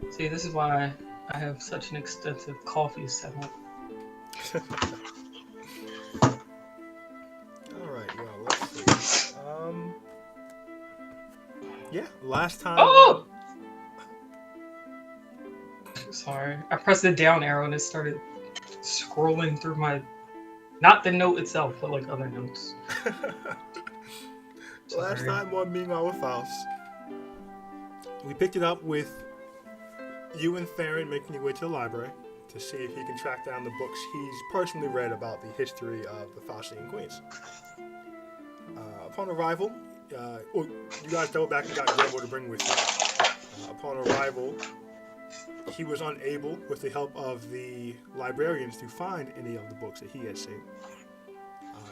See, this is why I have such an extensive coffee setup. All right, y'all. Let's see. Yeah. Last time on. Oh! Sorry. I pressed the down arrow and it started scrolling through my. Not the note itself, but like other notes. Last Sorry. time on Meanwhile with Faust, we picked it up with you and Theron making your way to the library to see if he can track down the books he's personally read about the history of the Faustian Queens. Upon arrival, you guys double back and got Grumble to bring with you. Upon arrival, he was unable, with the help of the librarians, to find any of the books that he had seen.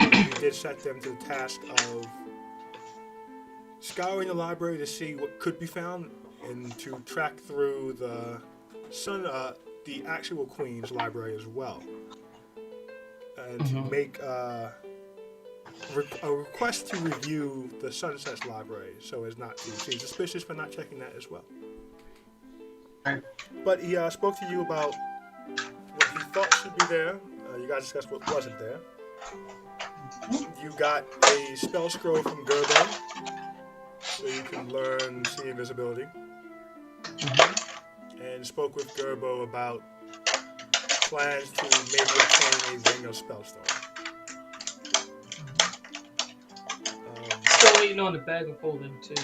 He did set them to the task of scouring the library to see what could be found and to track through the actual Queen's library as well, and to make a request to review the Sunset's library so as not to seem suspicious for not checking that as well. Right. But he spoke to you about what he thought should be there. You guys discussed what wasn't there. You got a spell scroll from Gerbo, so you can learn see invisibility. And spoke with Gerbo about plans to maybe obtain a ring of Spellstone. Still waiting on the bag of holding, too.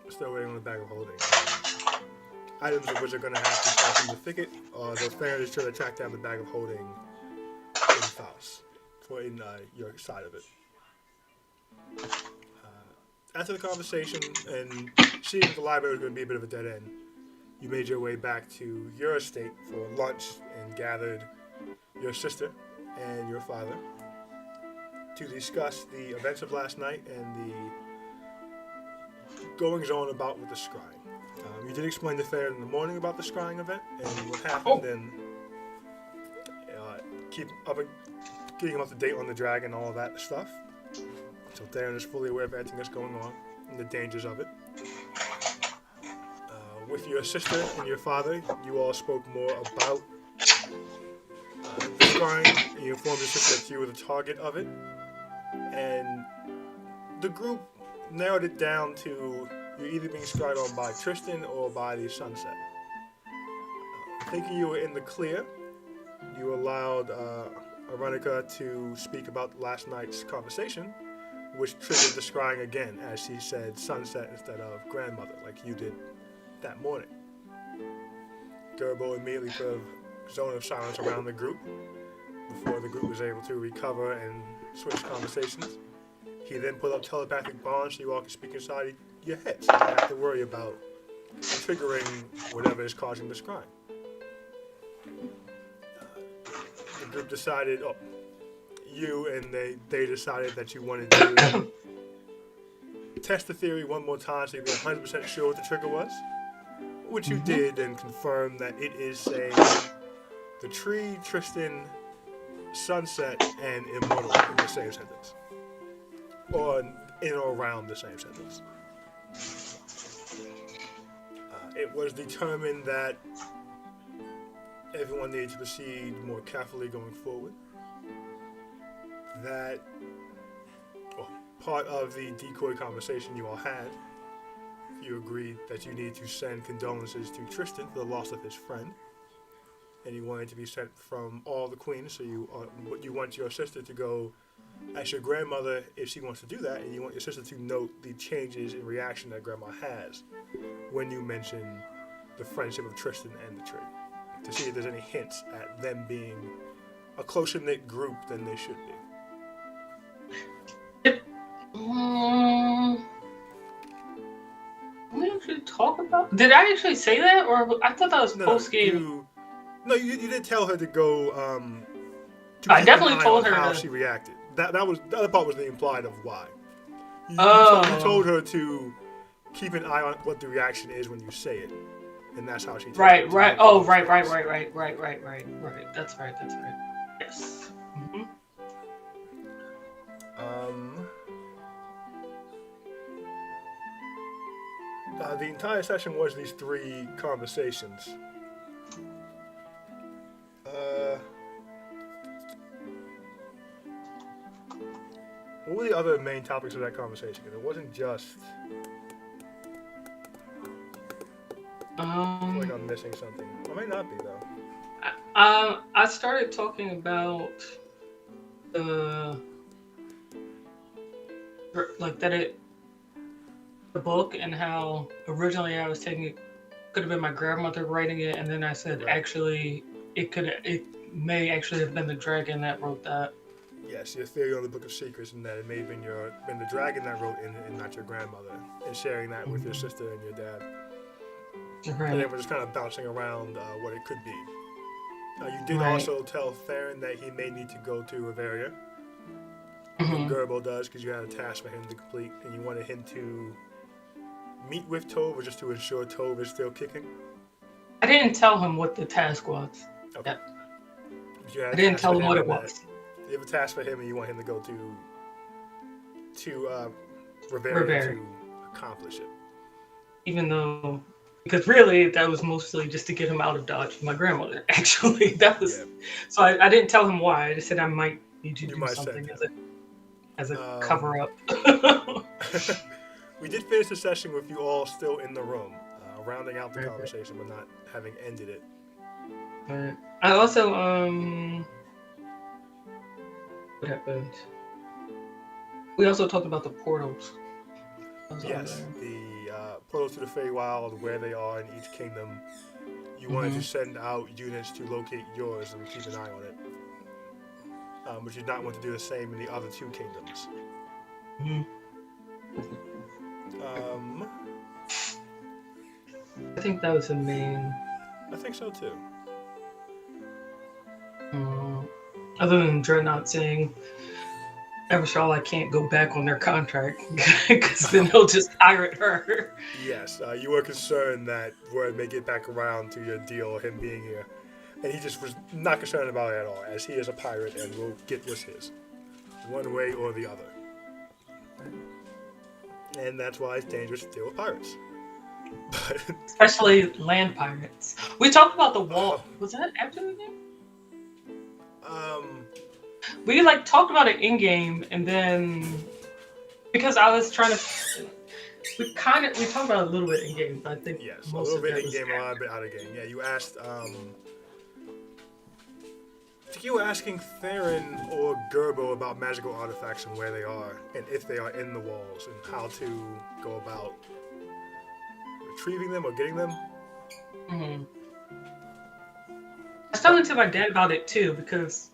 Still waiting on the bag of holding. Items of which are going to have to come from the thicket, or the Theron is trying to track down the bag of holding in Faust, or in your side of it. After the conversation and seeing that the library was going to be a bit of a dead end, you made your way back to your estate for lunch and gathered your sister and your father to discuss the events of last night and the goings on about with the scrying. You did explain to Theron in the morning about the scrying event and what happened, and getting him up to date on the dragon and all of that stuff. So Theron is fully aware of everything that's going on and the dangers of it. With your sister and your father, you all spoke more about the scrying. You informed your sister that you were the target of it, and the group narrowed it down to you're either being scryed on by Tristan or by the Sunset. Thinking you were in the clear, you allowed Arenica to speak about last night's conversation, which triggered the scrying again, as she said Sunset instead of grandmother, like you did that morning. Gerbo immediately put a zone of silence around the group before the group was able to recover and switch conversations. He then put up telepathic bonds so you all can speak inside your heads. You don't have to worry about triggering whatever is causing the scrying. The group decided, they decided that you wanted to test the theory one more time so you be 100% sure what the trigger was, which you did and confirmed that it is the tree, Tristan, Sunset, and Immortal in the same sentence. Or in or around the same sentence. It was determined that everyone needed to proceed more carefully going forward. That part of the decoy conversation you all had, you agreed that you needed to send condolences to Tristan for the loss of his friend, and you wanted to be sent from all the queens, so you want your sister to go ask your grandmother if she wants to do that, and you want your sister to note the changes in reaction that grandma has when you mention the friendship of Tristan and the tree, to see if there's any hints at them being a closer-knit group than they should be. We actually talk about. Did I actually say that, or I thought that was post game? You did tell her to go. I definitely told her how to... she reacted. That was the other part was the implied of why. You told her to keep an eye on what the reaction is when you say it, and that's how she. Right. Oh, right. That's right. Yes. The entire session was these three conversations What were the other main topics of that conversation? Because it wasn't just. I feel like I'm missing something. I might not be though. I started talking about the the book and how originally I was taking it could have been my grandmother writing it, and then I said actually it may actually have been the dragon that wrote that. Yes, your theory on the Book of Secrets, and that it may have been the dragon that wrote it and not your grandmother, and sharing that with your sister and your dad. Right. And then we're just kind of bouncing around what it could be. You did also tell Theron that he may need to go to Reveria. Gerbo does, because you had a task for him to complete, and you wanted him to meet with Tove, or just to ensure Tove is still kicking? I didn't tell him what the task was. Okay. I didn't tell him what it was. You have a task for him, and you want him to go to Reveria to accomplish it. Even though, because really that was mostly just to get him out of Dodge. My grandmother, actually, that was. Yeah. So I didn't tell him why. I just said I might need to do something as a cover up. We did finish the session with you all still in the room, rounding out the conversation, but not having ended it. I also what happened? We also talked about the portals. Yes, the portals to the Feywild, where they are in each kingdom. You wanted to send out units to locate yours and keep an eye on it. But you did not want to do the same in the other two kingdoms. I think that was the main. I think so too. Other than Dreadnought saying, Evershall, I can't go back on their contract because then they'll just pirate her. Yes, you were concerned that word may get back around to your deal, him being here. And he just was not concerned about it at all, as he is a pirate and will get what's his, one way or the other. And that's why it's dangerous to deal with pirates. But especially land pirates. We talked about the wall. Was that after the game? We talked about it in game, and then because I was trying to, we talked about it a little bit in game. But I think yes, a little bit in game, a lot bit out of game. Yeah, you asked. I think you were asking Theron or Gerbo about magical artifacts and where they are, and if they are in the walls, and how to go about retrieving them or getting them. I was talking to my dad about it too, because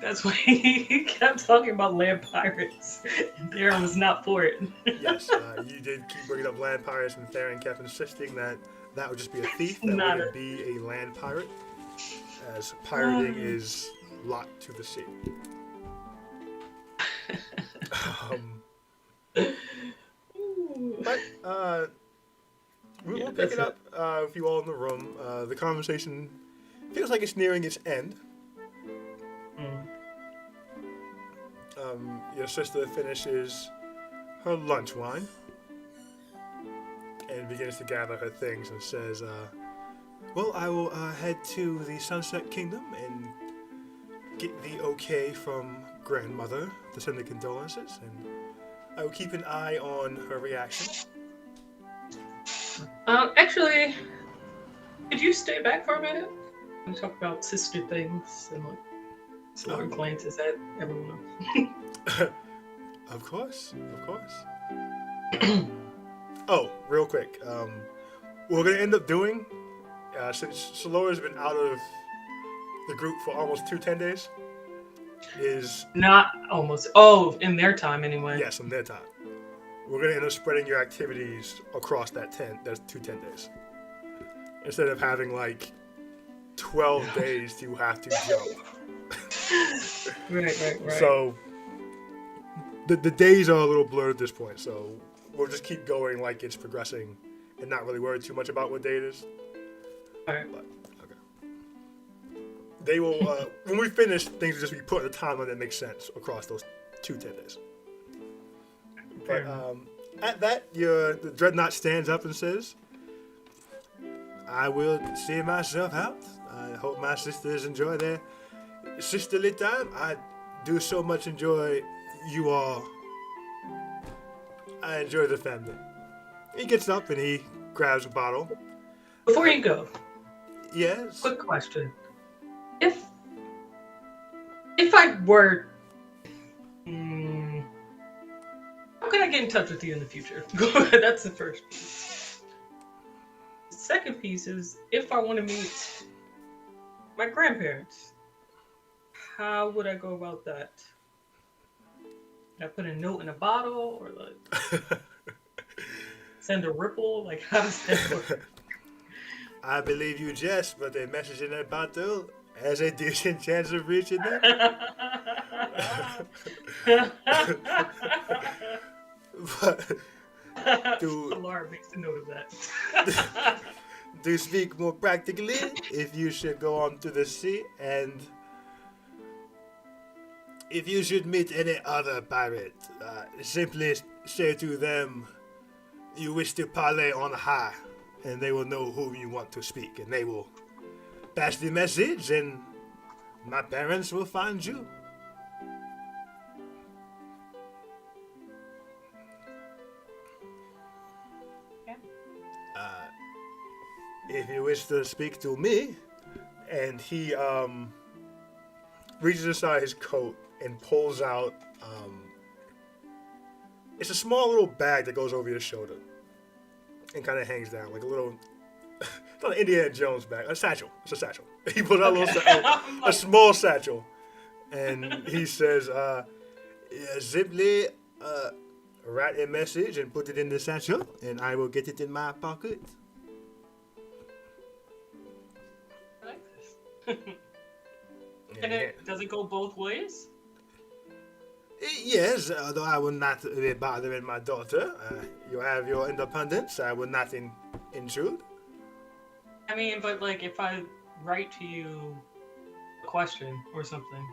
that's why he kept talking about land pirates, and Theron was not for it. Yes, you did keep bringing up land pirates, and Theron kept insisting that would just be a thief, that wouldn't be a land pirate, as pirating is locked to the sea. But we'll pick it up with you all in the room. The conversation feels like it's nearing its end. Your sister finishes her lunch wine and begins to gather her things and says, well, I will head to the Sunset Kingdom and get the okay from grandmother to send the condolences, and I will keep an eye on her reaction. Actually, could you stay back for a minute and talk about sister things and slower glances at everyone else? Of course. Oh, real quick. What we're gonna end up doing, since Salora's been out of the group for almost 10 days, is not almost. Oh, in their time anyway. Yes, in their time. We're gonna end up spreading your activities across that's 10 days, instead of having 12 days to have to jump. Right. So the days are a little blurred at this point, so we'll just keep going like it's progressing and not really worry too much about what day it is. Alright. Okay. They will, when we finish, things will just be put in a timeline that makes sense across those 10 days. But at that, the Dreadnought stands up and says, I will see myself out. I hope my sisters enjoy their sisterly time. I do so much enjoy you all. I enjoy the family. He gets up and he grabs a bottle. Before you go, Yes. quick question: If I were, how can I get in touch with you in the future? That's the first piece. The second piece is if I want to meet my grandparents, how would I go about that? Can I put a note in a bottle or like send a ripple? Like how does that work? I believe you jest, but a message in that bottle has a decent chance of reaching them. But Solar makes a note of that. to speak more practically, if you should go on to the sea and if you should meet any other pirate, simply say to them you wish to parley on high, and they will know whom you want to speak, and they will pass the message, and my parents will find you. If you wish to speak to me, and he reaches inside his coat and pulls out it's a small little bag that goes over your shoulder and kind of hangs down like a little it's not an Indiana Jones bag, a satchel. It's a satchel. He pulls out a small satchel, and he says, simply write a message and put it in the satchel, and I will get it in my pocket. And does it go both ways? Yes, although I will not be bothering my daughter. You have your independence. I will not intrude. I mean, but like if I write to you a question or something.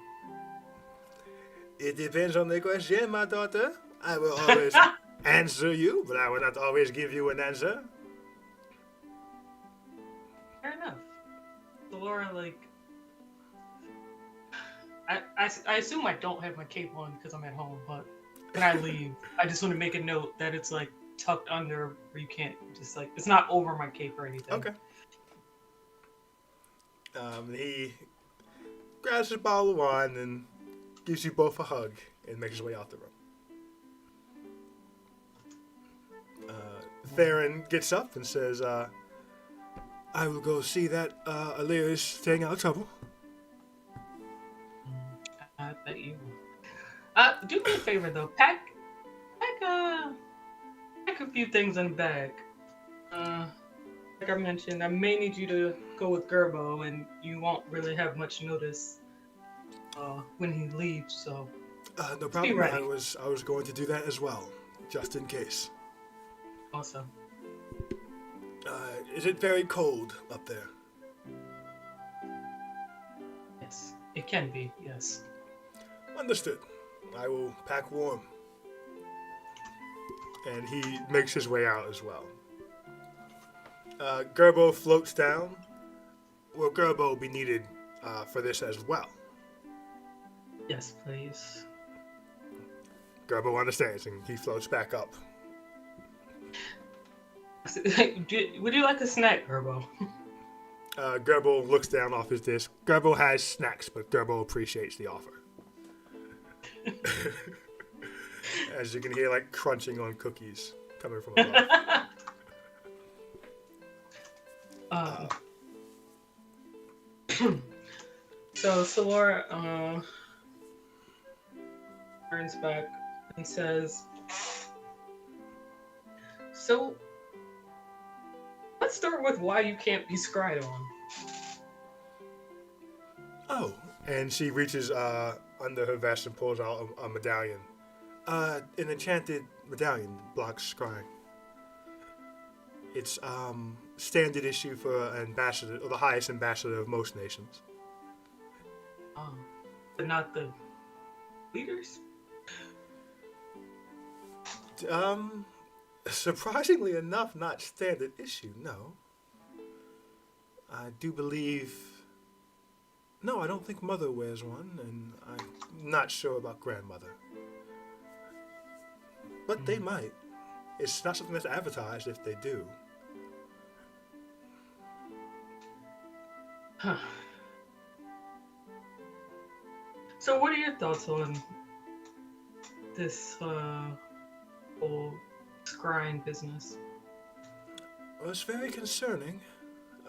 It depends on the question, my daughter. I will always answer you, but I will not always give you an answer. Fair enough. So Laura, like, I assume I don't have my cape on because I'm at home, but when I leave, I just want to make a note that it's like tucked under where you can't just like, it's not over my cape or anything. Okay. He grabs his bottle of wine and gives you both a hug and makes his way out the room. Theron gets up and says, I will go see that Alir is staying out of trouble. I bet you will. Do me a favor though. Pack a few things in the bag. Like I mentioned, I may need you to go with Gerbo, and you won't really have much notice when he leaves. So no problem. I was going to do that as well, just in case. Awesome. Is it very cold up there? Yes, it can be. Yes. Understood. I will pack warm. And he makes his way out as well. Gerbo floats down. Will Gerbo be needed for this as well? Yes, please. Gerbo understands, and he floats back up. Would you like a snack, Gerbo? Gerbo looks down off his disc. Gerbo has snacks, but Gerbo appreciates the offer. As you can hear, like, crunching on cookies coming from above. So Solora turns back and says, so let's start with why you can't be scryed on. Oh, and she reaches under her vest and pulls out a medallion. An enchanted medallion blocks scrying. It's standard issue for an ambassador, or the highest ambassador of most nations. But not the leaders? Surprisingly enough, not standard issue, no. I do believe... No, I don't think Mother wears one, and I'm not sure about Grandmother. But they might. It's not something that's advertised if they do. Huh. So, what are your thoughts on this whole scrying business? Well, it's very concerning.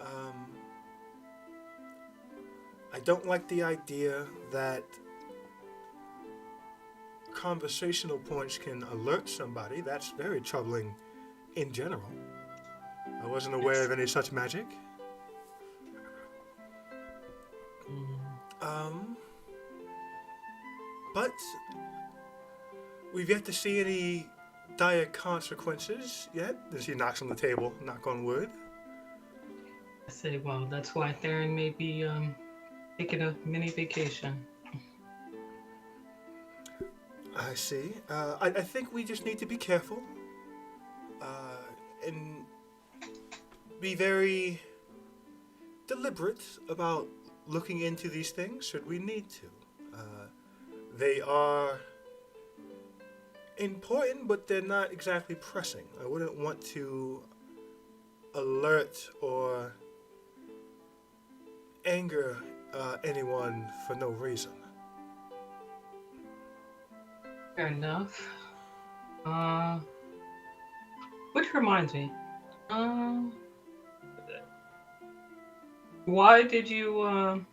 Um, I don't like the idea that conversational points can alert somebody. That's very troubling in general. I wasn't aware of any such magic. Um, but we've yet to see any dire consequences yet. As he knocks on the table, knock on wood. I say, well, that's why Theron may be taking a mini vacation. I see. I think we just need to be careful and be very deliberate about looking into these things should we need to. They are important, but they're not exactly pressing. I wouldn't want to alert or anger anyone for no reason. Fair enough. Which reminds me, why did you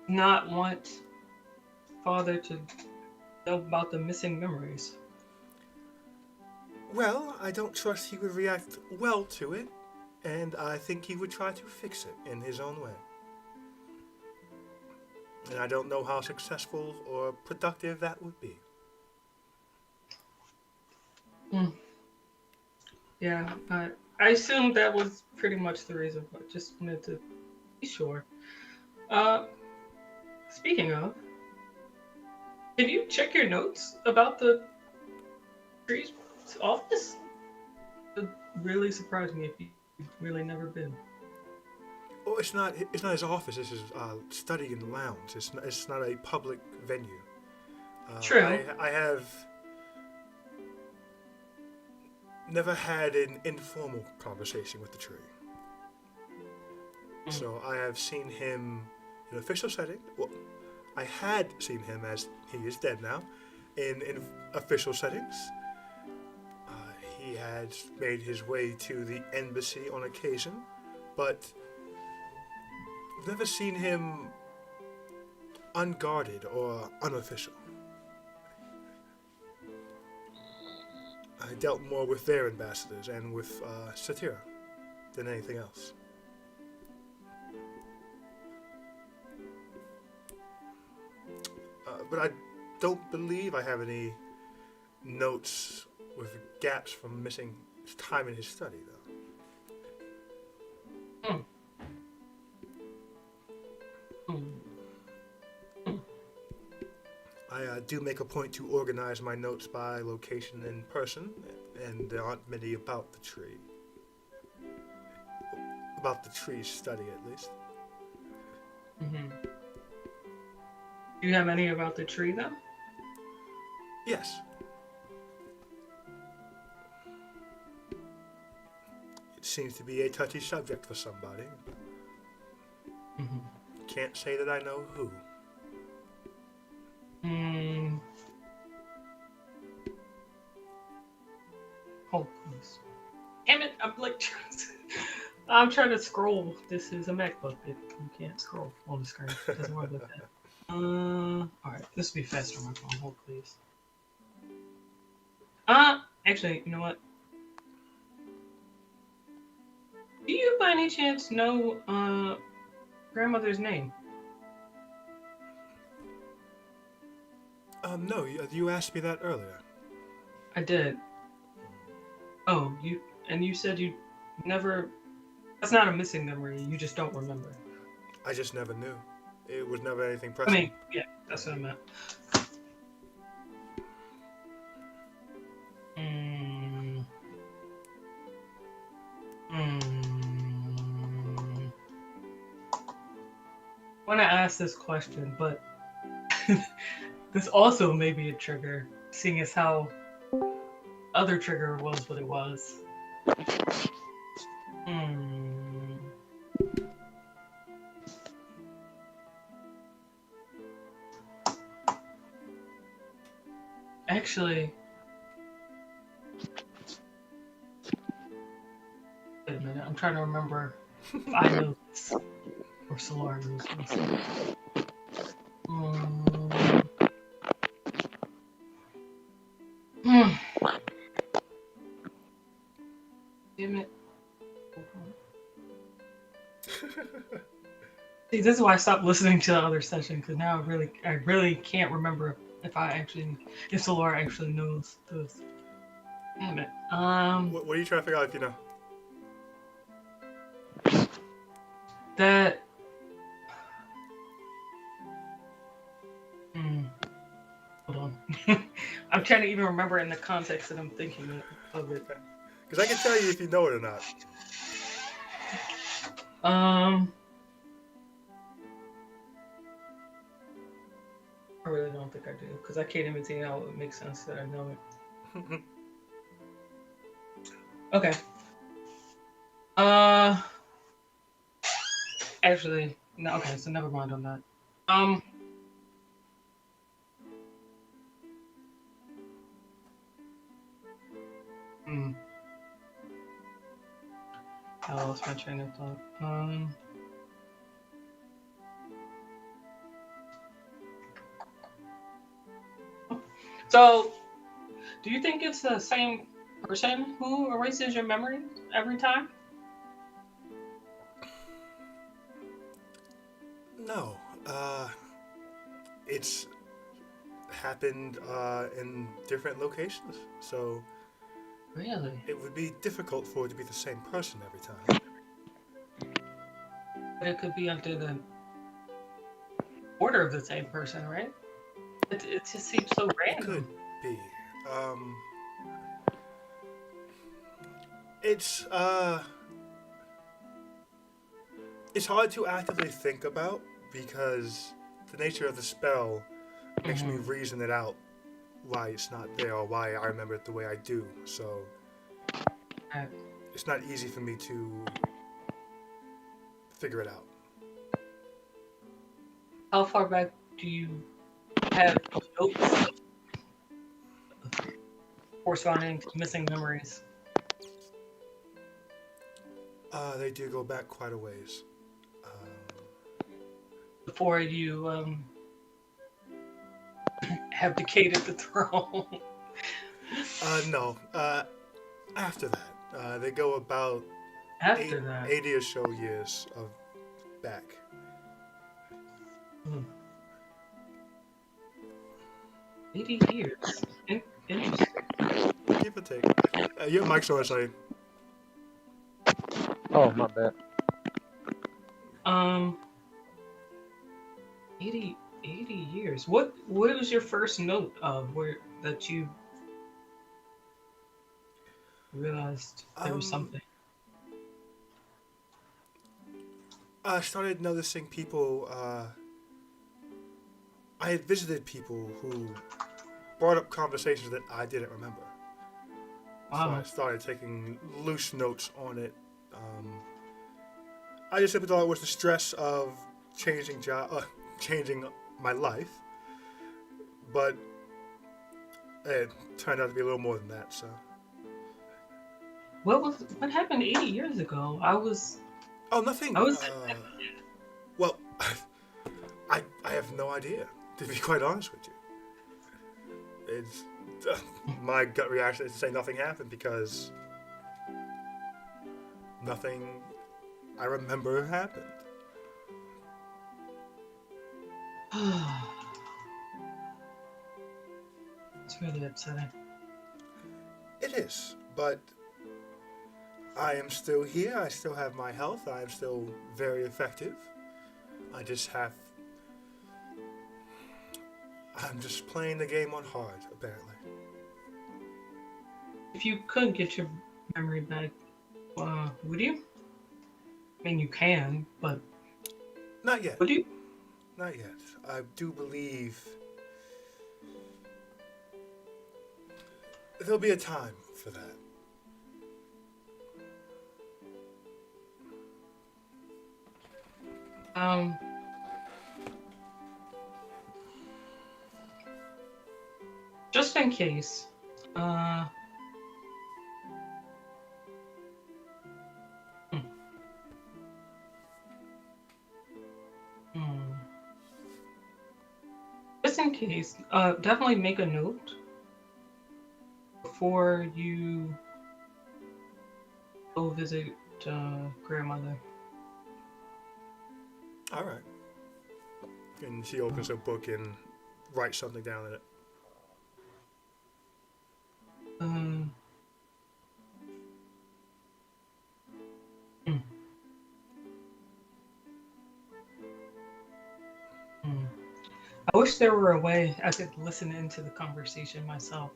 not want Father to know about the missing memories? Well, I don't trust he would react well to it, and I think he would try to fix it in his own way. And I don't know how successful or productive that would be. Yeah, I assumed that was pretty much the reason, but just wanted to be sure. Speaking of, can you check your notes about the tree's office? It really surprised me if you've really never been. Oh, it's not his office. It's his study and lounge. It's not a public venue. True. I have never had an informal conversation with the tree. So I have seen him in official setting. Well, I had seen him, as he is dead now, in official settings. He had made his way to the embassy on occasion, but I've never seen him unguarded or unofficial. I dealt more with their ambassadors and with Satira than anything else. But I don't believe I have any notes with gaps from missing time in his study, though. I do make a point to organize my notes by location and person, and there aren't many about the tree. About the tree's study, at least. Do you have any about the tree, though? Yes. It seems to be a touchy subject for somebody. Can't say that I know who. Hold, please. Damn it! I'm trying to scroll. This is a MacBook. You can't scroll on the screen. It doesn't work like that. Alright, this will be faster on my phone. Hold, please. Actually, you know what? Do you by any chance know, grandmother's name? No, you asked me that earlier. I did. Oh, you said you never... That's not a missing memory, you just don't remember. I just never knew. It was never anything pressing. I mean, yeah, that's what I meant. I want to ask this question, but this also may be a trigger, seeing as how other trigger was what it was. Hmm. Actually, wait a minute. I'm trying to remember if I know this or Solar knows this. Hmm. Damn it. See, this is why I stopped listening to the other session, because now I really can't remember if Solar actually knows this. Damn it. What are you trying to figure out if you know? That. Hold on. I'm trying to even remember in the context that I'm thinking of it. Because I can tell you if you know it or not. I really don't think I do, because I can't even see how it makes sense that I know it. Okay. Actually, no. Okay, so never mind on that. I lost my train of thought. So, do you think it's the same person who erases your memory every time? No. It's happened in different locations, so Really? it would be difficult for it to be the same person every time. But it could be under the order of the same person, right? It just seems so It could random. be. It's it's hard to actively think about because the nature of the spell makes me reason it out why it's not there or why I remember it the way I do. So it's not easy for me to figure it out. How far back do you have notes corresponding to missing memories? They do go back quite a ways. Before you abdicated the throne? No. After that, they go about After that? 80 or so years of back. 80 years. Interesting. Give or take. Your mic's on, sorry. Oh, my bad. 80 years. What was your first note of that you realized there was something? I started noticing people. I had visited people who brought up conversations that I didn't remember. So I started taking loose notes on it. I just simply thought it was the stress of changing my life, but it turned out to be a little more than that. So, What happened 80 years ago? nothing. Well, I have no idea. To be quite honest with you, it's my gut reaction is to say nothing happened because nothing I remember happened. It's really upsetting. It is, but I am still here. I still have my health. I am still very effective. I'm just playing the game on hard, apparently. If you could get your memory back, would you? I mean, you can, but Not yet. would you? Not yet. I do believe there'll be a time for that. Um, just in case. Uh, hmm. Hmm. Just in case, definitely make a note before you go visit grandmother. All right. And she opens a book and writes something down in it. Um, hmm. Hmm. I wish there were a way I could listen into the conversation myself.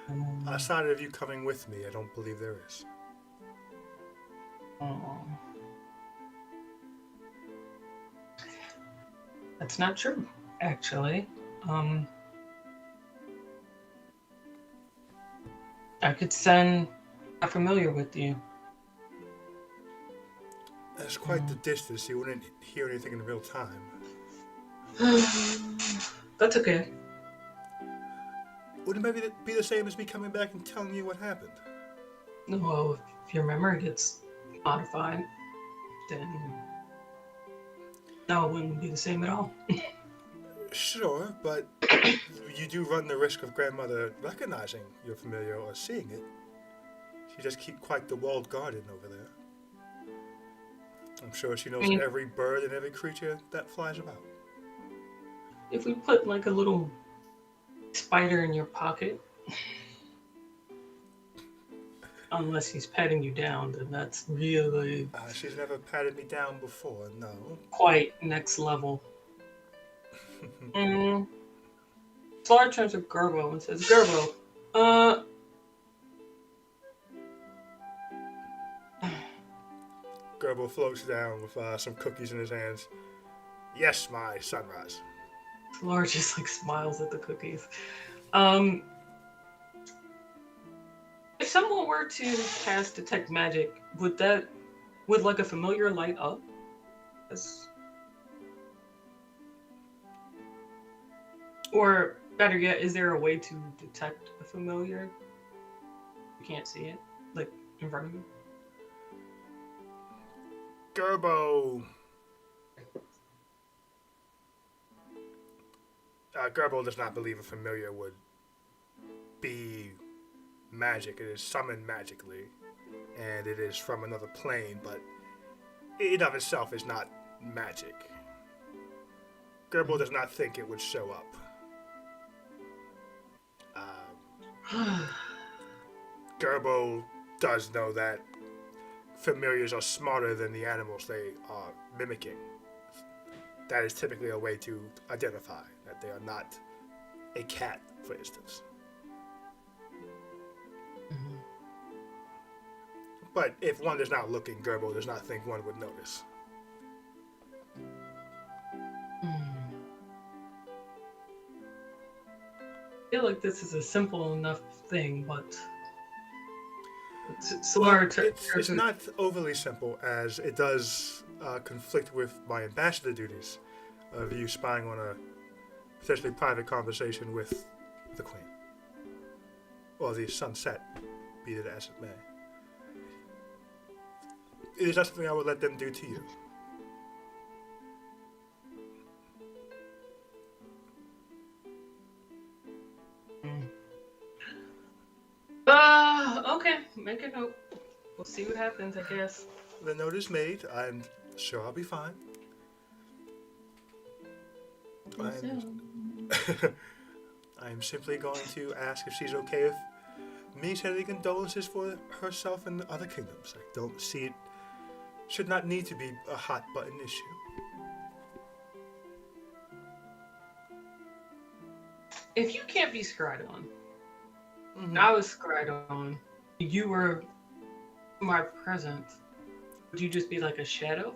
um, Outside of you coming with me, I don't believe there is. oh, that's not true, actually. Um, I could send a familiar with you. That's quite the distance. You wouldn't hear anything in real time. That's okay. Would it maybe be the same as me coming back and telling you what happened? Well, if your memory gets modified, then no, it wouldn't be the same at all. Sure, but you do run the risk of grandmother recognizing your familiar or seeing it. She does keep quite the walled garden over there. I'm sure she I knows mean, every bird and every creature that flies about. if we put like a little spider in your pocket, unless he's patting you down, then that's really She's never patted me down before, no. quite next level. Mm. Slar turns to Gerbo and says, Gerbo, uh, Gerbil floats down with some cookies in his hands. Yes, my sunrise. Slar just like smiles at the cookies. Um, if someone were to cast detect magic, would like a familiar light up? As, or better yet, is there a way to detect a familiar? You can't see it, like in front of you. Gerbo. Gerbo does not believe a familiar would be magic. It is summoned magically, and it is from another plane, but it of itself is not magic. Gerbo does not think it would show up. Gerbo does know that familiars are smarter than the animals they are mimicking. That is typically a way to identify that they are not a cat, for instance. Mhm. But if one is not looking, Gerbo does not think one would notice. Hmm. I feel like this is a simple enough thing, but Well, Solar it's not overly simple, as it does conflict with my ambassador duties of you spying on a potentially private conversation with the Queen. Or the sunset, be it as it may. It is not something I would let them do to you. Okay, make a note. We'll see what happens, I guess. The note is made. I'm sure I'll be fine. I'm simply going to ask if she's okay with me sending condolences for herself and other kingdoms. I don't see it should not need to be a hot button issue. If you can't be scryed on, and I was scryed on, you were my present, would you just be like a shadow?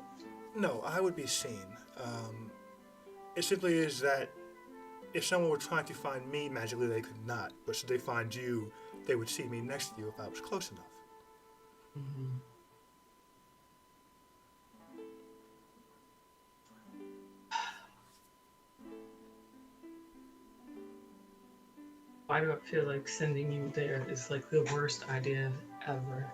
No, I would be seen. It simply is that if someone were trying to find me magically, they could not. But should they find you, they would see me next to you if I was close enough. Mm-hmm. Why do I feel like sending you there is like the worst idea ever?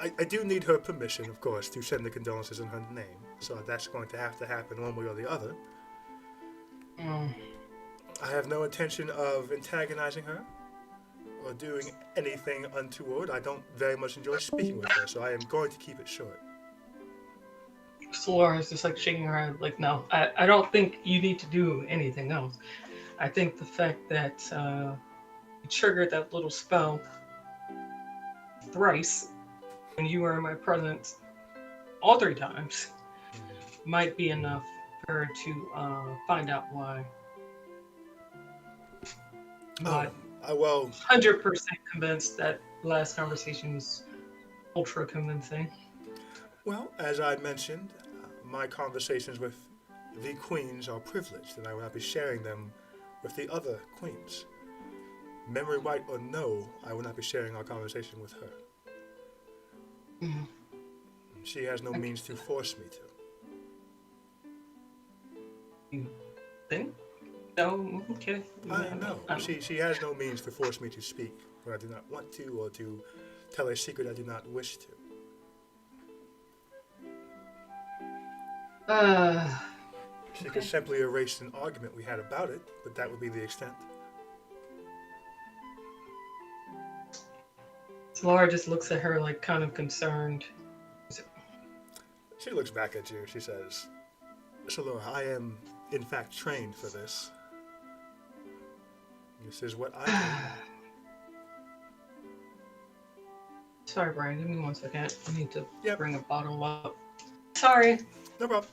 I do need her permission, of course, to send the condolences in her name, so that's going to have to happen one way or the other. Mm. I have no intention of antagonizing her or doing anything untoward. I don't very much enjoy speaking with her, so I am going to keep it short. Solaris just like shaking her head, like, no, I don't think you need to do anything else. I think the fact that you triggered that little spell thrice when you were in my presence all 3 times might be enough for her to find out why. But well, 100% convinced that last conversation was ultra convincing. well, as I mentioned, my conversations with the queens are privileged, and I will not be sharing them with the other queens. Memory white or no, I will not be sharing our conversation with her. Mm. She has no means to force me to. You think? No, okay. I know. She has no means to force me to speak when I do not want to, or to tell a secret I do not wish to. She could simply erase an argument we had about it, but that would be the extent. Laura just looks at her like kind of concerned. She looks back at you. She says, "So Laura, I am in fact trained for this. This is what I do." Sorry, Brian. Give me 1 second. I need to Yep. bring a bottle up. Sorry. No problem.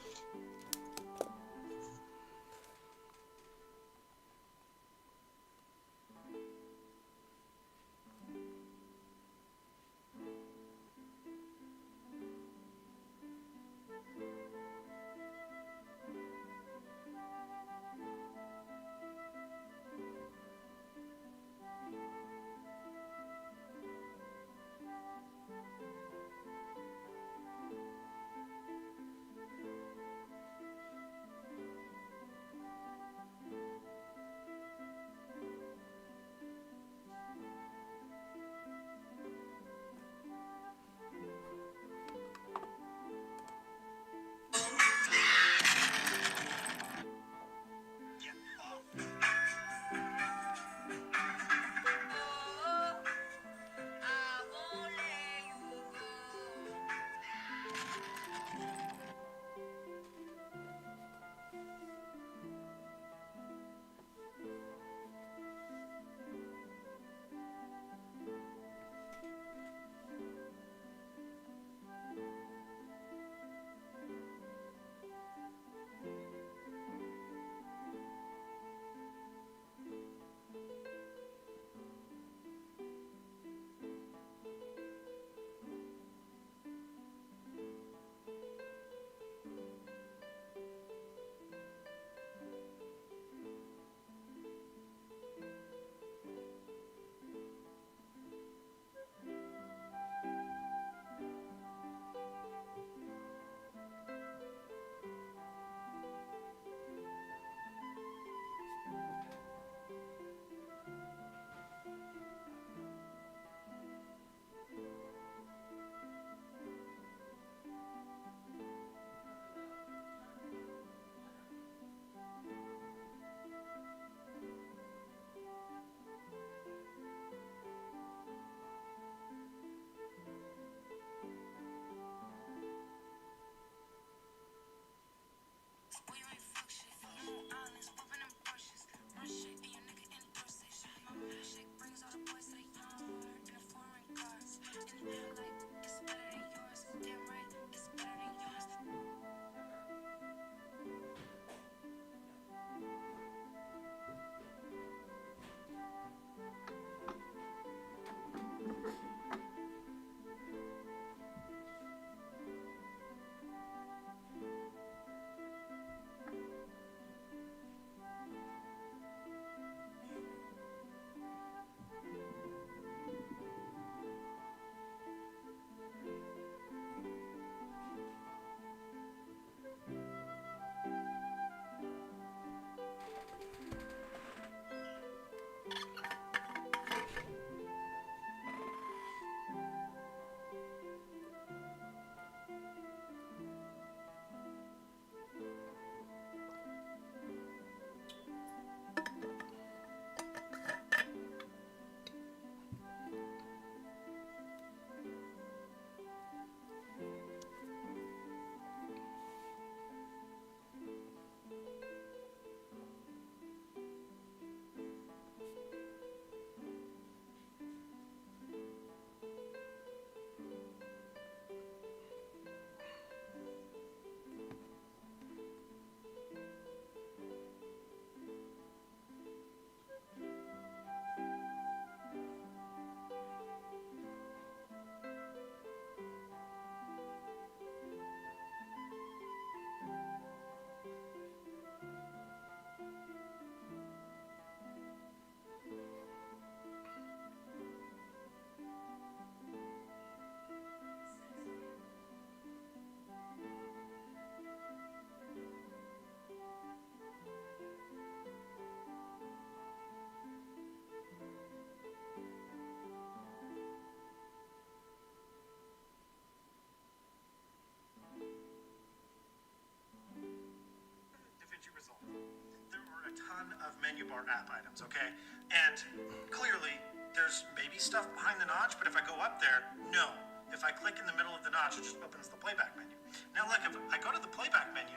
more app items, okay? And clearly, there's maybe stuff behind the notch, but if I go up there, no. If I click in the middle of the notch, it just opens the playback menu. Now look, if I go to the playback menu,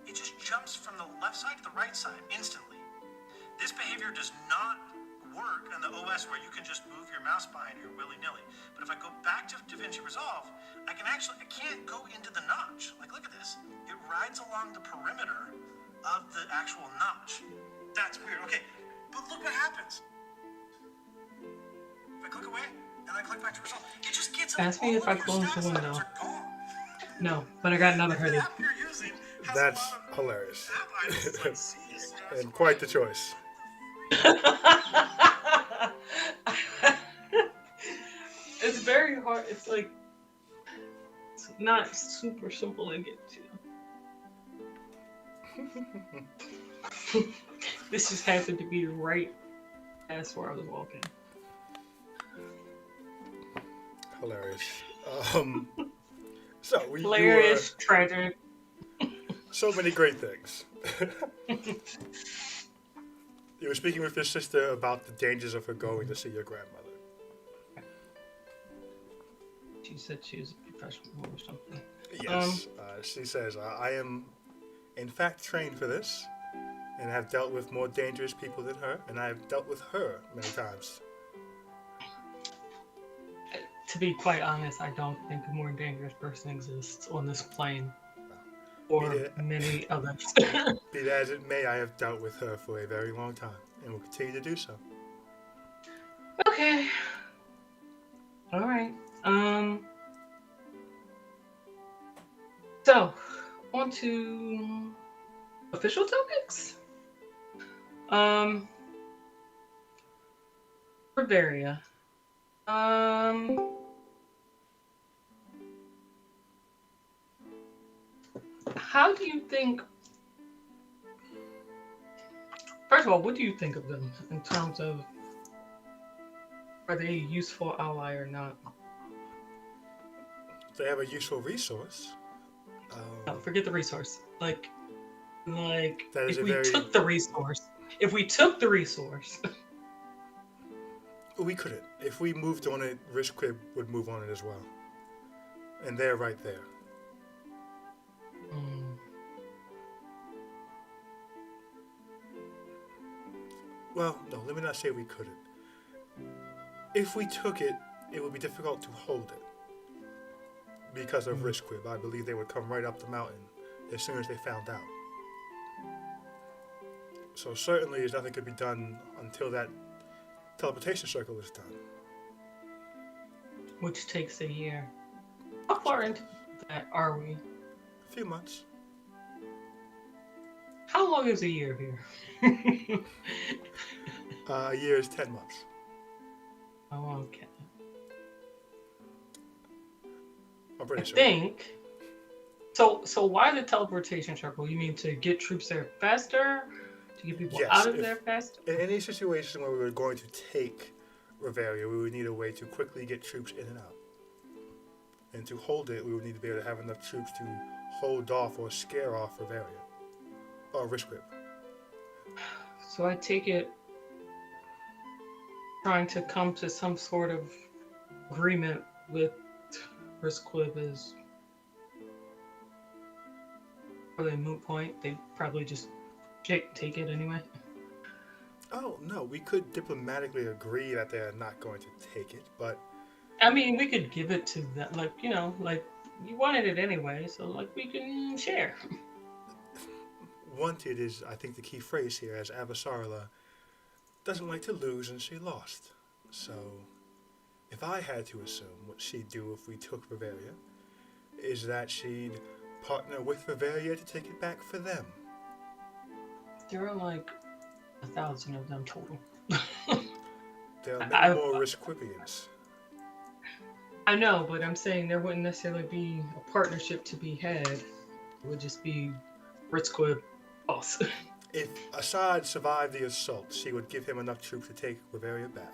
it just jumps from the left side to the right side instantly. This behavior does not work on the OS where you can just move your mouse behind here willy-nilly. But if I go back to DaVinci Resolve, I can't go into the notch. Like, look at this. It rides along the perimeter of the actual notch. That's weird. Okay, but look what happens. If I click away and I click back to Resolve, it just gets Ask me if I close the window. No, but I got another hoodie. That's hilarious. And quite the choice. It's very hard. It's like, it's not super simple to get to. This just happened to be right past where I was walking. Hilarious. So hilarious, tragic. So many great things. You were speaking with your sister about the dangers of her going to see your grandmother. She said she was a professional or something. Yes. She says, I am in fact trained for this and have dealt with more dangerous people than her, and I have dealt with her many times. To be quite honest, I don't think a more dangerous person exists on this plane. Or many others. Be that as it may, I have dealt with her for a very long time and will continue to do so. Okay. All right. So, on to official topics. Bavaria. How do you think? First of all, what do you think of them in terms of are they a useful ally or not? They have a useful resource. No, forget the resource. Like if we took the resource. We couldn't. If we moved on it, RiskQuib would move on it as well. And they're right there. Well, no, let me not say we couldn't. If we took it, it would be difficult to hold it. Because of RiskQuib, I believe they would come right up the mountain as soon as they found out. So certainly there's nothing could be done until that teleportation circle is done. Which takes a year. How far into that are we? A few months. How long is a year here? A year is 10 months. Oh, okay. I'm pretty sure. I think. So why the teleportation circle? You mean to get troops there faster? To get people out of there faster? In any situation where we were going to take Reveria, we would need a way to quickly get troops in and out. And to hold it, we would need to be able to have enough troops to hold off or scare off Reveria. Or RiskQuib. So I take it trying to come to some sort of agreement with RiskQuib is probably a moot point. They probably just take it anyway. Oh, no, we could diplomatically agree that they're not going to take it, but... I mean, we could give it to them, like, you know, like, you wanted it anyway, so, like, we can share. Wanted is, I think, the key phrase here, as Avasarala doesn't like to lose, and she lost. So, if I had to assume what she'd do if we took Reveria, is that she'd partner with Reveria to take it back for them. There are, like, 1,000 of them total. There are many more RiskQuibians. I know, but I'm saying there wouldn't necessarily be a partnership to be had. It would just be RiskQuib boss. If Assad survived the assault, she would give him enough troops to take Reveria back.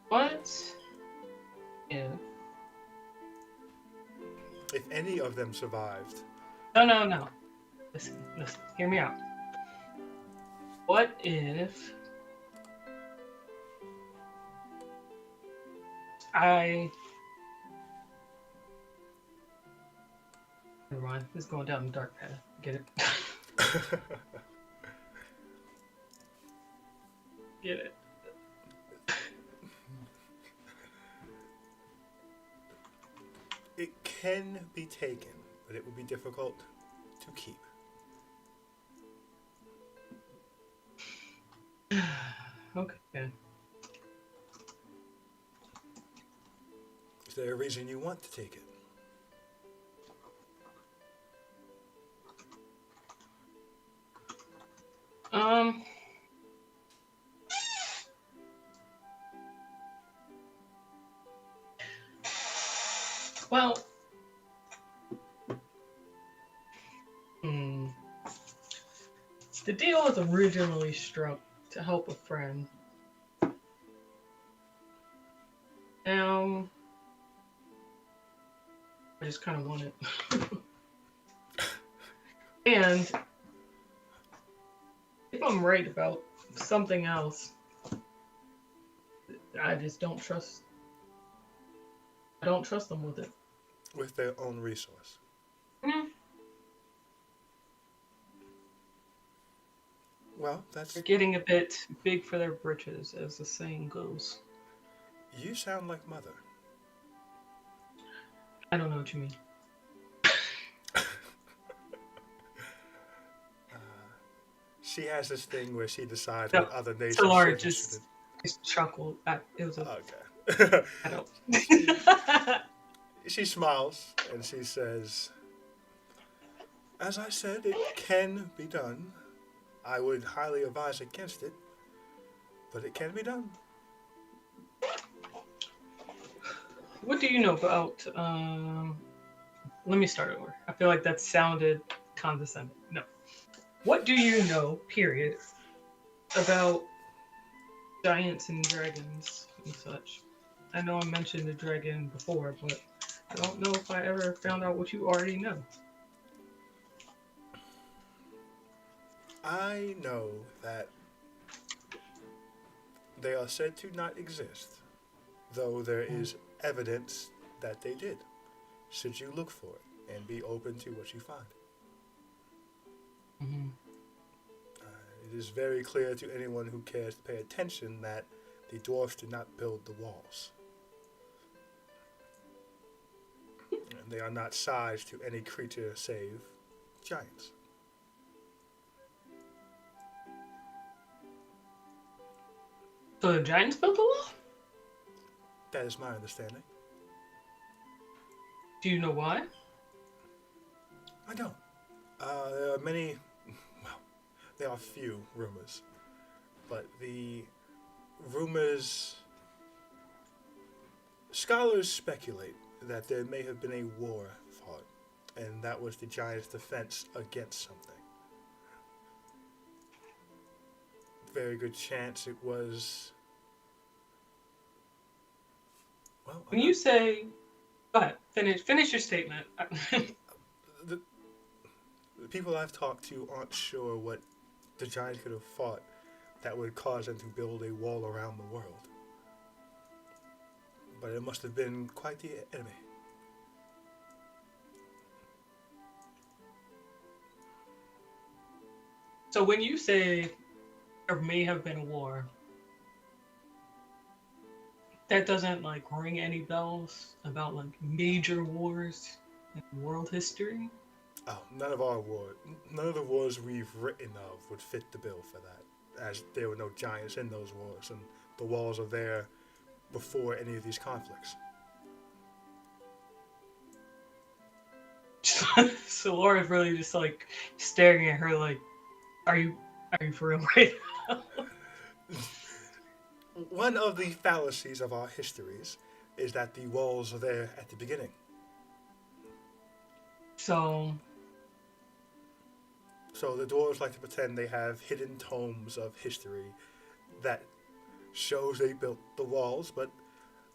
What? Yeah. If any of them survived... No. Listen. Hear me out. What if I... Never mind. This is going down the dark path. Get it? Get it? It can be taken, but it would be difficult to keep. Okay. Is there a reason you want to take it? Well, the deal was originally struck to help a friend. Now, I just kind of want it. And if I'm right about something else, I just don't trust. I don't trust them with it. With their own resource. Mm-hmm. Well, that's... They're getting a bit big for their britches, as the saying goes. You sound like Mother. I don't know what you mean. She has this thing where she decides what other nations Solar should. just chuckled. It was a... Okay. I don't... She smiles and she says, as I said, it can be done. I would highly advise against it, but it can be done. What do you know about... Let me start over. I feel like that sounded condescending. No. What do you know, period, about giants and dragons and such? I know I mentioned the dragon before, but I don't know if I ever found out what you already know. I know that they are said to not exist, though there is evidence that they did, should you look for it and be open to what you find. Mm-hmm. It is very clear to anyone who cares to pay attention that the dwarfs did not build the walls. And they are not sized to any creature save giants. So the giants built the wall? That is my understanding. Do you know why? I don't. There are many, well, there are few rumors. But the rumors, scholars speculate that there may have been a war fought, and that was the giant's defense against something. Very good chance it was... Well, When you say... Go ahead. Finish your statement. the people I've talked to aren't sure what the giants could have fought that would cause them to build a wall around the world. But it must have been quite the enemy. So when you say there may have been a war, that doesn't like ring any bells about like major wars in world history? Oh, none of the wars we've written of would fit the bill for that, as there were no giants in those wars, and the walls are there before any of these conflicts. So Laura's really just like staring at her like, are you for real right now? One of the fallacies of our histories is that the walls are there at the beginning. So the dwarves like to pretend they have hidden tomes of history that shows they built the walls, but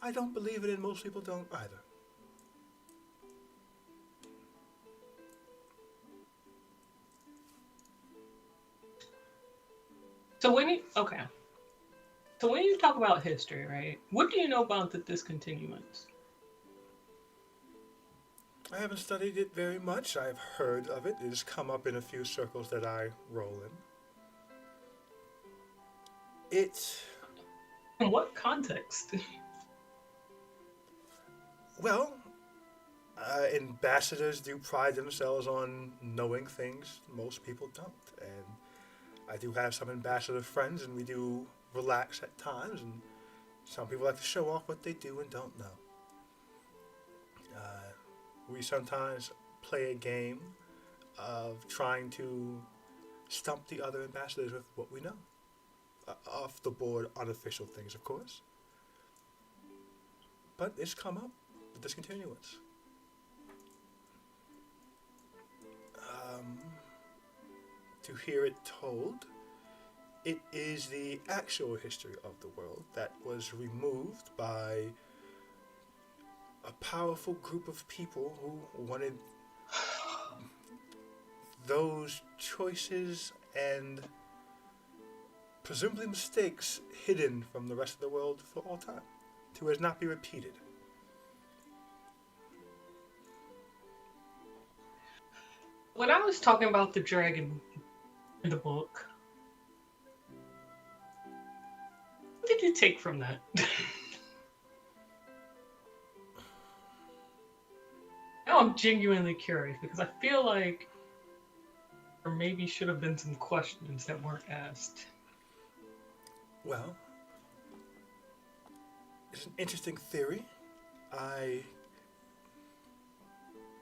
I don't believe it, and most people don't either. So when you so when you talk about history, right? What do you know about the discontinuance? I haven't studied it very much. I've heard of it. It has come up in a few circles that I roll in. It, In what context? well, ambassadors do pride themselves on knowing things most people don't. And I do have some ambassador friends, and we do relax at times. And some people like to show off what they do and don't know. We sometimes play a game of trying to stump the other ambassadors with what we know. Off the board, unofficial things, of course. But it's come up, the discontinuance. To hear it told, it is the actual history of the world that was removed by a powerful group of people who wanted those choices and presumably mistakes hidden from the rest of the world for all time, to not be repeated. When I was talking about the dragon in the book, what did you take from that? Now I'm genuinely curious because I feel like there maybe should have been some questions that weren't asked. Well, it's an interesting theory. I,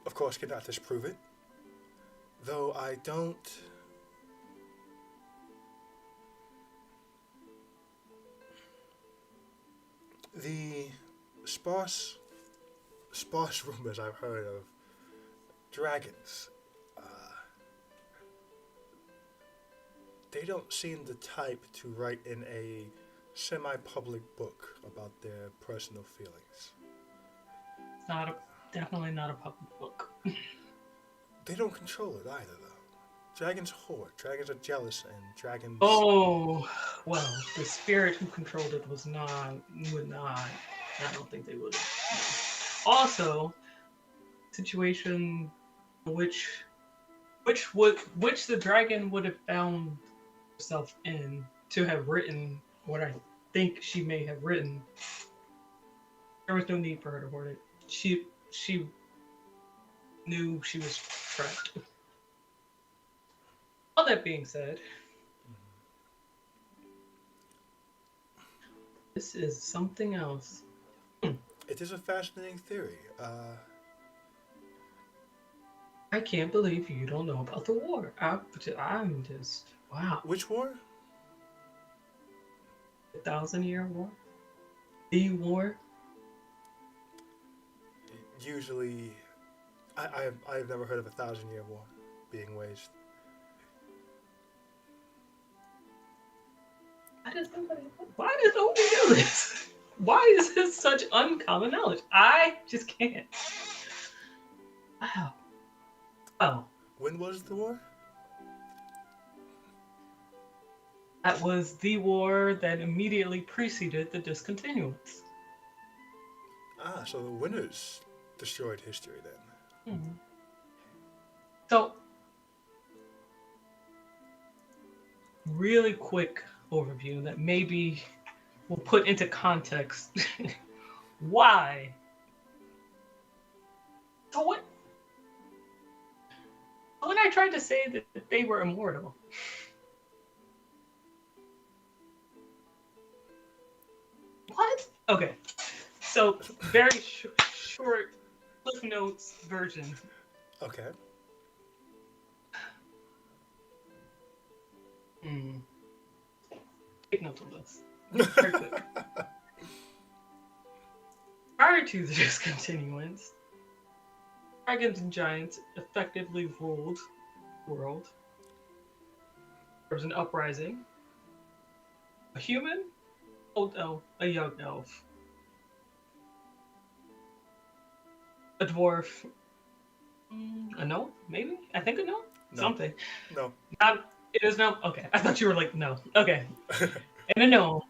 of course, cannot disprove it, though I don't. The sparse rumors I've heard of dragons, they don't seem the type to write in a semi-public book about their personal feelings. Definitely not a public book. They don't control it either, though. Dragons hoard. Dragons are jealous, and dragons. Oh, well, the spirit who controlled it would not. I don't think they would. Also, situation which the dragon would have found herself in to have written what I think she may have written. There was no need for her to hoard it. She knew she was trapped. All that being said, this is something else. It is a fascinating theory. I can't believe you don't know about the war. I'm just, wow. Which war? The 1,000-Year War? The war? Usually, I've never heard of a 1,000-Year War being waged. Why does nobody know this? Why is this such uncommon knowledge? I just can't. Wow. Oh. When was the war? That was the war that immediately preceded the discontinuance. Ah, so the winners destroyed history then. Mm-hmm. So, really quick overview that maybe will put into context why. So when I tried to say that they were immortal, what? Okay, so very short Cliff Notes version. Okay. Take notes of this. Very quick. Prior to the discontinuance, dragons and giants effectively ruled the world. There was an uprising. A human, old elf, a young elf, a dwarf, a gnome, maybe? I think a gnome? No. Something. No. It is no. Okay, I thought you were like no. Okay, and a no.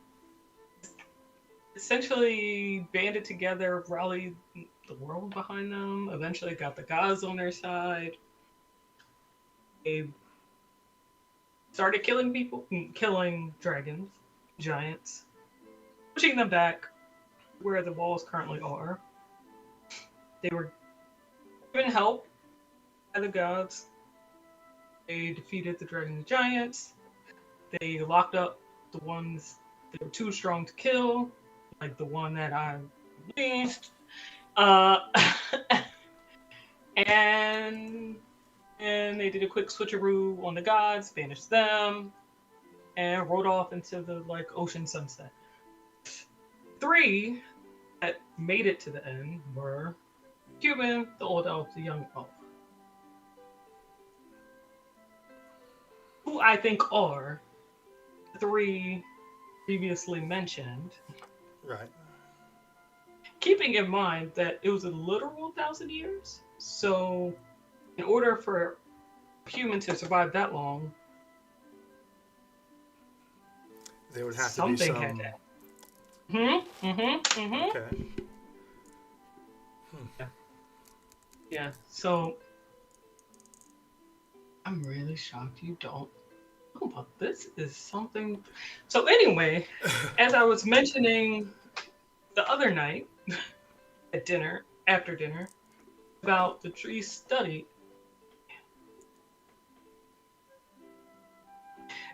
Essentially banded together, rallied the world behind them. Eventually, got the gods on their side. They started killing people, killing dragons, giants, pushing them back where the walls currently are. They were given help by the gods. They defeated the dragons and giants. They locked up the ones that were too strong to kill, like the one that I released. Uh, and and they did a quick switcheroo on the gods, banished them, and rode off into the like ocean sunset. 3 that made it to the end were human, the old elf, the young elf. Who I think are the 3 previously mentioned. Right. Keeping in mind that it was a literal 1,000 years. So, in order for a human to survive that long, there would have to something be some. had that. Okay. Yeah. So, I'm really shocked you don't know about this. Is something. So anyway, as I was mentioning the other night at dinner, after dinner, about the tree study.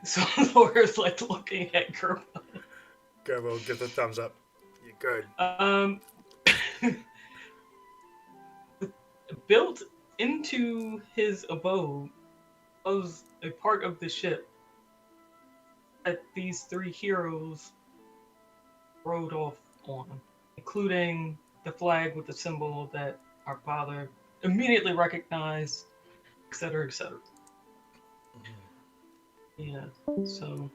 So Laura's like looking at Gerbo. Gerbo, give the thumbs up. You're good. Built into his abode was a part of the ship that these 3 heroes rode off on, including the flag with the symbol that our father immediately recognized, etc., etc. Yeah. So.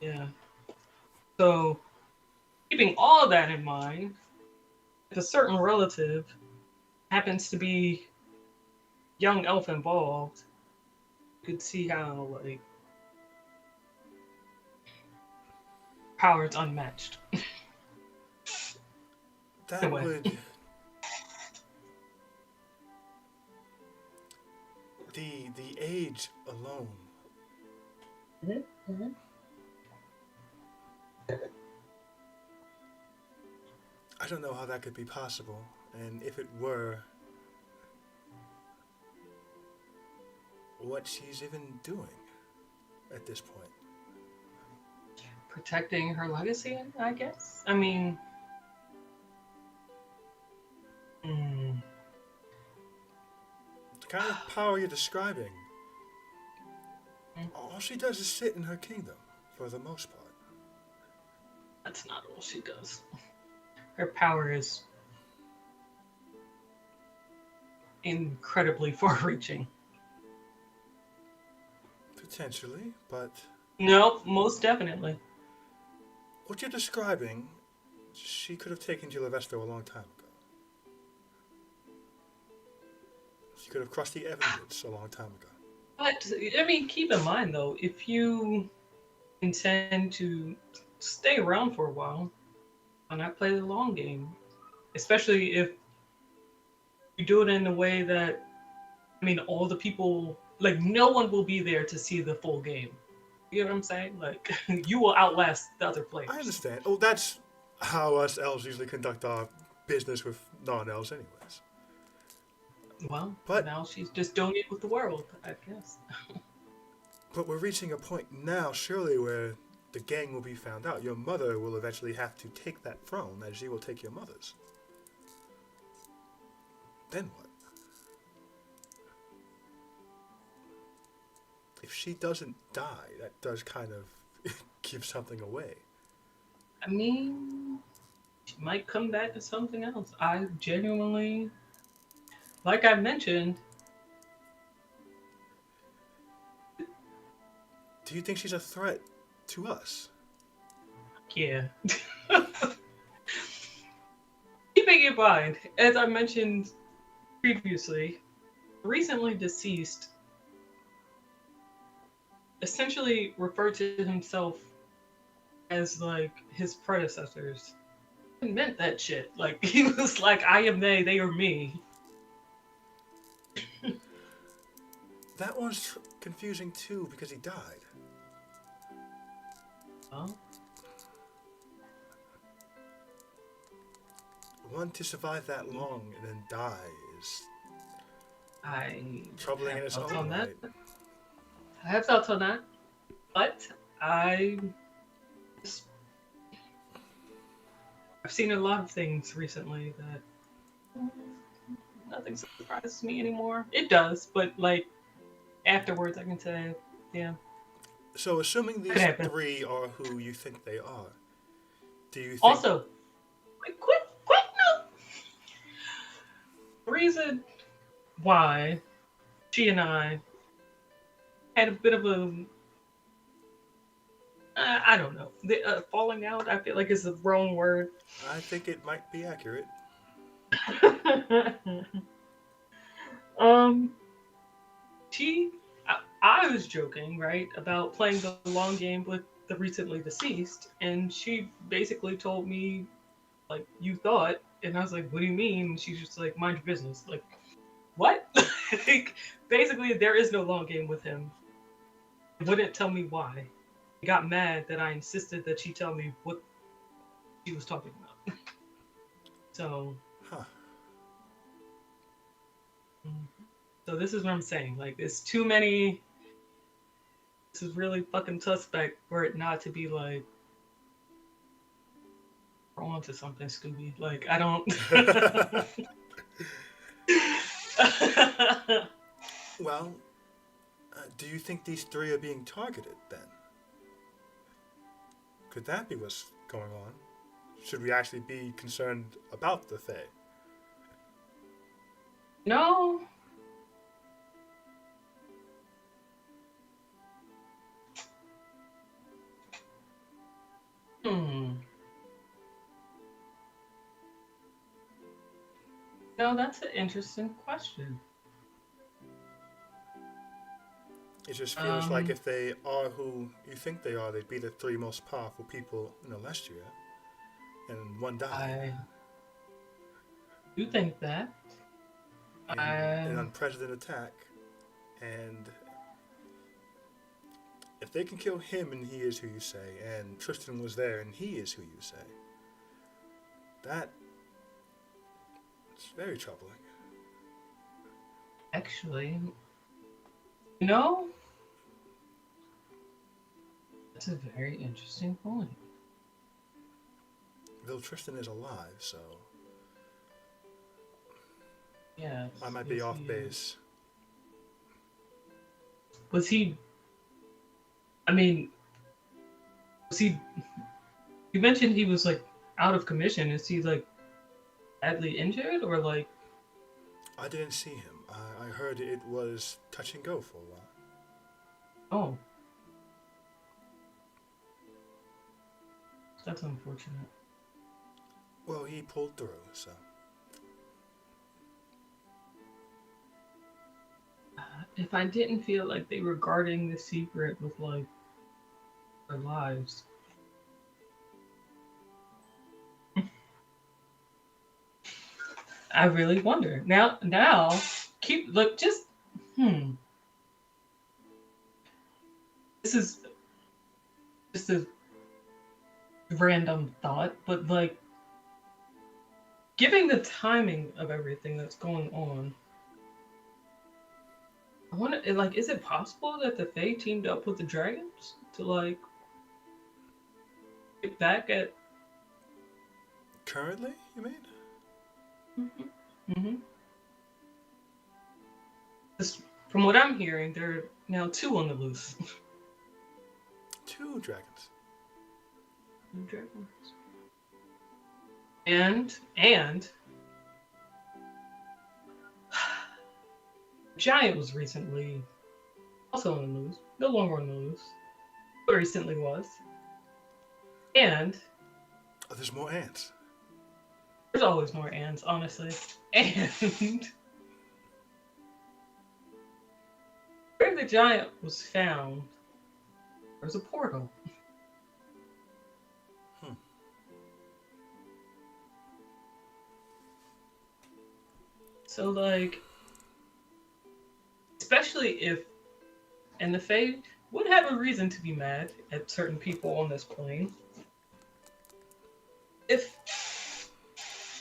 Yeah. So, keeping all that in mind, if a certain relative happens to be young elf involved, you could see how like power is unmatched. That Anyway. would. The age alone. I don't know how that could be possible, and if it were, what she's even doing at this point. Protecting her legacy, I guess. I mean, The kind of power you're describing, all she does is sit in her kingdom, for the most part. that's not all she does. Her power is incredibly far-reaching. Potentially, but No, most definitely. what you're describing, she could have taken Gila Vesto a long time ago. She could have crossed the Everwoods a long time ago. But, I mean, keep in mind, though, if you intend to stay around for a while, why not play the long game? Especially if you do it in a way that, I mean, all the people, like, no one will be there to see the full game. You know what I'm saying? Like, you will outlast the other players. I understand. Oh, that's how us elves usually conduct our business with non-elves anyways. Well, But now she's just doing it with the world, I guess. But we're reaching a point now, surely, where the gang will be found out. Your mother will eventually have to take that throne, as she will take your mother's. Then what? If she doesn't die, that does kind of give something away. I mean, she might come back to something else. I genuinely, like I mentioned. Do you think she's a threat to us? Yeah. Keeping in mind, as I mentioned previously, recently deceased essentially referred to himself as like his predecessors. He meant that shit. Like he was like, I am they are me. That one's confusing too because he died. Oh, One to survive that long and then die is I troubling in have its thoughts own on that. right. I have thoughts on that, but I I've seen a lot of things recently that nothing surprises me anymore. It does, but like afterwards, I can say, yeah, So, assuming it could these happen. three are who you think they are, do you think? Also, quick note. The reason why she and I had a bit of a I don't know, falling out. I feel like is the wrong word. I think it might be accurate. um, she, I was joking, right, about playing the long game with the recently deceased, and she basically told me, like, you thought, and I was like, what do you mean? And she's just like, mind your business. Like, what? Like, basically, there is no long game with him. Wouldn't tell me why. He got mad that I insisted that she tell me what she was talking about. So, Huh. so this is what I'm saying. Like, it's too many. This is really fucking suspect for it not to be like we're onto something, Scooby. Like, I don't. Well, do you think these three are being targeted then? Could that be what's going on? Should we actually be concerned about the Fae? No. Hmm. No, that's an interesting question. It just feels like Um, if they are who you think they are, they'd be the three most powerful people in Alestria, and one died I do think that. in an I unprecedented attack, and if they can kill him and he is who you say, and Tristan was there and he is who you say, that it's very troubling. actually, you know, that's a very interesting point. Though Tristan is alive, so Yes, I might be yes, off he is. base. Was he? I mean, was he? You mentioned he was like out of commission. Is he like badly injured or like? I didn't see him. I heard it was touch and go for a while. Oh, that's unfortunate. Well, he pulled through, so. If I didn't feel like they were guarding the secret with like their lives, I really wonder. Now, keep look. Just hmm. This is just a random thought, but like, given the timing of everything that's going on, I wonder, like, is it possible that the Fae teamed up with the dragons to like get back at? Currently, you mean? Mm-hmm. From what I'm hearing, there are now two on the loose. Two dragons. Dragons. And Giant was recently also on the news. No longer on the news, but recently was. And Oh, there's more ants. there's always more ants, honestly. And where the giant was found There's a portal. So, like, especially if, and the Fae would have a reason to be mad at certain people on this plane. If,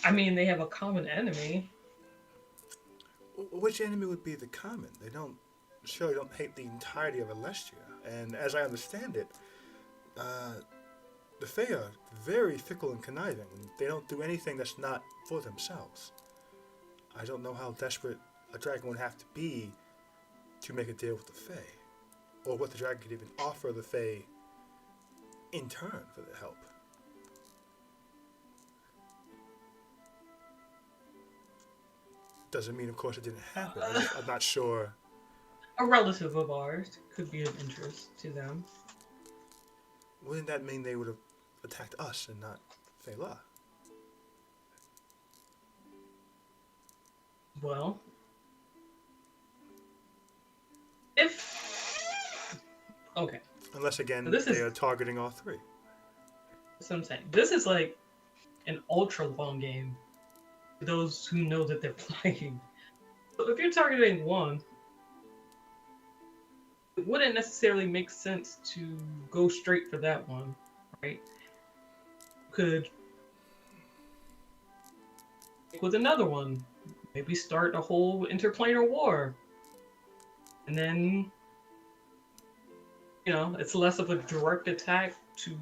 I mean, they have a common enemy. Which enemy would be the common? They surely don't hate the entirety of Alestia. And as I understand it, the Fae are very fickle and conniving. They don't do anything that's not for themselves. I don't know how desperate a dragon would have to be to make a deal with the Fae, or what the dragon could even offer the Fae in turn for their help. Doesn't mean, of course, it didn't happen. I'm not sure. A relative of ours could be of interest to them. Wouldn't that mean they would have attacked us and not Fela? Well, if okay, Unless again so they are targeting all three. that's what I'm saying. This is like an ultra long game. For those who know that they're playing. So if you're targeting one, it wouldn't necessarily make sense to go straight for that one, right? Could with another one, maybe start a whole interplanar war, and then it's less of a direct attack to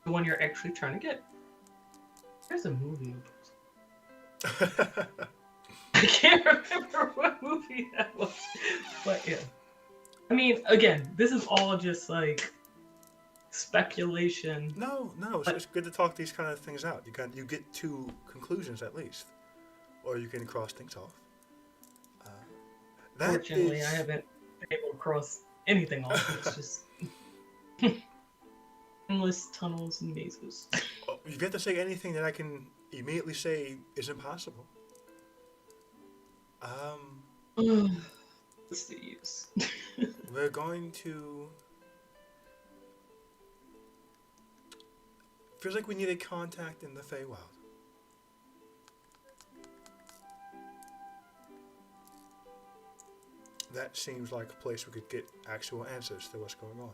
the one you're actually trying to get. There's a movie. I can't remember what movie that was, but yeah. I mean, again, this is all just like speculation. No, it's good to talk these kind of things out. You get to conclusions at least, or you can cross things off. Fortunately, I haven't been able to cross anything off. It's just endless tunnels and mazes. You get to say anything that I can immediately say is impossible. What's the use? We're going to. Feels like we need a contact in the Feywild. That seems like a place we could get actual answers to what's going on.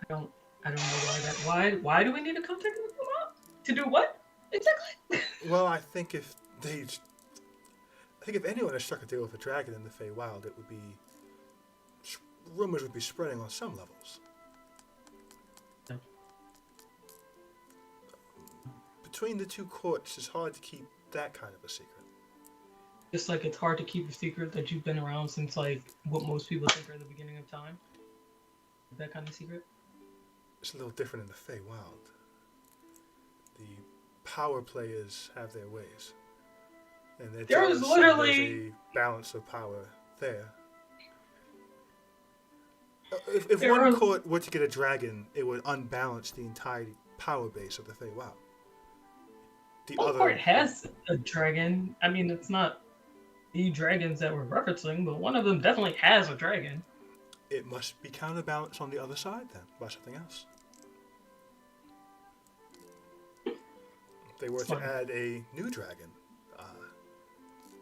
I don't know why do we need a contact in the Feywild? To do what? Exactly. Well, I think if anyone has struck a deal with a dragon in the Feywild, it would be rumors would be spreading on some levels. No. Between the two courts, it's hard to keep that kind of a secret. Just like it's hard to keep a secret that you've been around since like what most people think are the beginning of time. That kind of secret. It's a little different in the Feywild. The power players have their ways. And there's a balance of power there. If one court were to get a dragon, it would unbalance the entire power base of the Feywild. One court has a dragon. I mean, it's not the dragons that we're referencing, but one of them definitely has a dragon. It must be counterbalanced on the other side then by something else. If they were to add a new dragon,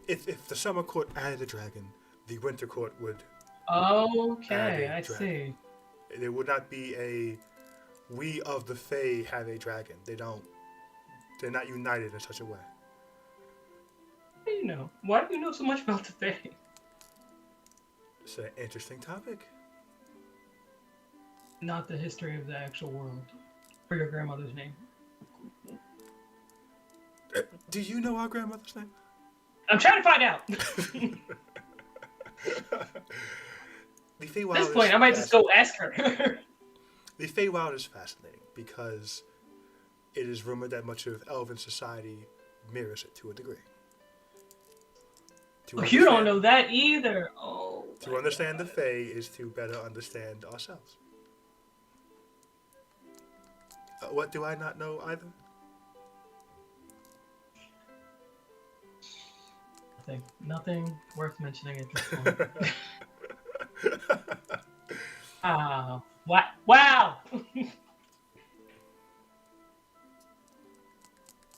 if the Summer Court added a dragon, the Winter Court would. Okay, I see. There would not be a we of the Fae have a dragon. They're not united in such a way. How do you know? Why do you know so much about the Fae? It's an interesting topic. Not the history of the actual world. Or your grandmother's name. Do you know our grandmother's name? I'm trying to find out. At this point, I might just go ask her. The Feywild is fascinating because it is rumored that much of Elven society mirrors it to a degree. You don't know that either. Oh. To understand the Fae is to better understand ourselves. What do I not know either? Nothing worth mentioning at this point. Wow. Wow.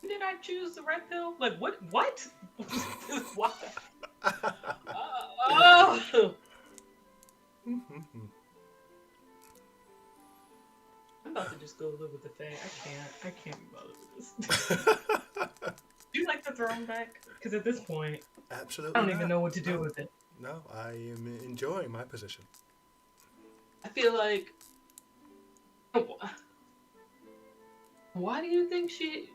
Did I choose the red pill? Like what? What? What? Oh, I'm about to just go live with the Fae. I can't. I can't be bothered with this. Do you like the throne back? Because at this point, I Absolutely don't even not. know what to do No, with it. no, I am enjoying my position. I feel like, why do you think she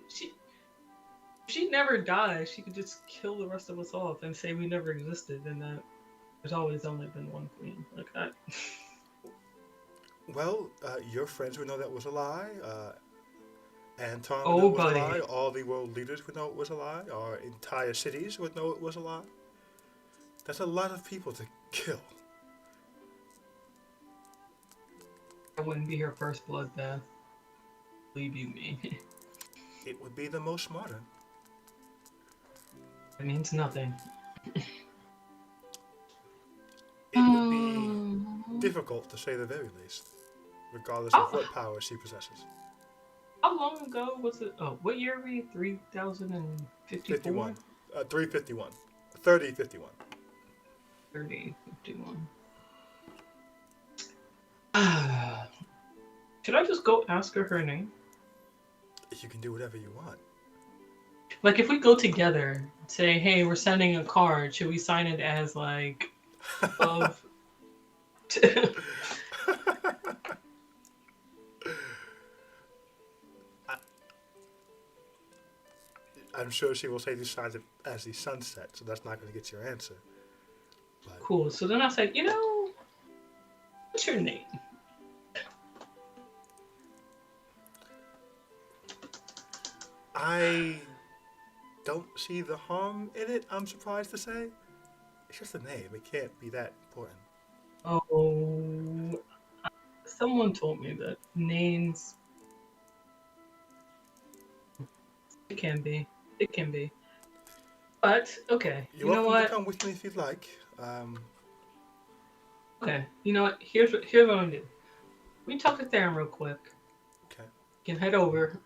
never dies? She could just kill the rest of us off and say we never existed, and that there's always only been one queen. Like I, Well, your friends would know that was a lie. Anton would know oh it was a lie. buddy, All the world leaders would know it was a lie. Our entire cities would know it was a lie. That's a lot of people to kill. I wouldn't be her first bloodbath. Believe you me, It would be the most modern. it means nothing. It would be Um, difficult to say the very least, regardless of how, what power she possesses. how long ago was it? Oh, what year are we? 3054? 51. 351. 3051. 3051. Should I just go ask her her name? You can do whatever you want. Like, if we go together, say, hey, we're sending a card, should we sign it as, like, of. I'm sure she will say the signs as the sunset, so that's not going to get your answer. But Cool. So then I said, what's your name? I don't see the harm in it, I'm surprised to say. It's just a name. It can't be that important. Oh, someone told me that names. It can be. It can be. But, okay. You're You know welcome to what? come with me if you'd like. Okay. You know what? Here's what I'm gonna do. We talk to Theron real quick. Okay. You can head over.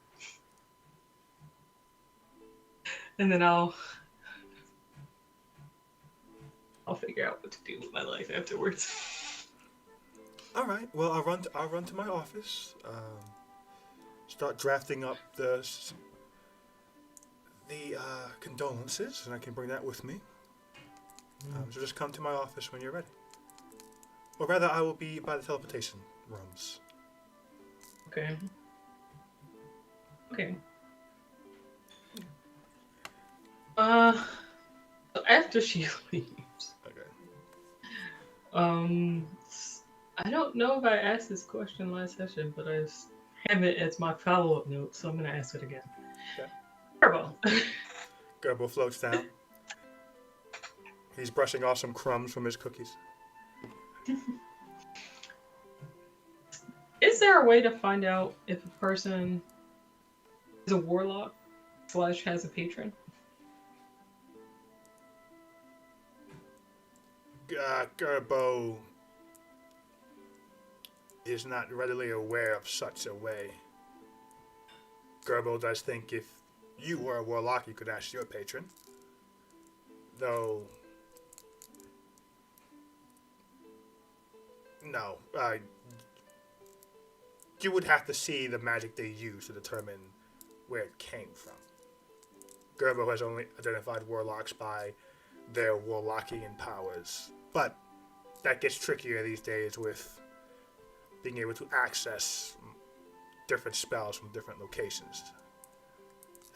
And then I'll figure out what to do with my life afterwards. All right. Well, I'll run to my office. Start drafting up the condolences, and I can bring that with me. So just come to my office when you're ready. Or rather, I will be by the teleportation rooms. Okay. Okay. So after she leaves, Okay. um, I don't know if I asked this question last session, but I have it as my follow-up note, so I'm gonna ask it again. Okay. Turbo. Gerbo floats down. He's brushing off some crumbs from his cookies. Is there a way to find out if a person is a warlock / has a patron? Gerbo is not readily aware of such a way. Gerbo does think if you were a warlock, you could ask your patron. Though, no. You would have to see the magic they use to determine where it came from. Gerbo has only identified warlocks by their warlockian powers. But that gets trickier these days with being able to access different spells from different locations.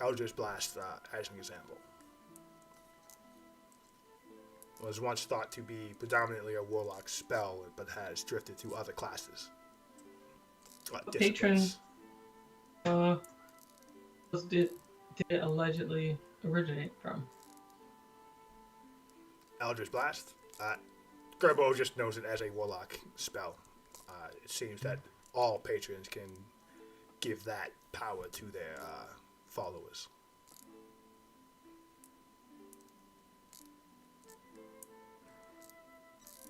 Eldritch Blast, as an example, was once thought to be predominantly a warlock spell, but has drifted to other classes. Patron did it allegedly originate from? Eldritch Blast. Gerbo just knows it as a warlock spell. It seems that all patrons can give that power to their followers.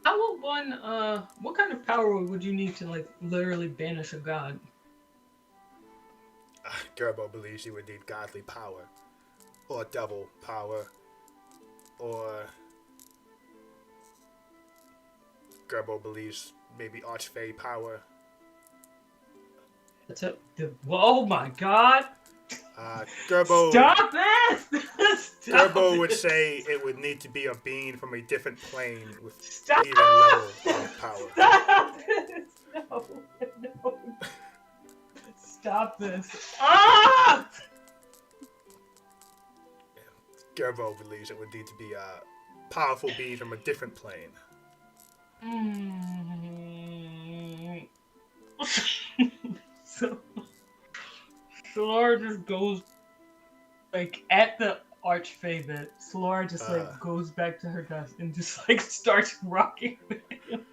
How would one, what kind of power would you need to, like, literally banish a god? Gerbo believes you would need godly power, or devil power, or Gerbo believes maybe Archfey power. That's it. Oh my god! Gerbo. Stop this! Stop Gerbo would it. say it would need to be a being from a different plane with Stop! even level of power. Stop this! No, no. Stop this. Ah! Gerbo believes it would need to be a powerful being from a different plane. So Solara just goes like at the Archfey bit. Solara just like goes back to her desk and just like starts rocking with him.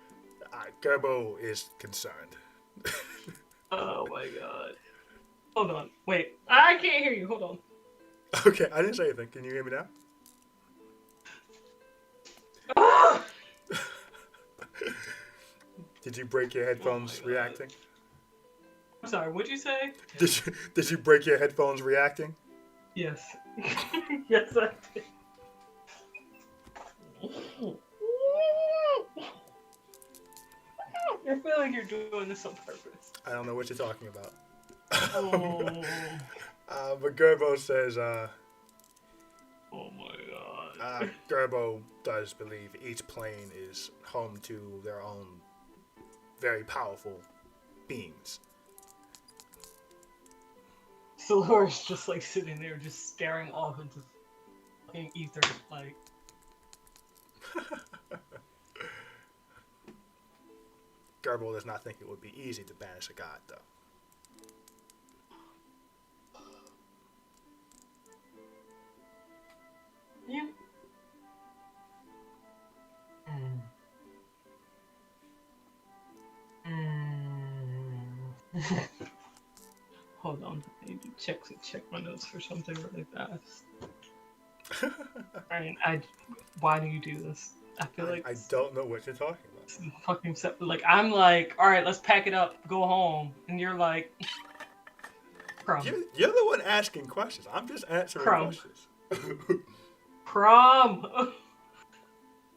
Gerbo is concerned. Oh my god. Hold on. Wait. I can't hear you. Hold on. Okay, I didn't say anything. Can you hear me now? Ah! Did you break your headphones reacting? I'm sorry, what'd you say? Did you break your headphones reacting? Yes. Yes, I did. I feel like you're doing this on purpose. I don't know what you're talking about. Oh. But Gerbo says, Oh my god. Gerbo does believe each plane is home to their own very powerful beings. Solora's just like sitting there, just staring off into fucking ether, like. Gerbo does not think it would be easy to banish a god, though. Yeah. Hold on, I need to check my notes for something really fast. Why do you do this? I feel like I don't know what you're talking about. Fucking like I'm like, all right, let's pack it up, go home, and you're like, Crumb. You're the one asking questions. I'm just answering questions. Crumb.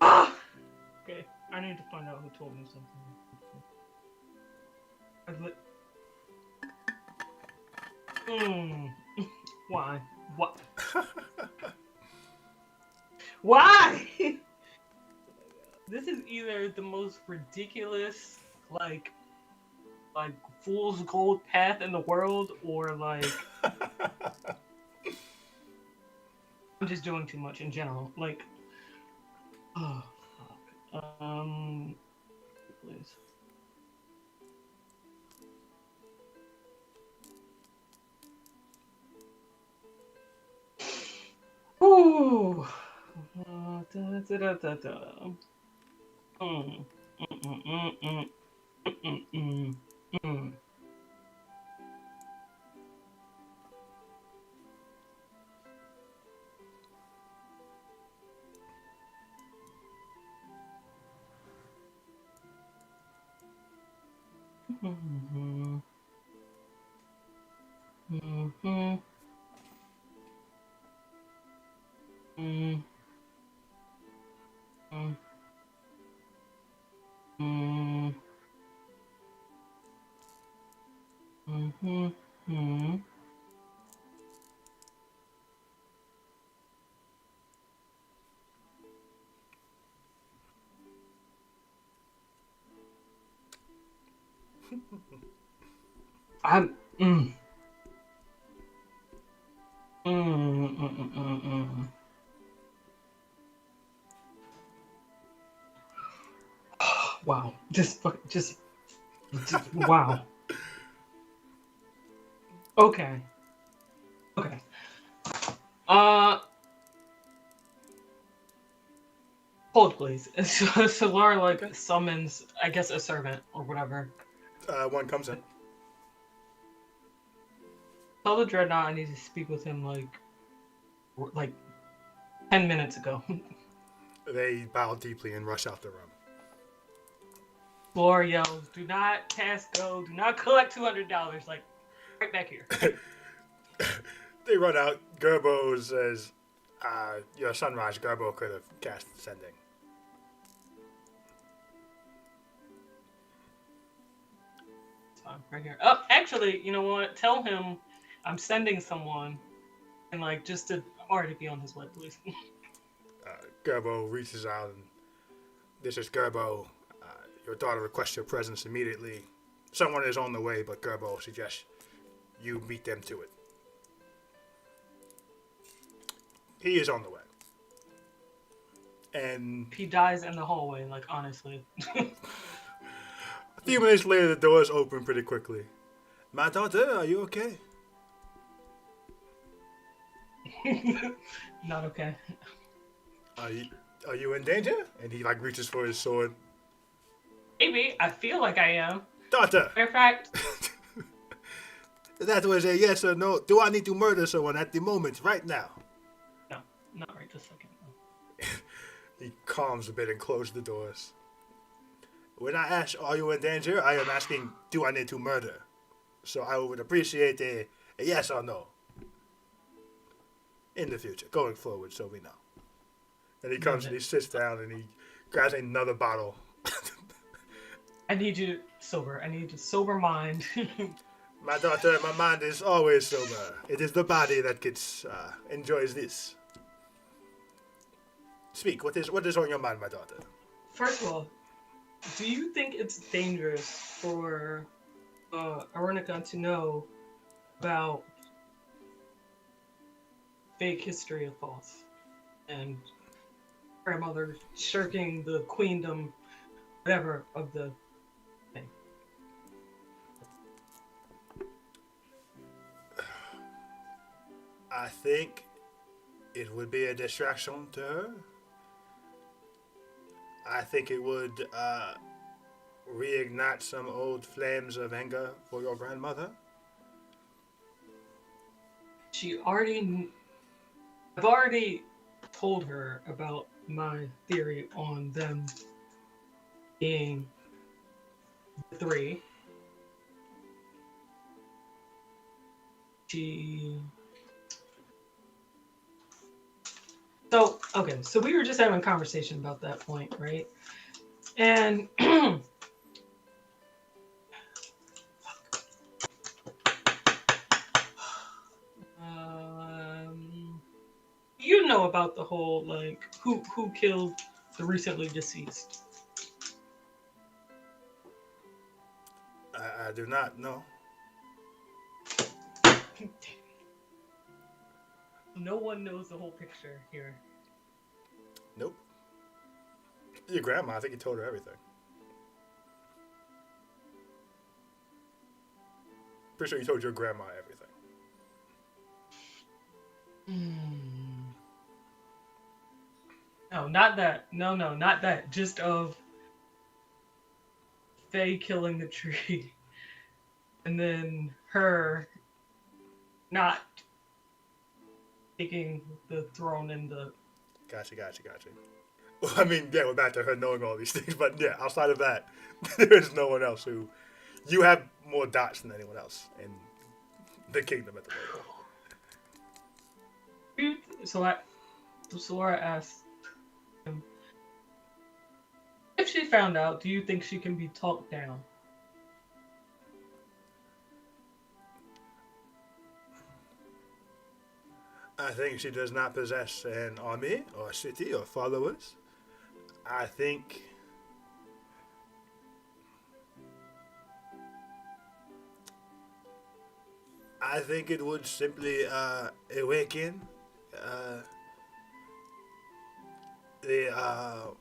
Ah! Okay, I need to find out who told me something. Why? What? Why? This is either the most ridiculous, like fool's gold path in the world, or like I'm just doing too much in general. Like, oh fuck. Please. Ooh. Wow. Just wow. Okay. Okay. Hold please. So Laura like summons, I guess, a servant or whatever. One comes in. Tell the Dreadnought I need to speak with him like 10 minutes ago. They bow deeply and rush out the room. Floor yells, "Do not cast go. Do not collect $200." Like, right back here. They run out. Gerbo says, your Sunrise Gerbo could have cast Sending. Right here. Oh, actually, you know what? Tell him I'm sending someone, and like just to already be on his way, please. Gerbo reaches out and this is Gerbo. Your daughter requests your presence immediately. Someone is on the way, but Gerbo suggests you meet them to it. He is on the way. And he dies in the hallway, like honestly. a few minutes later, the doors open pretty quickly. My daughter, are you okay? Not okay. Are you in danger? And he like reaches for his sword. Maybe. I feel like I am. Daughter! In fact. That was a yes or no. Do I need to murder someone at the moment, right now? No, not right this second. No. He calms a bit and closes the doors. When I ask, are you in danger? I am asking, do I need to murder? So I would appreciate a yes or no. In the future, going forward, so we know. And he comes and he sits down and he grabs another bottle. I need you sober. I need a sober mind. My daughter, my mind is always sober. It is the body that gets enjoys this. Speak. What is on your mind, my daughter? First of all, do you think it's dangerous for Aronica to know about fake history of False and grandmother shirking the queendom, whatever, of the thing? I think it would be a distraction to her. I think it would reignite some old flames of anger for your grandmother. I've already told her about my theory on them being the three. So we were just having a conversation about that point, right? And you know about the whole like who killed the recently deceased? I do not know. No one knows the whole picture here. Nope. Your grandma, I think you told her everything. Pretty sure you told your grandma everything. No, not that. No, not that. Just of Faye killing the tree. And then her not taking the throne in the... Gotcha. Well, I mean, yeah, we're back to her knowing all these things, but yeah, outside of that, there is no one else who... You have more dots than anyone else in the kingdom at the moment. So Laura asked him, if she found out, do you think she can be talked down? I think she does not possess an army or a city or followers. I think it would simply awaken the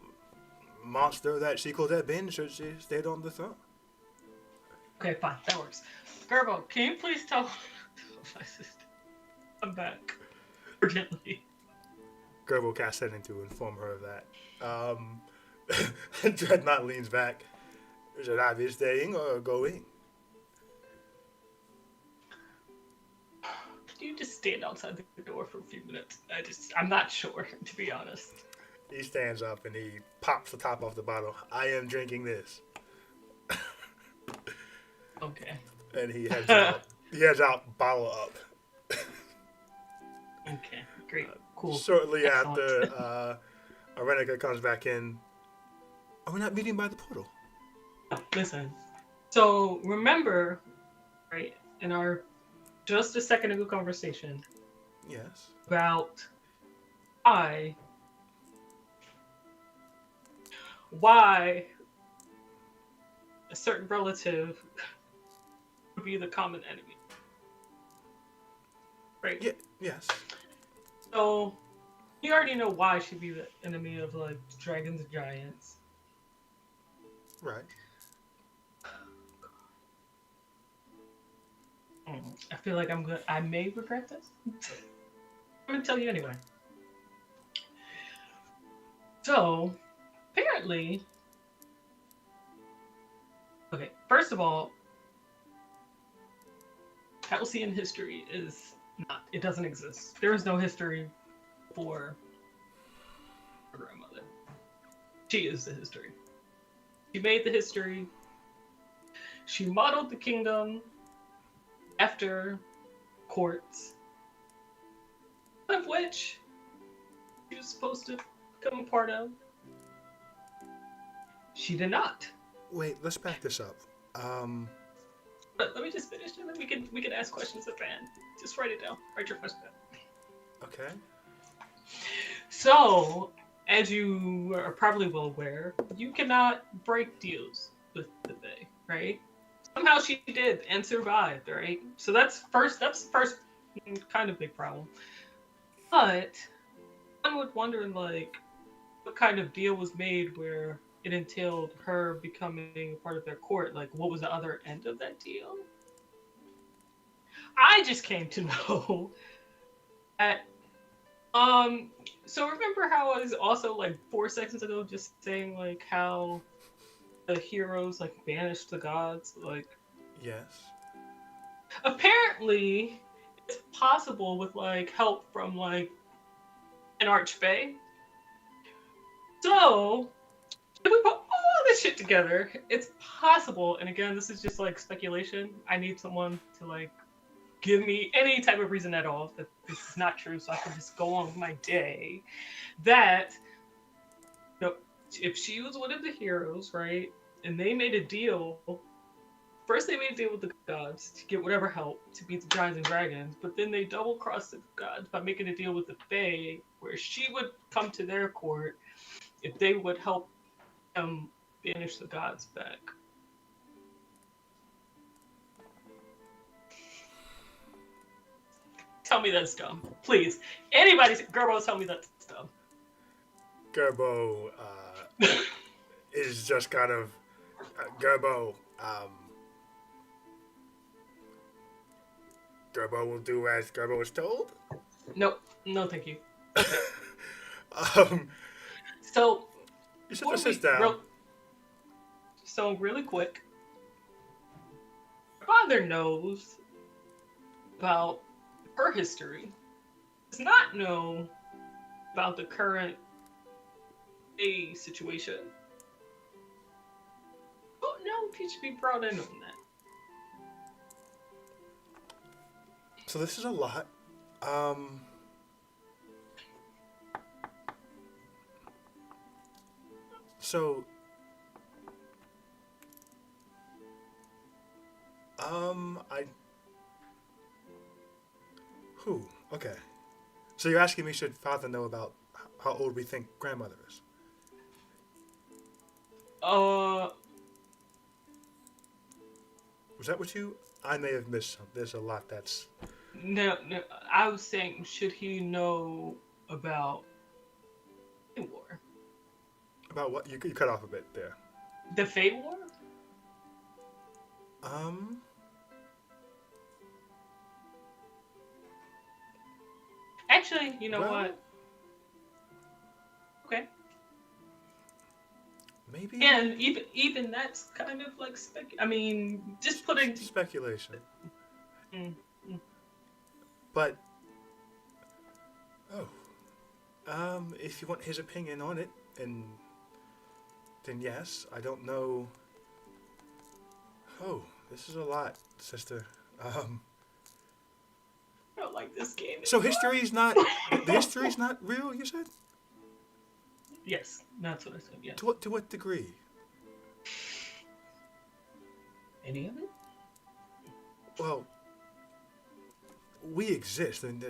monster that she could have been should she stayed on the throne. Okay, fine, that works. Gerbo, can you please tell my sister I'm back urgently? Gerbo casts Sending to inform her of that. Dreadnought leans back. Should I be staying or going? Can you just stand outside the door for a few minutes? I'm not sure, to be honest. He stands up and he pops the top off the bottle. I am drinking this. Okay. And he heads out. He heads out, bottle up. Okay. Great. Cool. Shortly Excellent. after, Arenica comes back in. Are we not meeting by the portal? Listen. So remember, right, in our just a second ago conversation Yes. about why a certain relative would be the common enemy. Right? Yeah. Yes. So you already know why she'd be the enemy of like dragons and giants. Right. I feel like I may regret this. I'm gonna tell you anyway. So apparently, okay, first of all, Halcyon history is not, it doesn't exist. There is no history for her grandmother. She is the history. She made the history. She modeled the kingdom after courts, one of which she was supposed to become a part of. She did not. Wait, let's back this up. But let me just finish, and then we can ask questions at the end. Just write it down. Write your question down. Okay. So, as you are probably well aware, you cannot break deals with the Fae, right? Somehow she did and survived, right? So that's the first kind of big problem. But one would wonder, like, what kind of deal was made where it entailed her becoming part of their court? Like, what was the other end of that deal? I just came to know that so remember how I was also like 4 seconds ago just saying like how the heroes like banished the gods? Like, Yes. apparently it's possible with like help from like an archfey. So if we put all this shit together, it's possible, and again, this is just like speculation. I need someone to like give me any type of reason at all that this is not true, so I can just go on with my day. That, you know, if she was one of the heroes, right, and they made a deal. First, they made a deal with the gods to get whatever help to beat the giants and dragons, but then they double-crossed the gods by making a deal with the Fae, where she would come to their court if they would help them banish the gods back. Tell me that's dumb. Please. Anybody, Gerbo, tell me that's dumb. Gerbo is just kind of Gerbo. Gerbo will do as Gerbo is told. Nope. No, thank you. um, So, you should just sit down. So, really quick, my father knows about her history, does not know about the current A situation. Don't know if he should be brought in on that. So this is a lot. So okay. So you're asking me, should father know about how old we think grandmother is? Was that what you? I may have missed something. There's a lot that's. No. I was saying, should he know about the war? About what? You cut off a bit there. The Fate War? Actually, you know what? Okay. Maybe. And even that's kind of like just putting speculation. Mm-hmm. But if you want his opinion on it, then yes. I don't know. Oh, This is a lot, sister. Um, I don't like this game. so history's not the history's not real. You said Yes, that's what I said. Yes. to what degree? Any of it? Well, we exist, and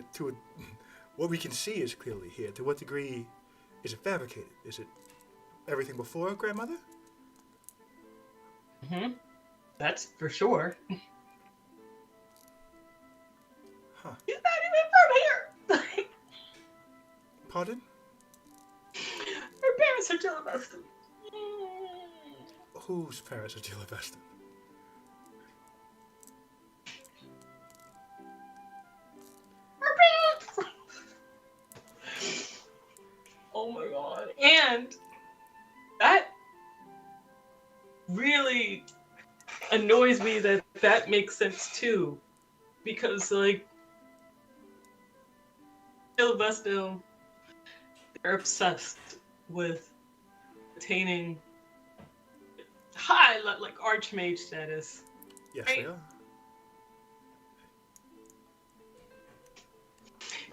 what we can see is clearly here. To what degree is it fabricated? Is it everything before, grandmother? That's for sure. Huh. He's not even from here. Pardon? Her parents are Jill Beston. Whose parents are Jill Beston? Her parents. Oh my god! And that really annoys me that makes sense too, because like Jill Beston, they're obsessed with attaining high like archmage status. Yes, Right. they are.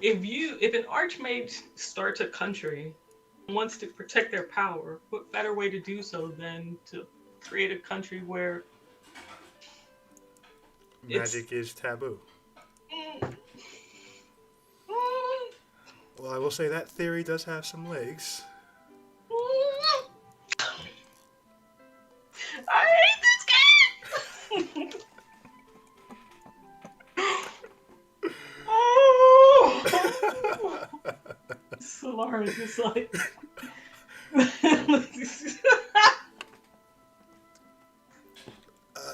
If an archmage starts a country and wants to protect their power, what better way to do so than to create a country where Magic is taboo. Mm, Well, I will say that theory does have some legs. I hate this game. Oh! Solar is just like.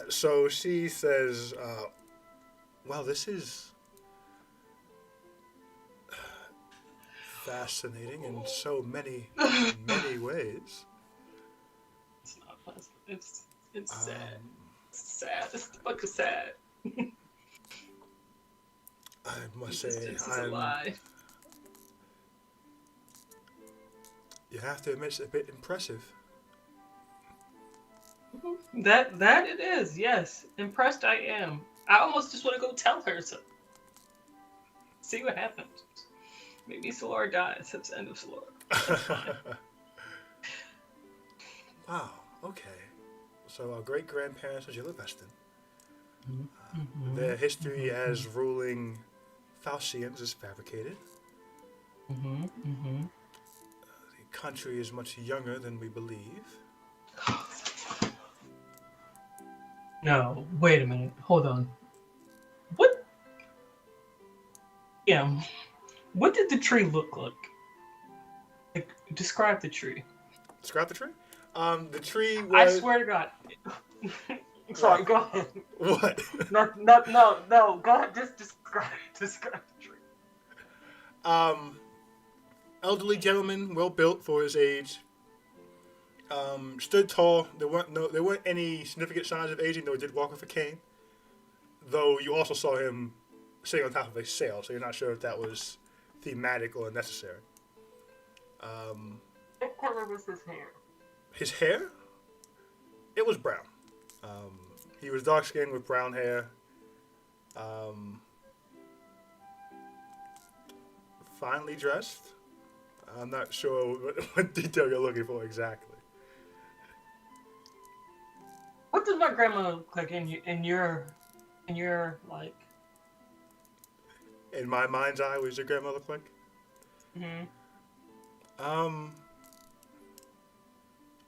So she says, well, this is fascinating in so many ways. It's not pleasant. It's sad. It's Um, sad. It's fucking sad. I must This say, is a lie. you have to admit, it's a bit impressive. That it is. Yes, impressed I am. I almost just want to go tell her so. See what happens. Maybe Solar dies. That's the end of Solar. Wow, okay. So our great grandparents are Jill Beston. Their history as ruling Falcians is fabricated. The country is much younger than we believe. No, wait a minute. Hold on. What? Yeah. What did the tree look like? Like, describe the tree. Describe the tree? The tree was... I swear to God. Sorry, go ahead. What? No. Go ahead. Just describe the tree. Elderly gentleman, well built for his age. Stood tall. There weren't any significant signs of aging, though he did walk with a cane. Though you also saw him sitting on top of a sail, so you're not sure if that was thematic or necessary. What color was his hair? His hair? It was brown. He was dark skinned with brown hair. Finely dressed. I'm not sure what detail you're looking for exactly. What does my grandma look like in your like? In my mind's eye, what does your grandma look like?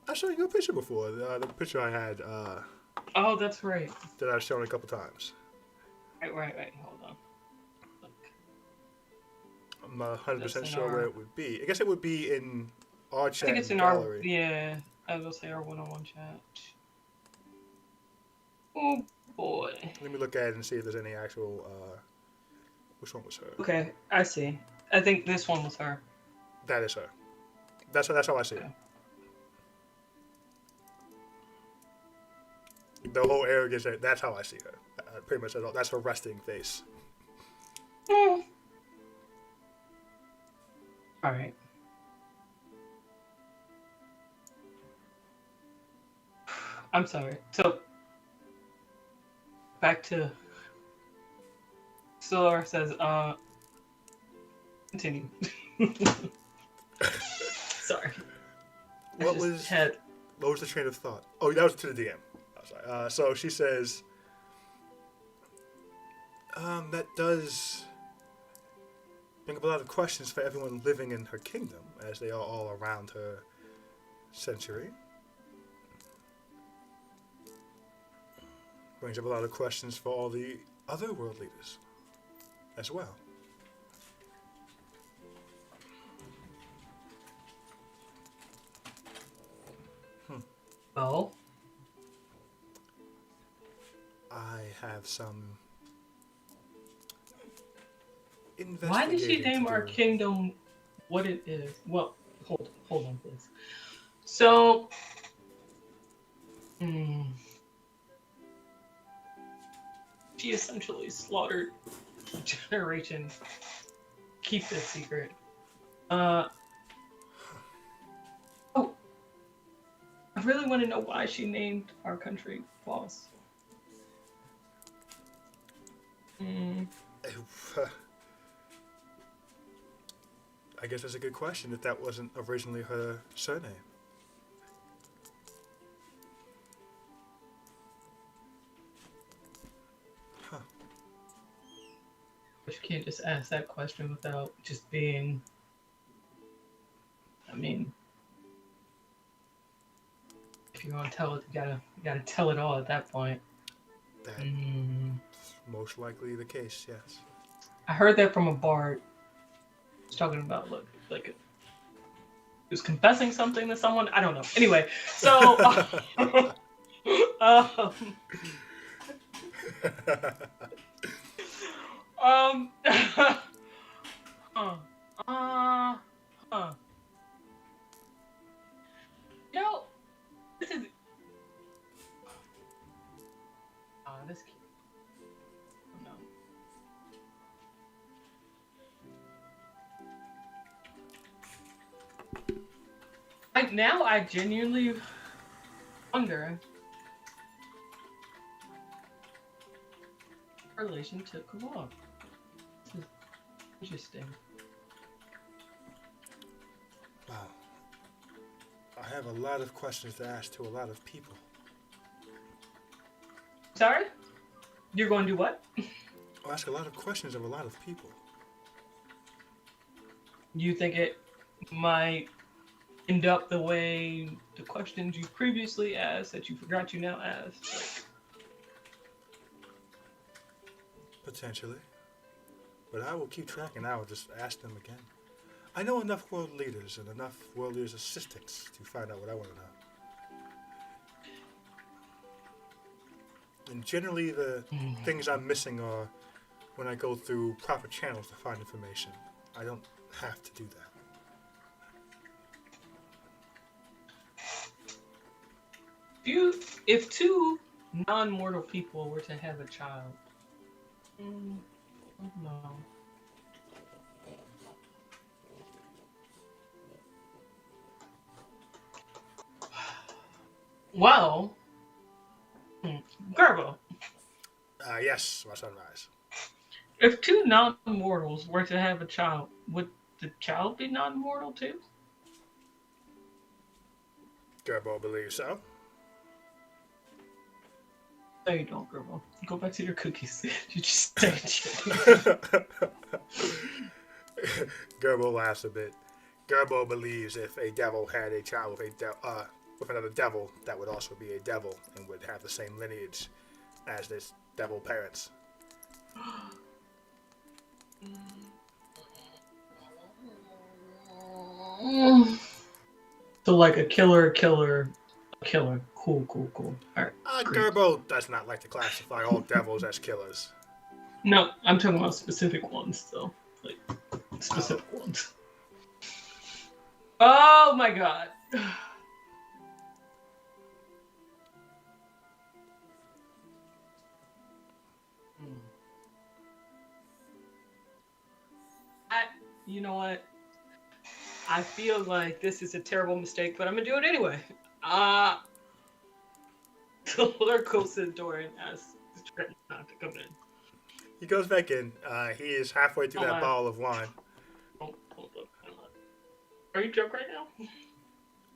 I showed you a picture before. The picture I had. Oh, that's right. That I've shown a couple times. Right. Hold on. Look. I'm not 100% sure our... where it would be. I guess it would be in our chat I think it's in gallery. our... Yeah, I was going to say our one-on-one chat. Oh, boy. Let me look at it and see if there's any actual... which one was her? Okay, I see. I think this one was her. That is her. That's how I see it. The whole arrogance, that's how I see her. Pretty much that's her resting face. Alright. I'm sorry. So, back to Solar says, continue. Sorry. What was the train of thought? Oh, that was to the DM. Oh, sorry. So she says, that does bring up a lot of questions for everyone living in her kingdom, as they are all around her century. Brings up a lot of questions for all the other world leaders as well. Well, I have some why did she investigating name to our do. kingdom what it is? Well, hold on, please. So, she essentially slaughtered a generation. Keep this secret. Oh, I really want to know why she named our country Voss. I guess that's a good question if that wasn't originally her surname. Huh. But you can't just ask that question without just being. I mean, if you want to tell it, you gotta tell it all at that point. That's most likely the case, yes. I heard that from a bard. He was talking about like he was confessing something to someone. I don't know. Anyway, so you know, this is this kid. Oh, no. Now I genuinely wonder her relation to Kamal. This is interesting. Wow. I have a lot of questions to ask to a lot of people. Sorry? You're going to do what? I'll ask a lot of questions of a lot of people. You think it might end up the way the questions you previously asked that you forgot you now asked? Like, Potentially. But I will keep track and I will just ask them again. I know enough world leaders and enough world leaders' assistants to find out what I want to know. And generally the things I'm missing are when I go through proper channels to find information. I don't have to do that. if two non-mortal people were to have a child, no. Well, Garbo, Yes, my sunrise. if two non-mortals were to have a child, would the child be non-mortal too? Gerbo believes so. No, you don't, Garbo. Go back to your cookies. You just stay. Gerbo laughs a bit. Gerbo believes if a devil had a child with another devil, that would also be a devil and would have the same lineage as this devil parents. So like a killer. Cool. All right. Gerbo does not like to classify all devils as killers. No, I'm talking about specific ones, though. Like, specific ones. Oh my god. You know what? I feel like this is a terrible mistake, but I'm gonna do it anyway. Solar goes to the door and asks, not to come in. He goes back in. He is halfway through that bottle of wine. Hold up. Are you drunk right now?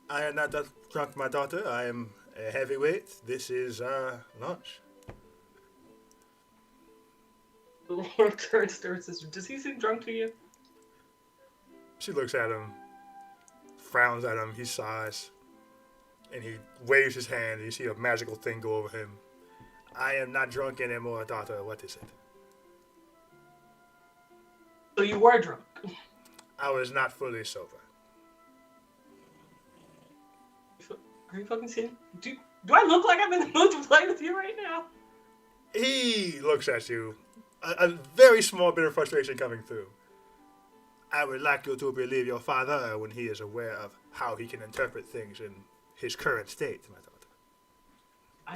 I am not that drunk, my daughter. I am a heavyweight. This is lunch. The Lord turns to her sister. Does he seem drunk to you? She looks at him, frowns at him. He sighs, and he waves his hand. And you see a magical thing go over him. I am not drunk anymore, daughter. What is it? So you were drunk. I was not fully sober. Are you fucking serious? Do I look like I'm in the mood to play with you right now? He looks at you, a very small bit of frustration coming through. I would like you to believe your father when he is aware of how he can interpret things in his current state, my daughter.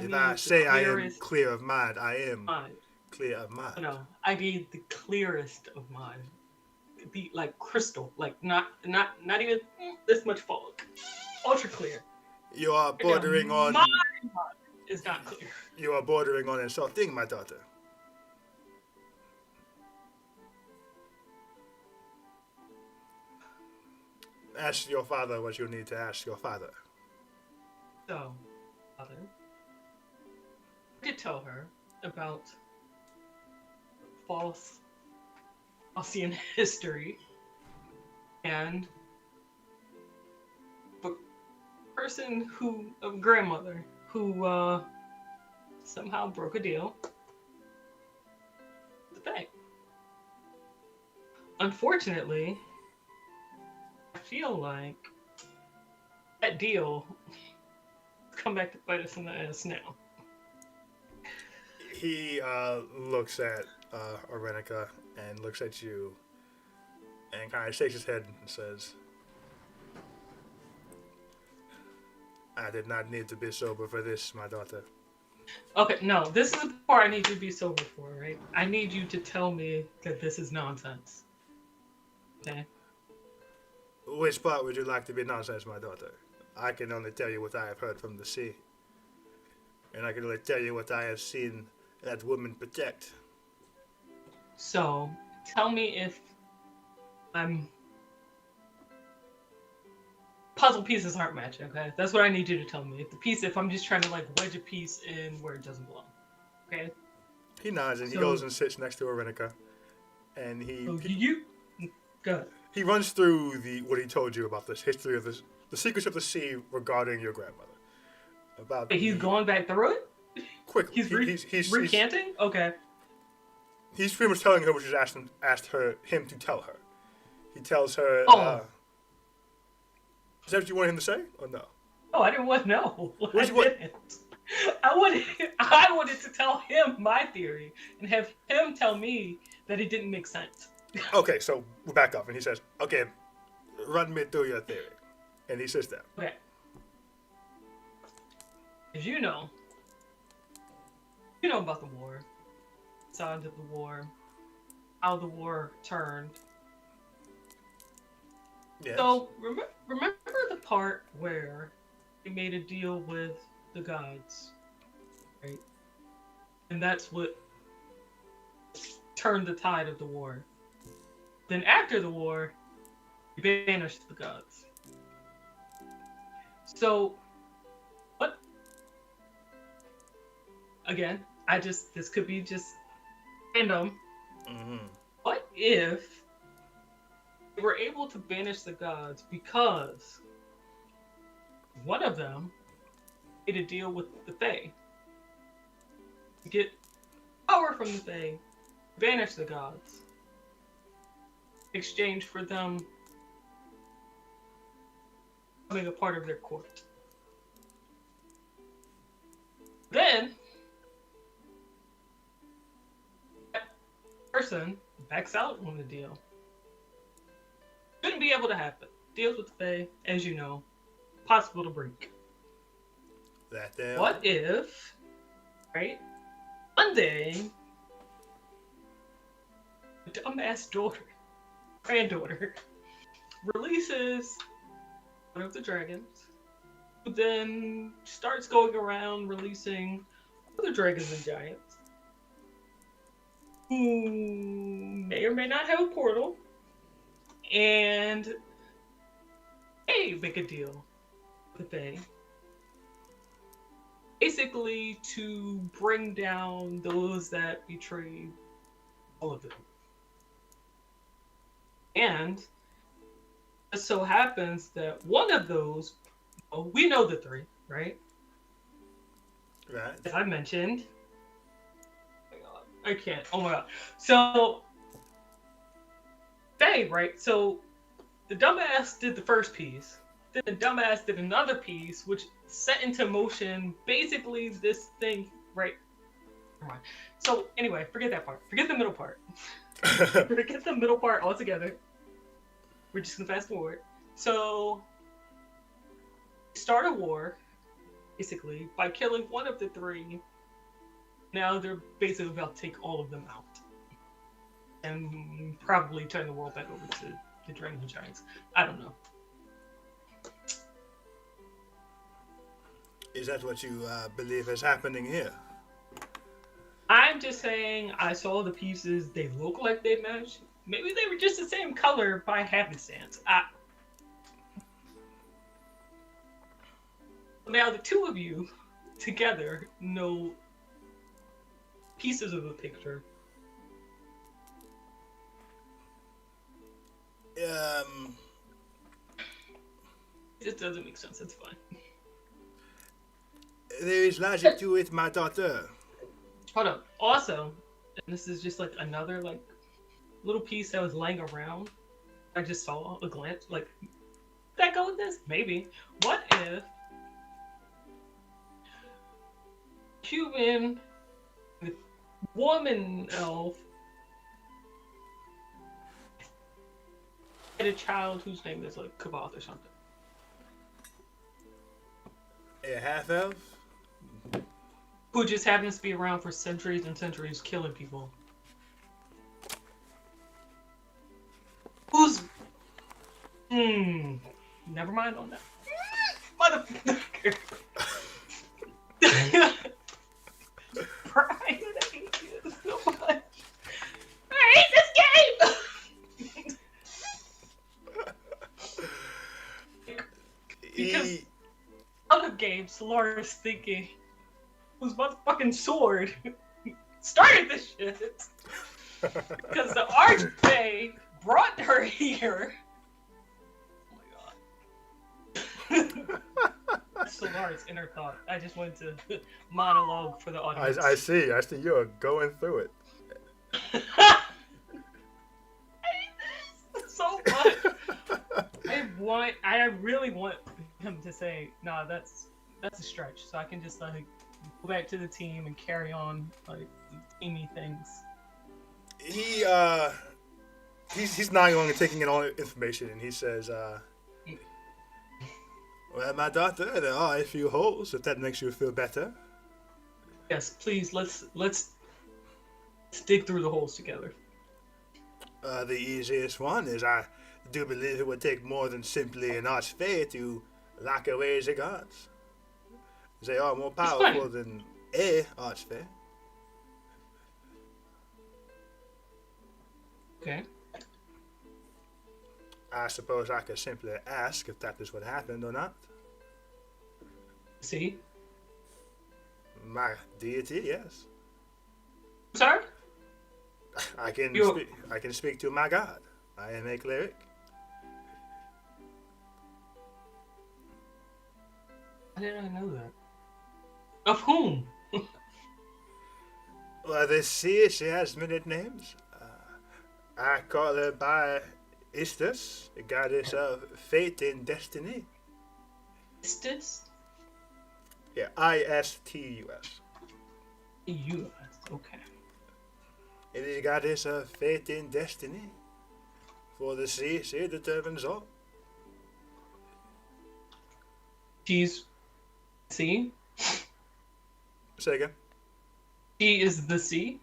If I say I am clear of mind, I am clear of mind. No, I need the clearest of mind. Be like crystal, like not even this much fog. Ultra clear. You are bordering on. My mind is not clear. You are bordering on insulting, my daughter. Ask your father what you need to ask your father. So, father, I did tell her about Faustian history and a person a grandmother who somehow broke a deal with the bank. Unfortunately, I feel like that deal come back to bite us in the ass now. He looks at Arenica and looks at you and kind of shakes his head and says, I did not need to be sober for this, my daughter. Okay, no, this is the part I need you to be sober for, right? I need you to tell me that this is nonsense. Okay? Which part would you like to be nonsense, my daughter? I can only tell you what I have heard from the sea. And I can only tell you what I have seen that woman protect. So, tell me if puzzle pieces aren't matching, okay? That's what I need you to tell me. If I'm just trying to like wedge a piece in where it doesn't belong. Okay? He nods and he goes and sits next to Arenica. And he runs through what he told you about this history of the secrets of the sea regarding your grandmother. He's going back through it? Quickly. He's recanting? Okay. He's pretty much telling her what she's asked him to tell her. He tells her. Is that what you want him to say, or no? Oh, I didn't want to know. I wanted to tell him my theory and have him tell me that it didn't make sense. Okay, so we back up, and he says, "Okay, run me through your theory," and he sits down. Okay. As you know about the war, signs of the war, how the war turned. Yes. So remember the part where he made a deal with the gods, right? And that's what turned the tide of the war. Then after the war, he banished the gods. So, what? Again, this could be just random. Mm-hmm. What if they were able to banish the gods because one of them made a deal with the Fae to get power from the Fae, banish the gods, in exchange for them becoming a part of their court. Then that person backs out on the deal. Shouldn't be able to happen. Deals with the Fae, as you know, possible to break. What if, right? One day, the dumbass granddaughter, releases one of the dragons, who then starts going around releasing other dragons and giants, who may or may not have a portal, and they make a deal with Faye, basically to bring down those that betrayed all of them. And it so happens that one of those, well, we know the three, right? Right. As I mentioned, I can't. Oh my god. So, Faye, right? So, the dumbass did the first piece. Then the dumbass did another piece, which set into motion basically this thing, right? Never mind. So, anyway, forget that part. Forget the middle part. Forget the middle part altogether. We're just gonna fast forward. So, start a war, basically, by killing one of the three. Now they're basically about to take all of them out. And probably turn the world back over to the Dragon Giants. I don't know. Is that what you believe is happening here? I'm just saying I saw the pieces, they look like they match. Maybe they were just the same color by happenstance. Now the two of you together know pieces of a picture. It doesn't make sense, it's fine. There is logic to it, my daughter. Hold up. Also, and this is just like another like little piece that was laying around. I just saw a glance. Like, did that go with this? Maybe. What if human woman elf had a child whose name is like Kabath or something? A half elf? Who just happens to be around for centuries and centuries killing people. Who's... Never mind on that. Motherfucker. Brian, I hate you so much. I hate this game! Because other games, Solaris thinking whose motherfucking sword started this shit. Because the Archfey brought her here. Oh my god. Solaris inner thought. I just went to monologue for the audience. I see you're going through it. I hate this so much. I really want him to say, nah, that's a stretch. So I can just like go back to the team and carry on like teamy things. He's nodding along and taking in all the information, and he says, well, my daughter, there are a few holes, if that makes you feel better. Yes, please, let's dig through the holes together. The easiest one is I do believe it would take more than simply an Archfey to lock away the gods. They are more powerful than a Archfey. Okay. I suppose I could simply ask if that is what happened or not. See? My deity, yes. Sorry? I can speak to my god. I am a cleric. I didn't know that. Of whom? Well, this sea, she has many names. I call her by Istus, the goddess of fate and destiny. Istus? Yeah, I-S-T-U-S. U.S. Okay. It is the goddess of fate and destiny. For the sea, she determines all. She's... sea? Say again. She is the sea?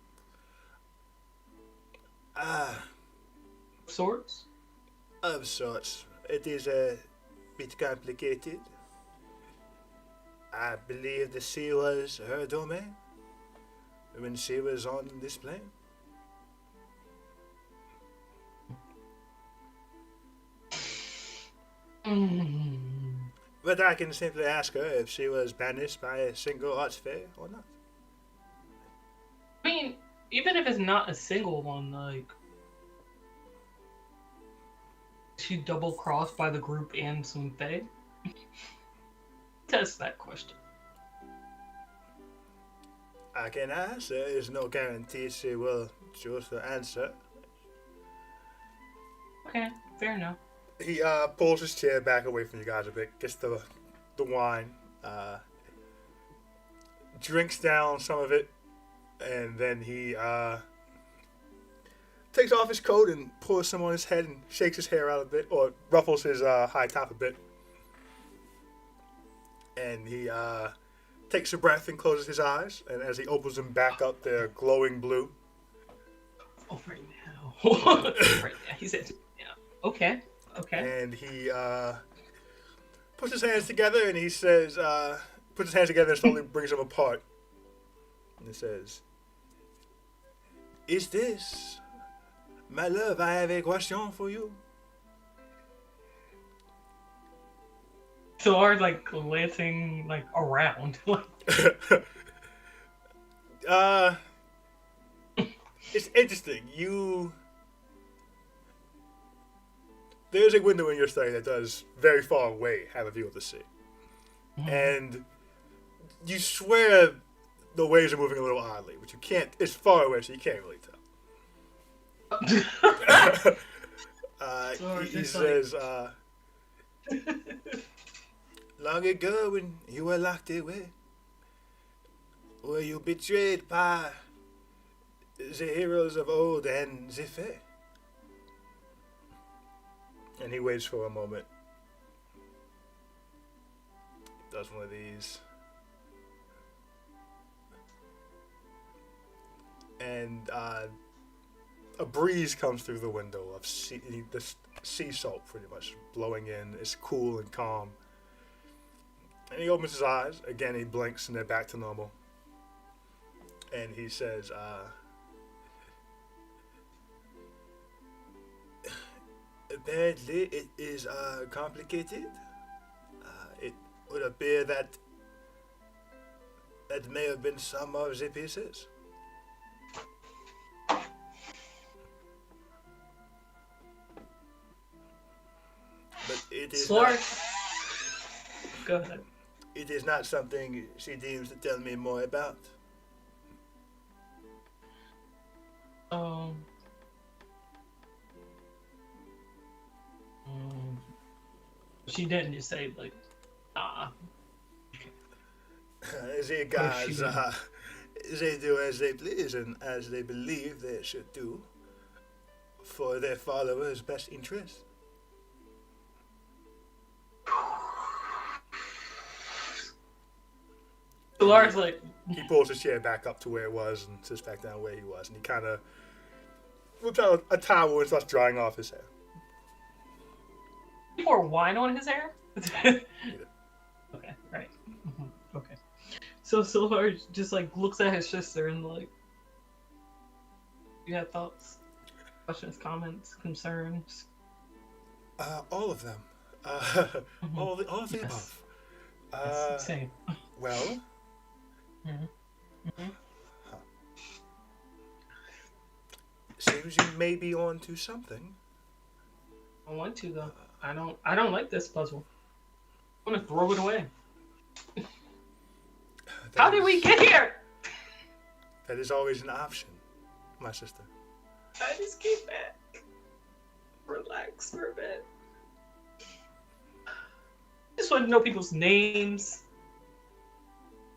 Sorts? Of sorts. It is a bit complicated. I believe the sea was her domain when she was on this plane. Mm. But I can simply ask her if she was banished by a single archfey or not. I mean, even if it's not a single one, like, she double crossed by the group and some fae? Test that question. I can ask. There is no guarantee she will choose to answer. Okay, fair enough. He pulls his chair back away from you guys a bit, gets the wine, drinks down some of it, and then he takes off his coat and pours some on his head and shakes his hair out a bit, or ruffles his high top a bit. And he takes a breath and closes his eyes, and as he opens them back up, they're glowing blue. Oh, right now. Right now. He said, yeah. Okay. And he puts his hands together and he says, puts his hands together and slowly brings them apart. And he says, "Is this, my love, I have a question for you." Solar, like, glancing, like, around. It's interesting. There's a window in your study that does very far away have a view of the sea. Mm. And you swear the waves are moving a little oddly, but you can't, it's far away, so you can't really tell. He says, "Long ago when you were locked away, were you betrayed by the heroes of old and the fae?" And he waits for a moment. Does one of these. And a breeze comes through the window of the sea salt, pretty much blowing in. It's cool and calm. And he opens his eyes. Again, he blinks and they're back to normal. And he says, "Apparently it is complicated. It would appear that may have been some of the pieces." But it is not, Go ahead. It is not something she deems to tell me more about. She didn't just say, like, The guys, they do as they please and as they believe they should do for their followers' best interest. Solar's like, he pulls his chair back up to where it was and sits back down where he was, and he kind of whips out a towel and starts drying off his hair. He poured wine on his hair? Okay, right. Mm-hmm. Okay. So Solar just, like, looks at his sister and, like, you have thoughts, questions, comments, concerns? All of them. Mm-hmm. All of the above. Yes, same. Well. Mm-hmm. Mm-hmm. Huh. Seems you may be on to something. I want to, though. I don't like this puzzle. I'm gonna throw it away. How did we get here? That is always an option, my sister. I just came back. Relax for a bit. Just want to know people's names.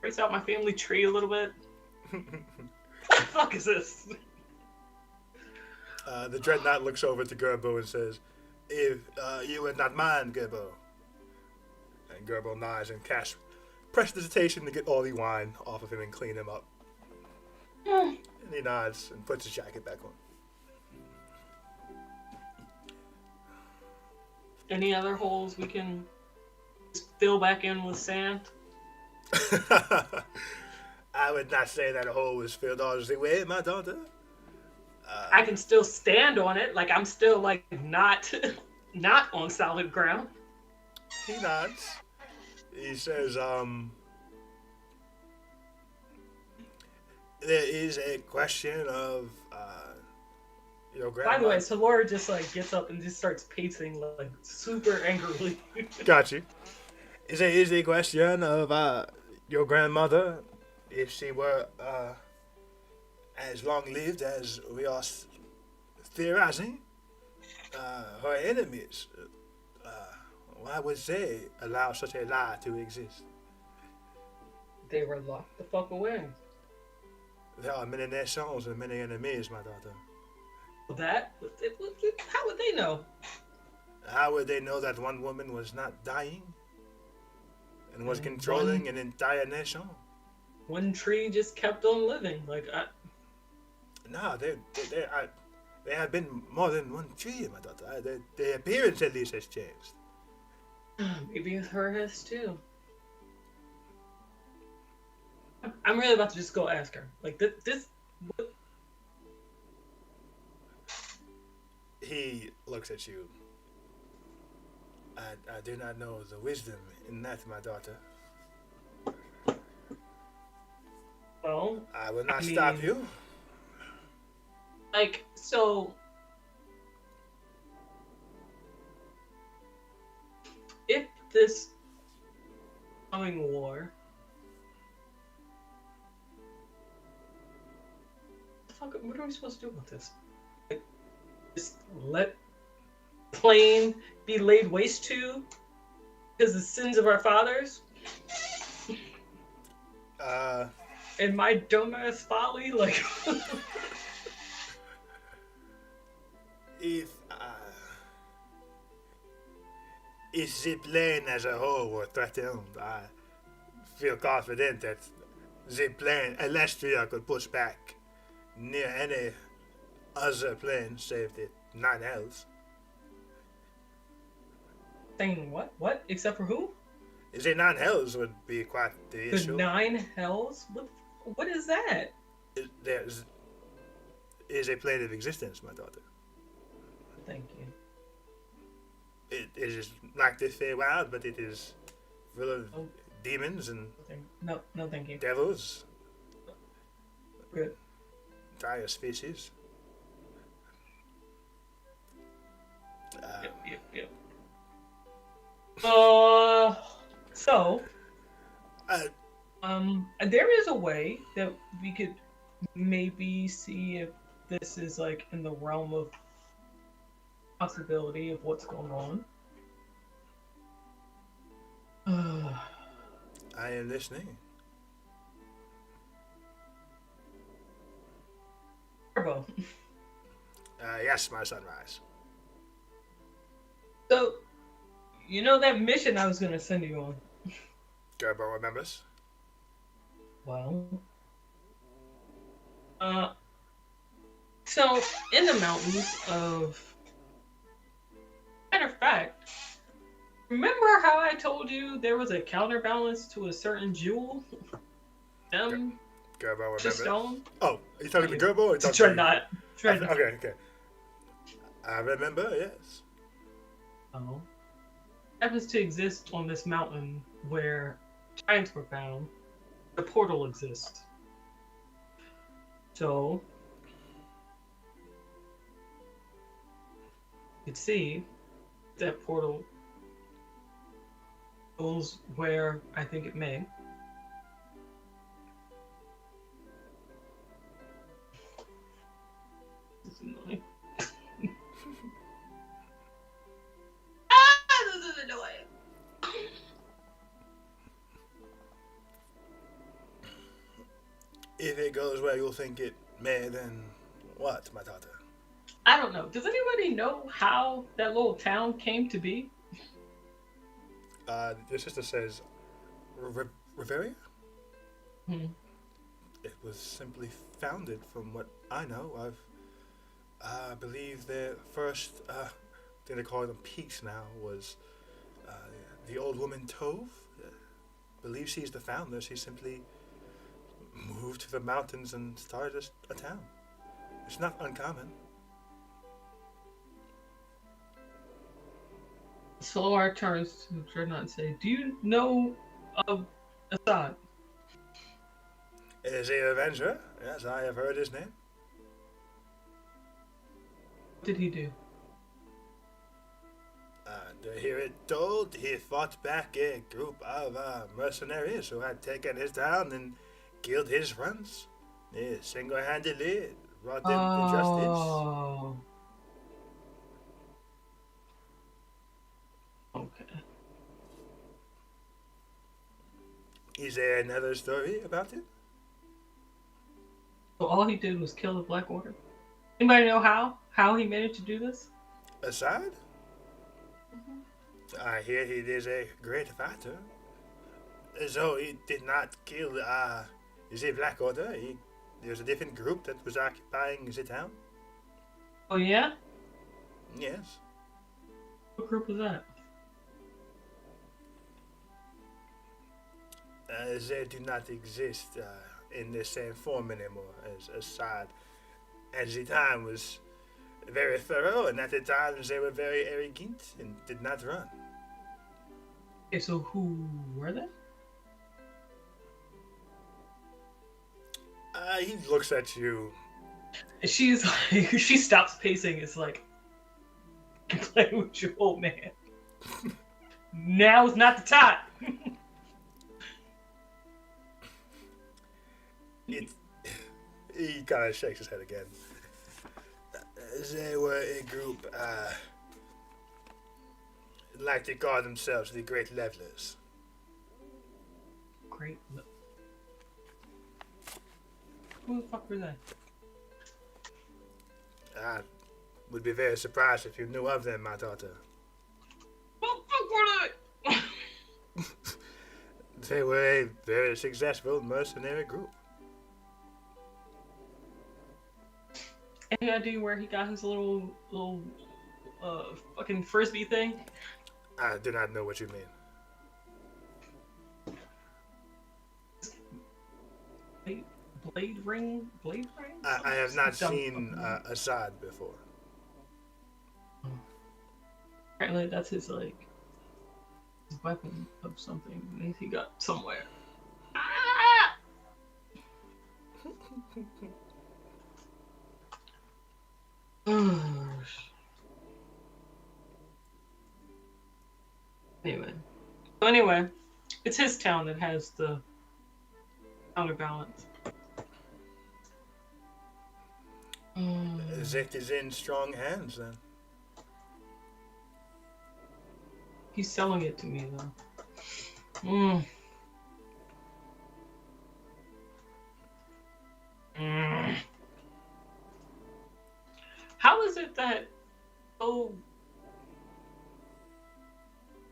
Trace out my family tree a little bit. What the fuck is this? The Dreadnought looks over to Gerbo and says, "If you would not mind, Gerbo." And Gerbo nods and casts prestidigitation to get all the wine off of him and clean him up. And he nods and puts his jacket back on. Any other holes we can fill back in with sand? I would not say that a hole was filled all the way, my daughter. I can still stand on it. Like, I'm still, like, not on solid ground. He nods. He says, there is a question of your By the way, grandma. so Laura just like gets up and just starts pacing like super angrily. Got you. There is a question of your grandmother, if she were as long lived as we are theorizing, her enemies. Uh, why would they allow such a lie to exist? They were locked the fuck away. There are many nations and many enemies, my daughter. That? How would they know? How would they know that one woman was not dying and was And controlling an entire nation? One tree just kept on living. No, they have been more than one tree, my daughter. Their appearance at least has changed. Maybe her has too. I'm really about to just go ask her. Like this. He looks at you. I do not know the wisdom in that, my daughter. Well, I will not I stop mean- you. like so. If this coming war, what are we supposed to do with this? Like, just let plain be laid waste to because the sins of our fathers and my dumbass folly, like. If the plane as a whole were threatened, I feel confident that the plane, Alestria, could push back near any other plane save the Nine Hells. Saying what? What? Except for who? The Nine Hells would be quite the The issue. Nine Hells? What is that? There is a plane of existence, my daughter. Thank you. It is like the Feywild, but it is full of Oh. demons and No, thank you. devils, Good. entire species. Yep. So, there is a way that we could maybe see if this is like in the realm of possibility of what's going on. I am listening. Turbo. Yes, my sunrise. So, you know that mission I was gonna send you on? Gerbo remembers. Well, so in the mountains of, matter of fact, remember how I told you there was a counterbalance to a certain jewel? Gerbo To remembers. stone? Oh, are you talking to Gerbo or you To talking to Dreadnought. Dreadnought. Okay. I remember, yes. Oh. Happens to exist on this mountain where giants were found. The portal exists. So, you could see that portal goes where I think it may. This is annoying. This is annoying. If it goes where you think it may, then what, my daughter? I don't know. Does anybody know how that little town came to be? Your sister says, Riveria? Hmm. It was simply founded, from what I know. I believe their first thing they call them peaks now was the old woman Tove. Believes she's the founder. She simply moved to the mountains and started a town. It's not uncommon. Solar turns to Dreadnought and say, "Do you know of Assad?" Is he an Avenger? Yes, I have heard his name. What did he do? To hear it told, he fought back a group of mercenaries who had taken his town and killed his friends. He single-handedly brought them to justice. Oh. Okay. Is there another story about it? So all he did was kill the Black Order? Anybody know how? How he managed to do this? Assad? I hear he is a great fighter. So he did not kill the Black Order. There's a different group that was occupying the town. Oh yeah? Yes. What group was that? They do not exist in the same form anymore as Assad. At the time was very thorough, and at the times they were very arrogant and did not run. Okay, so who were they? He looks at you. She's like, she stops pacing. It's like, play with your old man. Now is not the time. He kind of shakes his head again. They were a group, like they call themselves the Great Levelers. Great. Who the fuck were they? I would be very surprised if you knew of them, my daughter. What the fuck were they? They were a very successful mercenary group. Any idea where he got his little fucking frisbee thing? I do not know what you mean. Blade ring? I have not seen Assad before. Apparently that's his like his weapon of something that he got somewhere. Ah! Anyway, it's his town that has the counterbalance. Zek is in strong hands then. He's selling it to me though. How is it that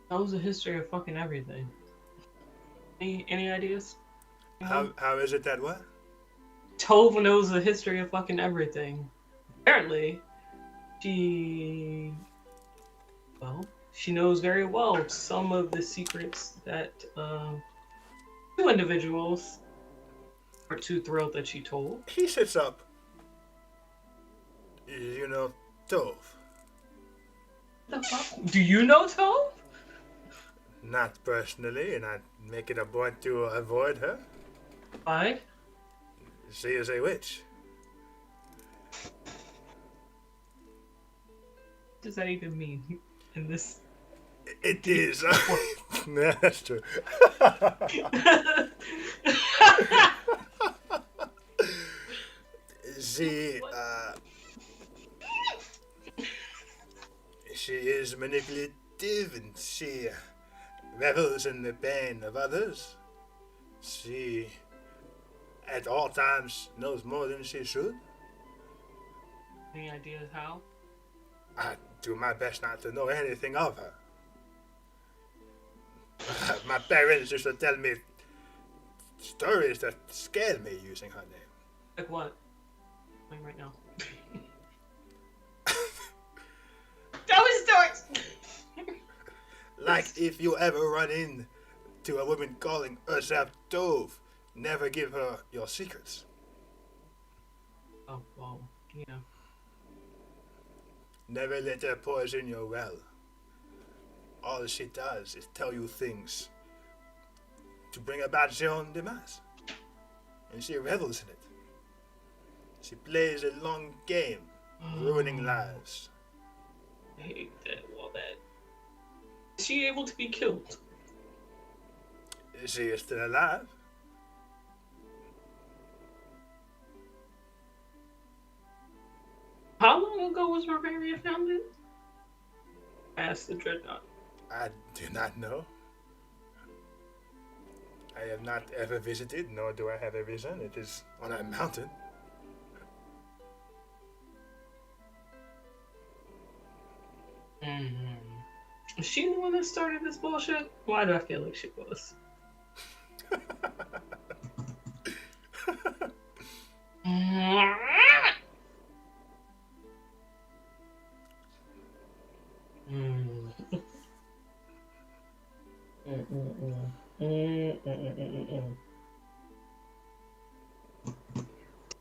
knows the history of fucking everything? Any ideas? How is it that what? Tove knows the history of fucking everything. Apparently, she knows very well some of the secrets that two individuals are too thrilled that she told. He sits up. You know Tove? The fuck? Do you know Tove? Not personally, and I make it a point to avoid her. Why? She is a witch. What does that even mean in this? It is. Yeah, that's true. She is manipulative and she revels in the pain of others. She, at all times, knows more than she should. Any ideas how? I do my best not to know anything of her. My parents used to tell me stories that scared me using her name. Like what? Like right now. Tell me stories! Like if you ever run into a woman calling herself Tove, never give her your secrets. Oh, well, yeah. Never let her poison your well. all she does is tell you things to bring about your own demise. And she revels in it. She plays a long game, ruining lives. I hate that. All that. Is she able to be killed? She is still alive. How long ago was Bavaria founded? Asked the Dreadnought. I do not know. I have not ever visited, nor do I have a vision. It is on a mountain. Is she the one that started this bullshit? Why do I feel like she was?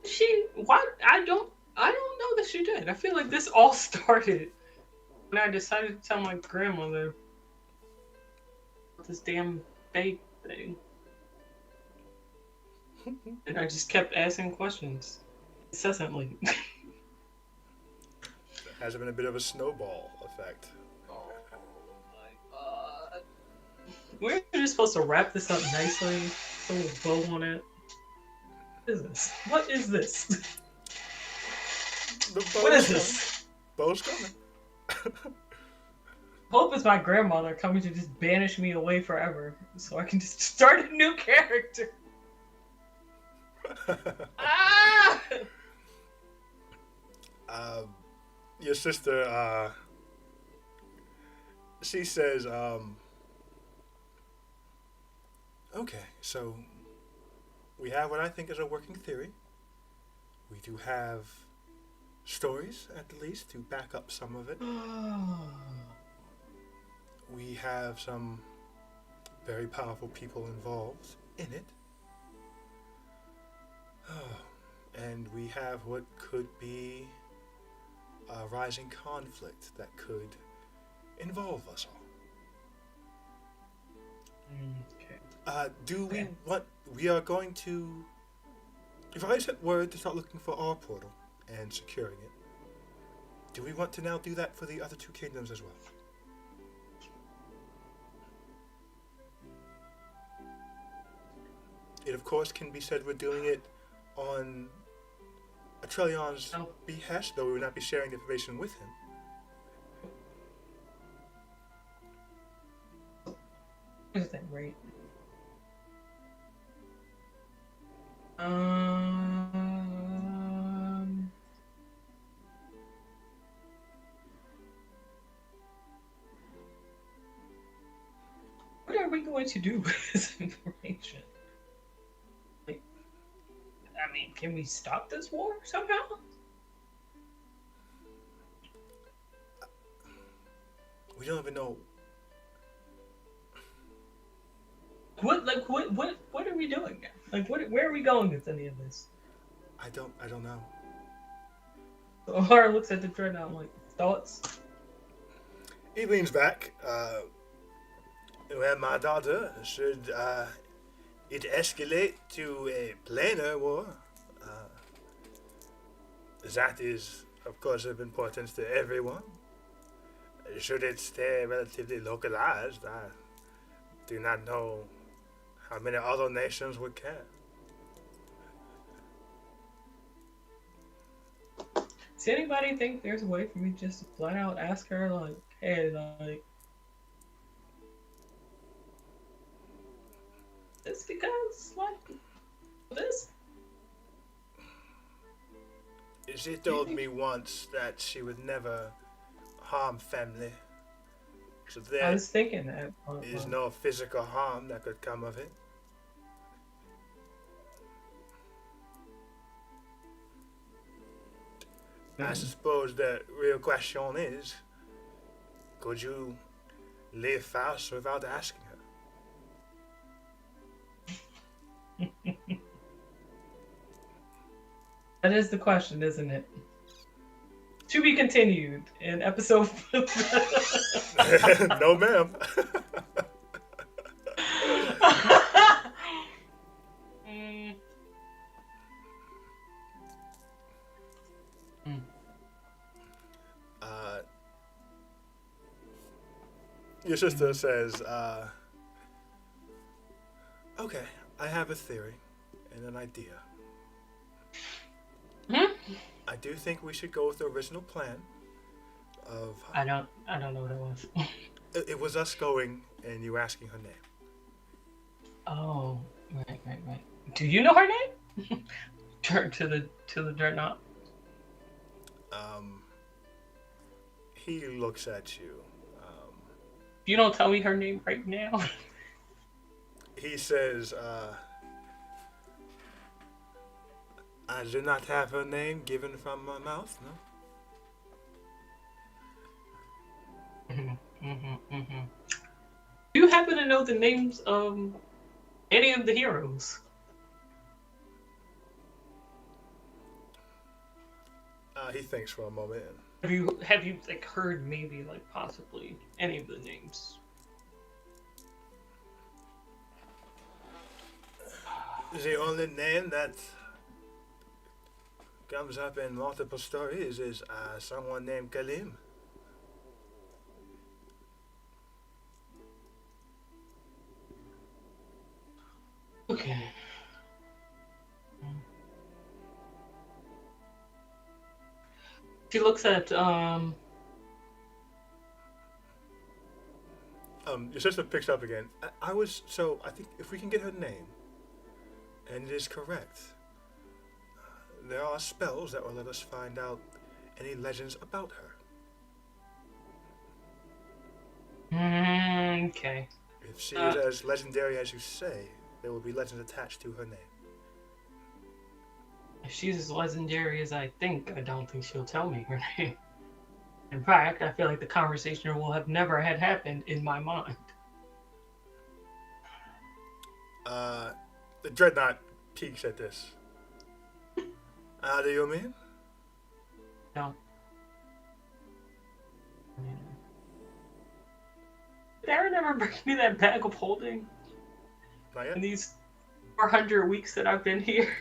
She what? I don't know that she did. I feel like this all started when I decided to tell my grandmother this damn fake thing. And I just kept asking questions incessantly. It has been a bit of a snowball effect. Oh my god. We're just supposed to wrap this up nicely. Put a little bow on it. What is this? What is this? What is this? Bow's coming. Hope it's my grandmother coming to just banish me away forever so I can just start a new character. Ah! Your sister, she says, okay, so we have what I think is a working theory. We do have stories, at the least, to back up some of it. We have some very powerful people involved in it. And we have what could be a rising conflict that could involve us all. Okay. We are going to... If I sent word to start looking for our portal and securing it, do we want to now do that for the other two kingdoms as well? It, of course, can be said we're doing it on Atrellion's behest, though we will not be sharing the information with him. Is that right? What are we going to do with this information? Like, I mean, can we stop this war somehow? We don't even know. What are we doing now? Like, where are we going with any of this? I don't know. O'Hara looks at the Dreadnought like, thoughts? He leans back. Well, my daughter, should it escalate to a planar war, that is, of course, of importance to everyone. Should it stay relatively localized, I do not know how many other nations would care. Does anybody think there's a way for me just to flat out ask her, like, hey, like, it's because, like, this? She told me once that she would never harm family. So I there was thinking that. is no physical harm that could come of it. I suppose the real question is, could you leave fast without asking her? That is the question, isn't it? To be continued in episode. No, ma'am. Mm. Mm. Your sister says, okay, I have a theory and an idea. Hmm? I do think we should go with the original plan of... I don't know what it was. It was us going and you asking her name. Oh, right. Do you know her name? Turn to the Dreadnought. He looks at you. You don't tell me her name right now. He says, I do not have her name given from my mouth, no? Do you happen to know the names of any of the heroes? He thinks for a moment. Have you like heard maybe like possibly any of the names? The only name that comes up in multiple stories is someone named Kalim. Okay. She looks at Your sister picks up again. I think if we can get her name, and it is correct, there are spells that will let us find out any legends about her. Okay. If she is as legendary as you say, there will be legends attached to her name. If she's as legendary as I think, I don't think she'll tell me her name. In fact, I feel like the conversation will have never had happened in my mind. The Dreadnought peeks at this. How do you mean? No. Did Aaron ever bring me that bag of holding? Not yet. In these 400 weeks that I've been here?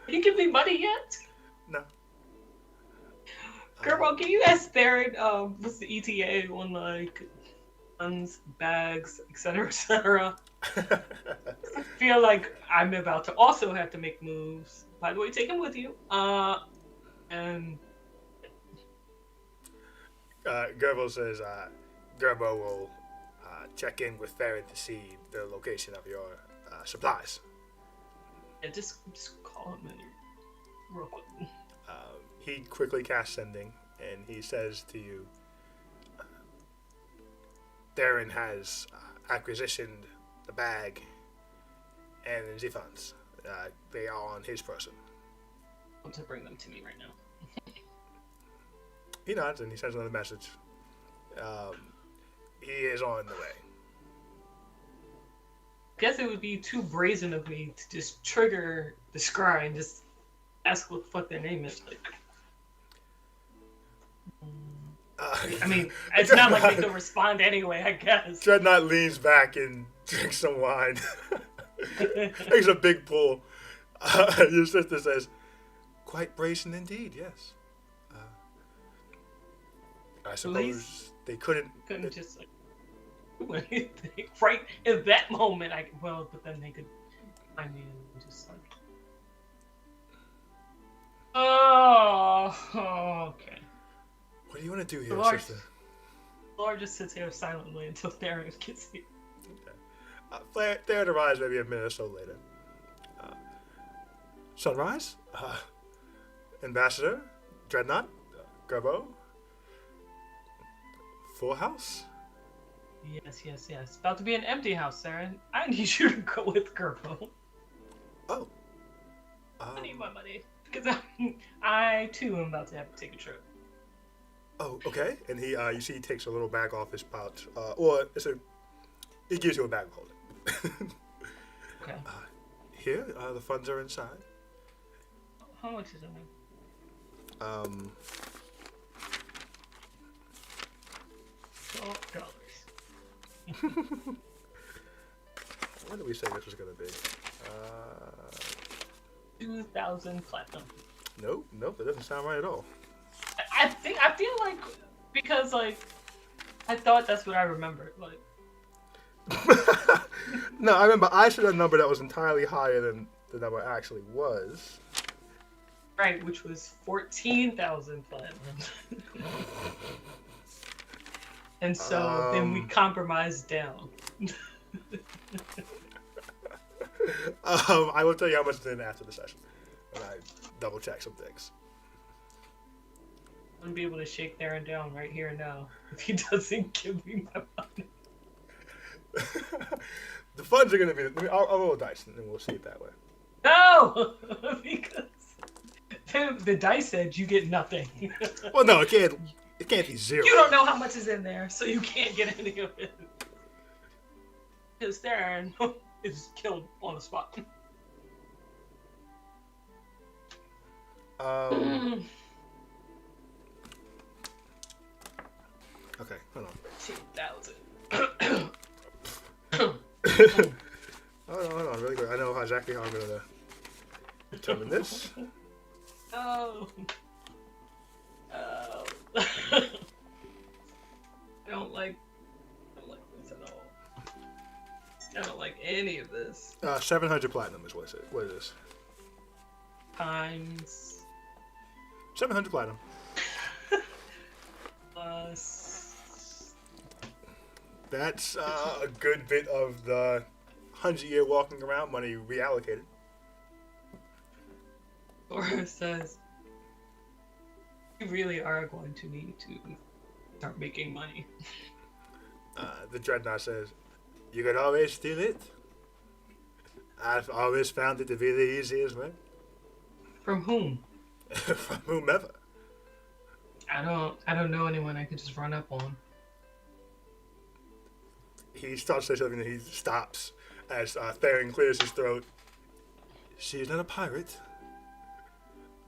Can you give me money yet? No. Gerbo, can you ask Theron what's the ETA on like guns, bags, etc., etc.? I feel like I'm about to also have to make moves. By the way, take him with you. And Gerbo says Gerbo will check in with Theron to see the location of your supplies. yeah, just call him in real quick. He quickly casts sending, and he says to you, Theron has acquisitioned the bag and the funds. They are on his person. To bring them to me right now. He nods and he sends another message. He is on the way. Guess it would be too brazen of me to just trigger the scry and just ask what the fuck their name is. Like, I mean, it's not like they can respond anyway, I guess. Dreadnought leans back and drinks some wine. Takes a big pull. Your sister says, quite brazen indeed, yes. I suppose they couldn't just like do anything right in that moment. But then they could find me and just like, okay. What do you want to do here, Laura, sister? Laura just sits here silently until Theron gets here. Okay. Theron arrives maybe a minute or so later. Sunrise? Ambassador? Dreadnought? Gerbo? Full house? Yes. About to be an empty house, Theron. I need you to go with Gerbo. Oh. I need my money. Because I too am about to have to take a trip. Oh, okay. And he, you see, he takes a little bag off his pouch. Or he gives you a bag of holding. Okay. Here, the funds are inside. How much is it? $12. What did we say this was going to be? 2,000 platinum. Nope, that doesn't sound right at all. I feel like, because, like, I thought that's what I remembered. Like, no, I remember I said a number that was entirely higher than the number actually was. right, which was 14,000 platinum. And so then we compromised down. I will tell you how much it's in after the session when I double check some things. I'm gonna be able to shake Theron down right here and now if he doesn't give me my money. The funds are going to be... I'll roll a dice and then we'll see it that way. No! Because the dice said you get nothing. Well, no, it can't be zero. You don't know how much is in there, so you can't get any of it. Because Theron is killed on the spot. Okay, hold on. 2,000. Hold on, really quick. I know exactly how I'm going to determine this. Oh. I don't like this at all. I don't like any of this. 700 platinum is what it is. Times 700 platinum. plus. That's a good bit of the 100-year walking around money reallocated. Or it says, you really are going to need to start making money. The Dreadnought says, you can always steal it. I've always found it to be the easiest way. From whom? From whomever. I don't know anyone I could just run up on. He starts to say something and he stops as Theron clears his throat. She is not a pirate.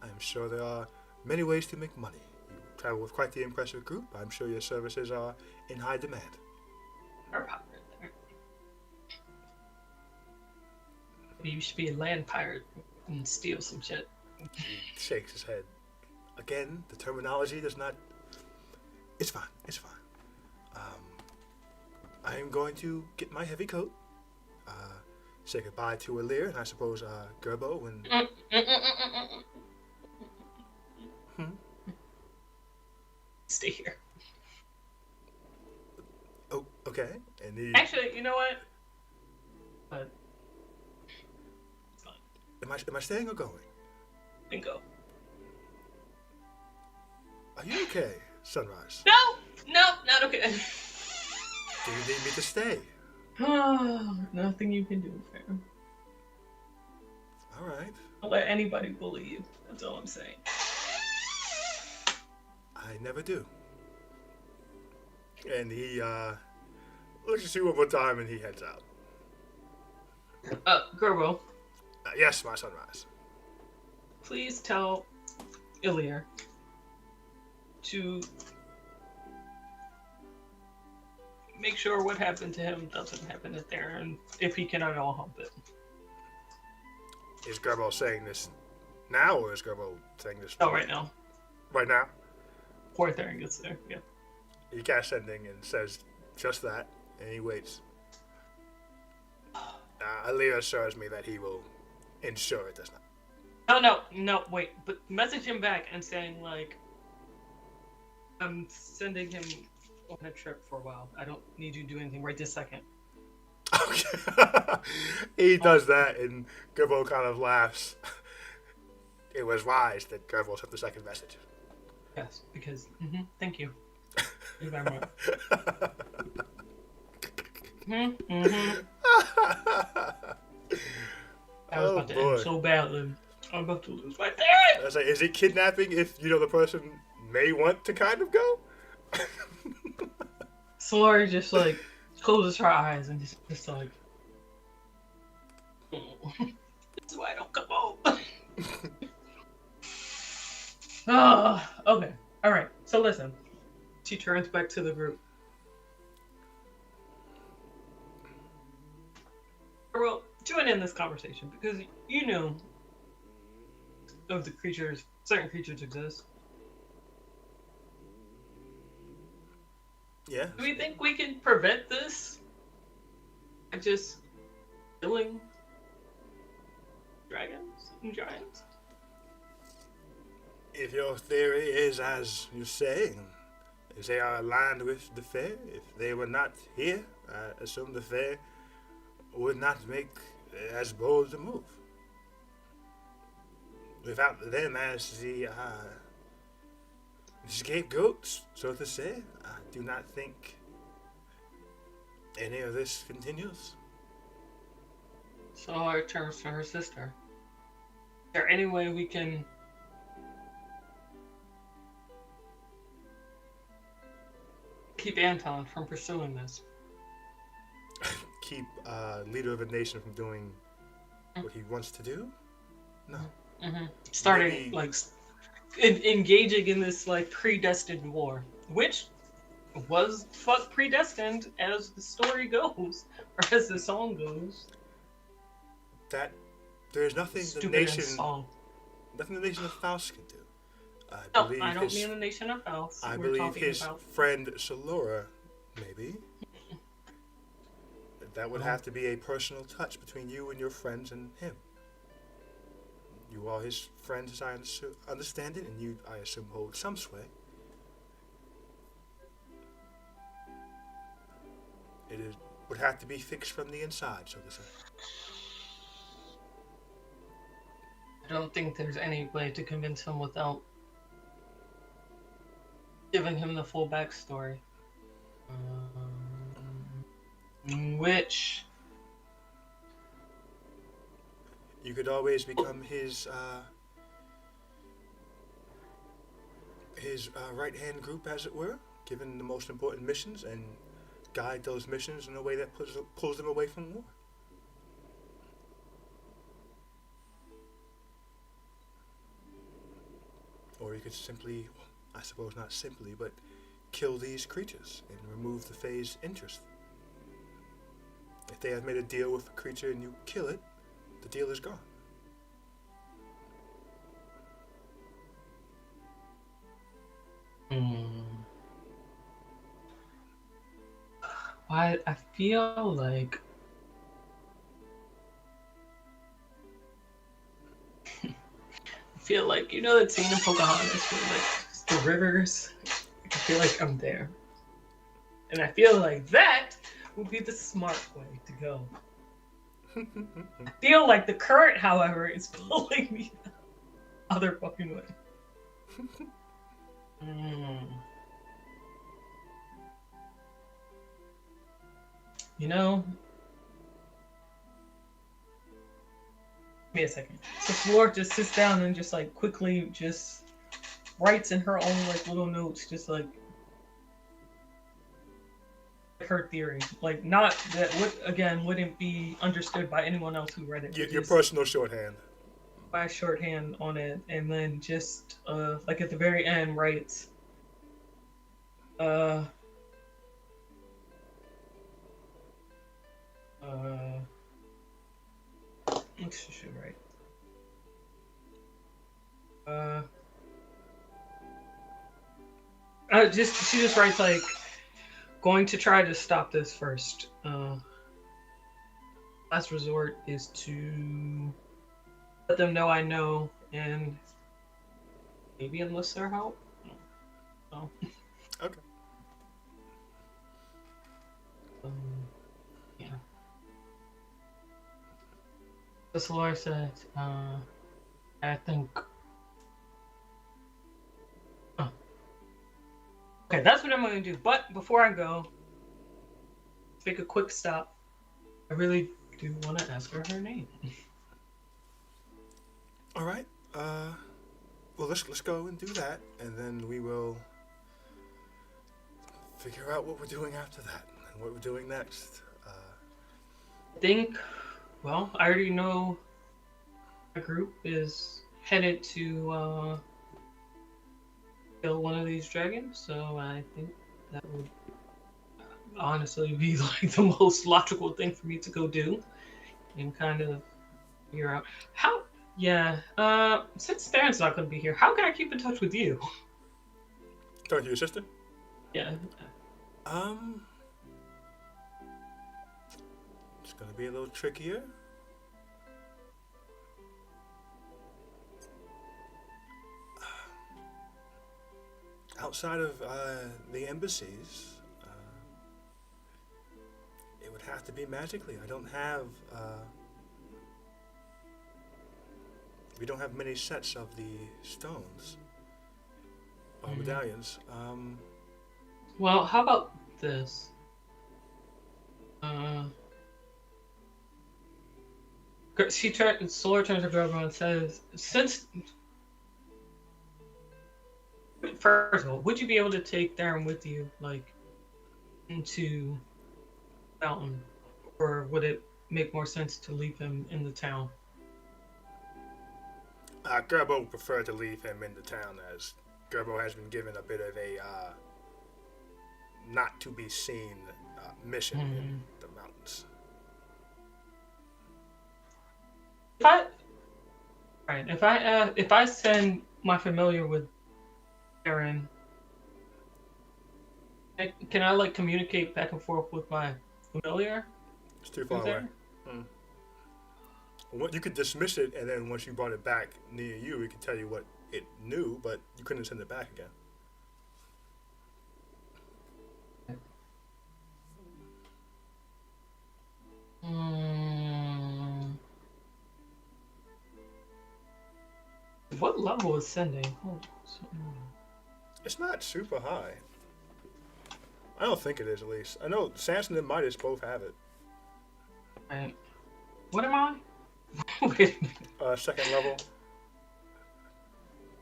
I'm sure there are many ways to make money. You travel with quite the impressive group. I'm sure your services are in high demand. Or a pirate there. Maybe you should be a land pirate and steal some shit. He shakes his head. Again, the terminology does not... It's fine. I am going to get my heavy coat, say goodbye to Alir, and I suppose Gerbo, and... Stay here. Oh, okay. And he... Actually, you know what? But it's fine. Am I staying or going? Then go. Are you okay, Sunrise? No, not okay. Do you need me to stay? Oh, nothing you can do, Farron. All right. Don't let anybody bully you. That's all I'm saying. I never do. And he looks at you one more time and he heads out. Gerbo, Yes, my Sunrise. please tell Ilir to make sure what happened to him doesn't happen to Theron if he can at all help it. Is Gerbo saying this now, or is Gerbo saying this? Oh, right now. Right now? Before Theron gets there, yeah. He casts sending and says just that, and he waits. Alir assures me that he will ensure it does not. No, wait. But message him back and saying, like, I'm sending him on a trip for a while. I don't need you to do anything right this second. Okay. He does that, and Gerbo kind of laughs. It was wise that Gerbo sent the second message. Yes, because, thank you. Thank you very much. I was about to end so badly. I'm about to lose my parents! I was like, is it kidnapping if, the person may want to kind of go? Solari just, like, closes her eyes and just like... Oh, this is why I don't come home. Oh, okay. All right. So listen. She turns back to the group. Well, join in this conversation because you know of the creatures. Certain creatures exist. Yeah. Do we think we can prevent this? By just killing dragons and giants? If your theory is as you say, if they are aligned with the Fae, if they were not here, I assume the Fae would not make as bold a move. Without them as the scapegoats, so to say, I do not think any of this continues. So it turns to her sister. Is there any way we can keep Anton from pursuing this? Keep leader of a nation from doing what he wants to do? No. Mm-hmm. Starting Maybe... like engaging in this like predestined war, which was predestined as the story goes, or as the song goes. That there's nothing Stupid the nation, song. nothing the nation of Faust can do. I don't mean the nation of Faust. I believe his friend Solora, maybe. That would have to be a personal touch between you and your friends and him. You are his friends, as I understand it, and you, I assume, hold some sway. Would have to be fixed from the inside, so to say. I don't think there's any way to convince him without giving him the full backstory. Which you could always become his right-hand group, as it were, given the most important missions, and guide those missions in a way that pulls them away from war. Or you could simply, I suppose not simply, but kill these creatures and remove the Fae's interest. If they have made a deal with a creature and you kill it, the deal is gone. I feel like you know that scene in Pocahontas where like it's the rivers. I feel like I'm there, and I feel like that would be the smart way to go. I feel like the current, however, is pulling me the other fucking way. You know, give me a second. So Flor just sits down and just like quickly just writes in her own like little notes, just like her theory, like not that wouldn't be understood by anyone else who read it. Your personal shorthand. By shorthand on it, and then just like at the very end writes what should she write? She just writes like, going to try to stop this first. Last resort is to let them know I know and maybe enlist their help. So. Okay. Yeah. As Laura said, I think. Okay, that's what I'm going to do. But before I go, take a quick stop. I really do want to ask her name. All right. Well, let's go and do that, and then we will figure out what we're doing after that and what we're doing next. I think. Well, I already know a group is headed to kill one of these dragons. So I think that would honestly be like the most logical thing for me to go do and kind of figure out how. Yeah. Since Theron's not going to be here, how can I keep in touch with you? Talk to your sister. Yeah. It's gonna be a little trickier. Outside of the embassies, it would have to be magically. I don't have. We don't have many sets of the stones or medallions. Well, how about this? Solar turns to Grover and says, "Since first of all, would you be able to take Theron with you, like, into mountain, or would it make more sense to leave him in the town?" Gerbo would prefer to leave him in the town, as Gerbo has been given a bit of a not to be seen mission in the mountains. If I send my familiar with Theron, can I like communicate back and forth with my familiar? It's too far away. Well, you could dismiss it, and then once you brought it back near you, it could tell you what it knew, but you couldn't send it back again. What level is sending? It's not super high. I don't think it is, at least. I know Samson and Midas both have it. Right. What am I? Wait. Second level.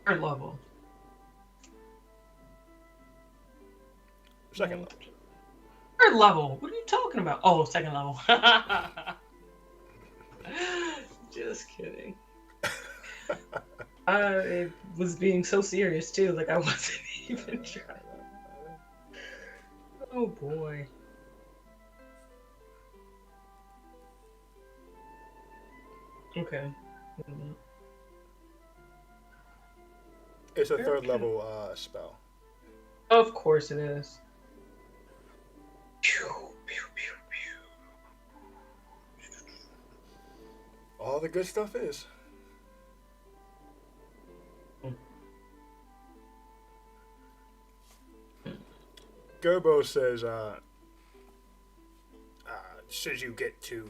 Third level. Second level. Third level. What are you talking about? Oh, second level. Just kidding. I was being so serious too, like I wasn't even trying. Oh boy. Okay. It's a third level spell. Of course it is. All the good stuff is. Gerbo says, should you get to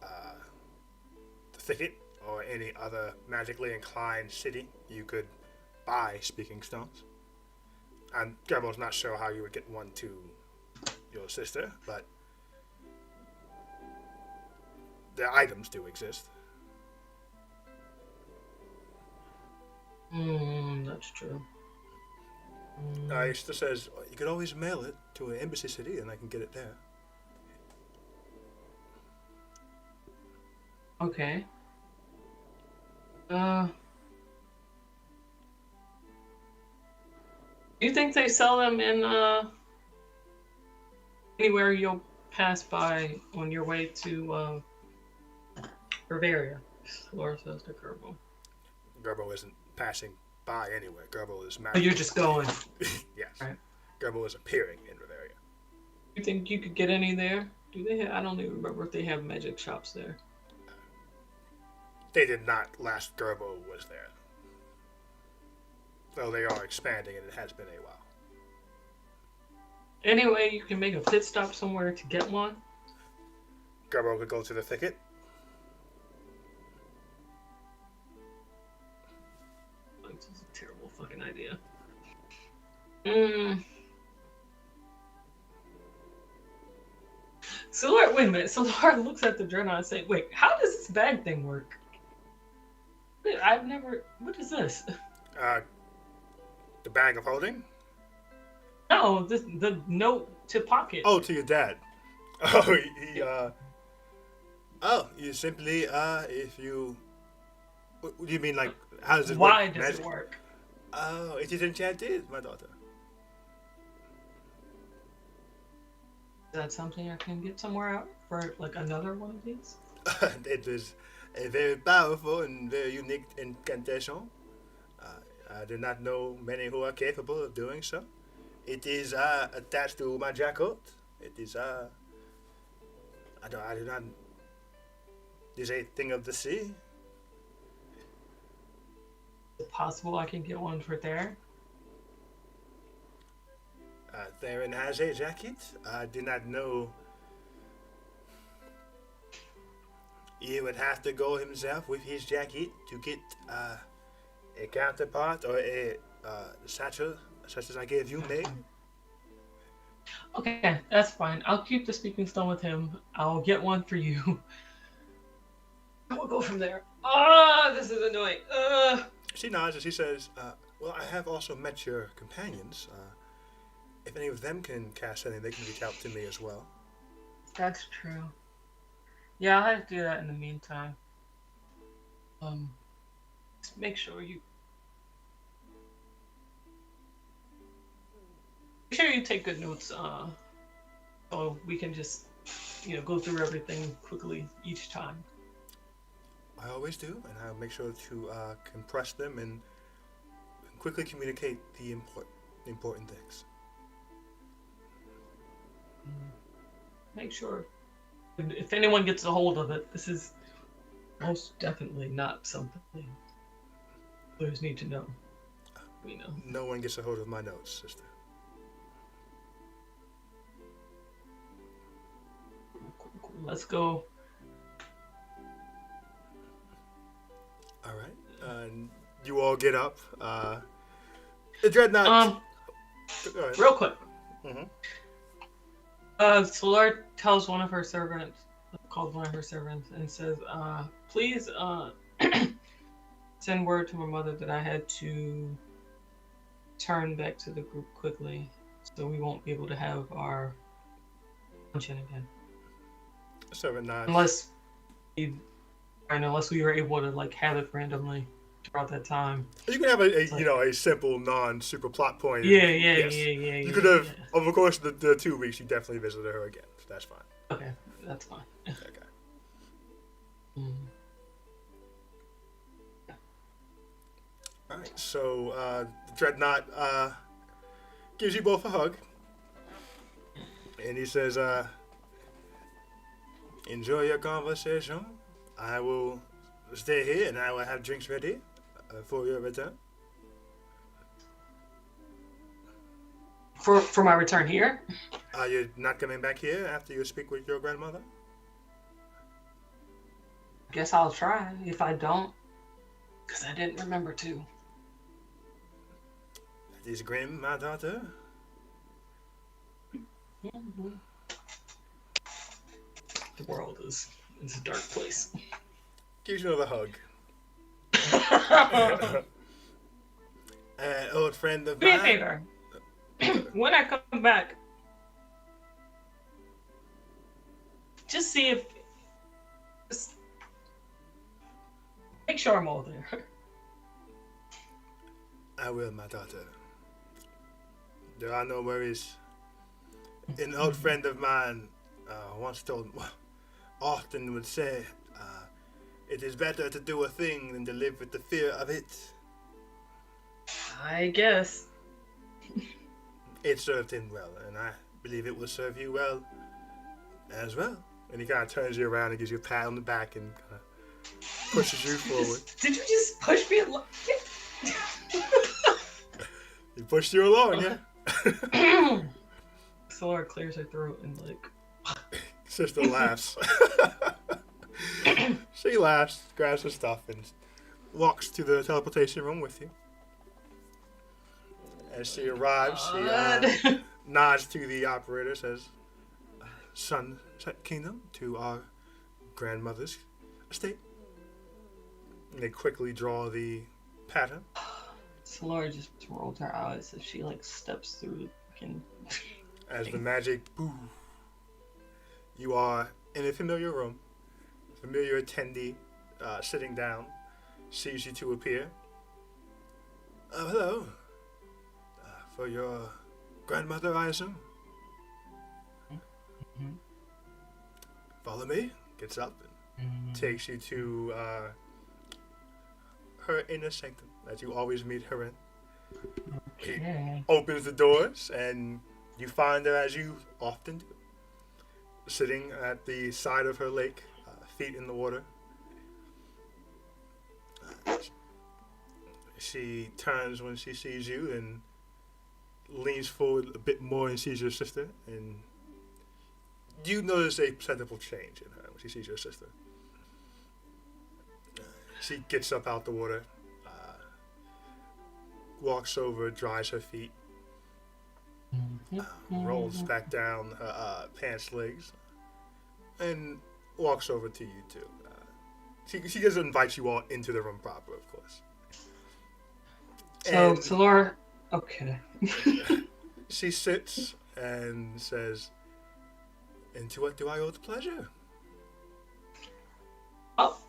the thicket or any other magically inclined city, you could buy speaking stones. And Gerbo's not sure how you would get one to your sister, but the items do exist. That's true. He still says, you could always mail it to an embassy city and I can get it there. Okay. Do you think they sell them in anywhere you'll pass by on your way to Riveria? Laura says to Gerbo. Gerbo isn't passing by anywhere. Gerbo is Oh, magic. you're just going. Yes. Right. Gerbo is appearing in Riveria. You think you could get any there? Do they have, I don't even remember if they have magic shops there. They did not last Gerbo was there. Though they are expanding and it has been a while. Anyway, you can make a pit stop somewhere to get one. Gerbo could go to the thicket. This is a terrible fucking idea. So Laura, wait a minute. So Laura looks at the journal and says, "Wait, how does this bag thing work? I've never. What is this?" The bag of holding? No, the note to pocket. Oh, to your dad. Oh, you simply, if you... What do you mean, like, how does it work? Why does it work? Oh, it is enchanted, my daughter. Is that something I can get somewhere out for like another one of these? It is a very powerful and very unique incantation. I do not know many who are capable of doing so. It is attached to my jacket. It is I do not. It is a thing of the sea. Is it possible I can get one for there? Theron has a jacket. I do not know. He would have to go himself with his jacket to get a counterpart or a satchel such as I gave you made. Okay, that's fine. I'll keep the speaking stone with him. I'll get one for you. And we'll go from there. Ah, this is annoying. She nods and she says, well, I have also met your companions. If any of them can cast anything, they can reach out to me as well. That's true. Yeah, I'll have to do that in the meantime. Just make sure you take good notes, so we can just, go through everything quickly each time. I always do, and I'll make sure to compress them and quickly communicate the important things. Make sure. If anyone gets a hold of it, this is most definitely not something players need to know. We know. No one gets a hold of my notes, sister. Cool. Let's go. All right. You all get up. The Dreadnought. Real quick. Mm-hmm. Solar tells one of her servants, and says, please send word to my mother that I had to turn back to the group quickly, so we won't be able to have our function again. Servant nods. Unless we were able to have it randomly throughout that time. You can have a simple non-super plot point. Yeah. You could have over the course of the 2 weeks. You definitely visited her again. So that's fine. Okay, that's fine. Okay. All right. So Dreadnought gives you both a hug, and he says, "Enjoy your conversation. I will stay here, and I will have drinks ready for your return." For my return here? Are you not coming back here after you speak with your grandmother? Guess I'll try. If I don't, because I didn't remember to. That is grim, my daughter. Mm-hmm. The world is a dark place. Gives you another hug. Old friend of mine. Do me a favor. When I come back, just see if. Just make sure I'm all there. I will, my daughter. There are no worries. An old friend of mine often would say, it is better to do a thing than to live with the fear of it. I guess. It served him well, and I believe it will serve you well as well. And he kind of turns you around and gives you a pat on the back and kind of pushes you forward. Did you just push me along? He pushed you along, yeah? Solar clears her throat and Sister laughs. She laughs, grabs her stuff, and walks to the teleportation room with you. As she arrives, she nods to the operator, says, Sunset Kingdom to our grandmother's estate. And they quickly draw the pattern. Solar just rolled her eyes as she steps through the fucking. As the magic boo, you are in a familiar room. Familiar attendee sitting down sees you two appear. Hello. For your grandmother, I assume? Mm-hmm. Follow me. Gets up and takes you to her inner sanctum that you always meet her in. Okay. He opens the doors and you find her as you often do, sitting at the side of her lake, feet in the water. She turns when she sees you and leans forward a bit more and sees your sister, and you notice a perceptible change in her when she sees your sister. She gets up out the water, walks over, dries her feet, rolls back down her pants legs, and walks over to you too. She doesn't invite you all into the room proper, of course. So Laura, okay. She sits and says, "And to what do I owe the pleasure?" Oh,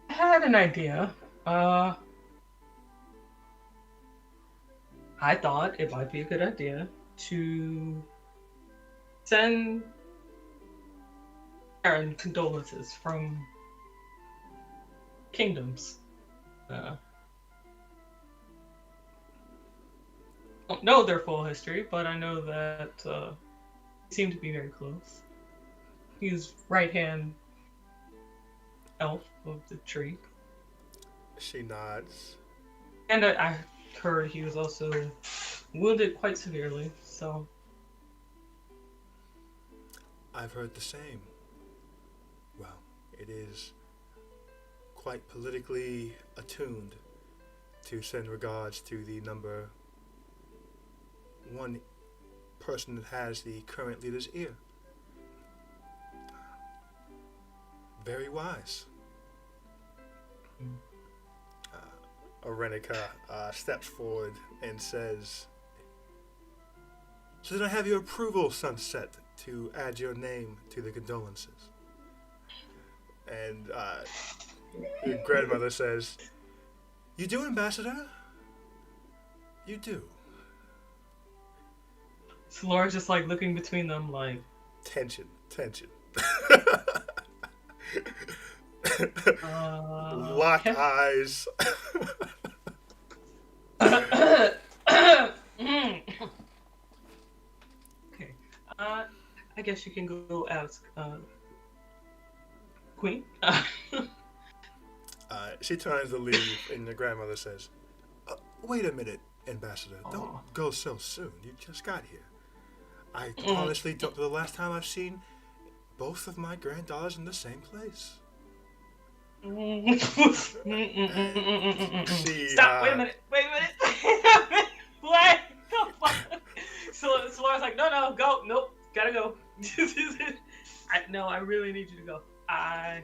I had an idea. I thought it might be a good idea to send Aaron condolences from Kingdoms. I don't know their full history, but I know that they seem to be very close. He's right-hand elf of the tree. She nods. And I heard he was also wounded quite severely, so... I've heard the same. Well, it is quite politically attuned to send regards to the number one person that has the current leader's ear. Very wise. Arenica steps forward and says, "So did I have your approval, Sunset, to add your name to the condolences?" And your grandmother says, "You do, Ambassador? You do." So Laura's just like looking between them like... Tension. Lock okay. eyes. Okay. I guess you can go ask Queen. She turns to leave, and the grandmother says, "Wait a minute, Ambassador. Don't go so soon. You just got here. I honestly don't know the last time I've seen both of my granddaughters in the same place." Stop! Wait a minute! What the fuck? So Laura's like, no, go, nope, gotta go. I really need you to go. I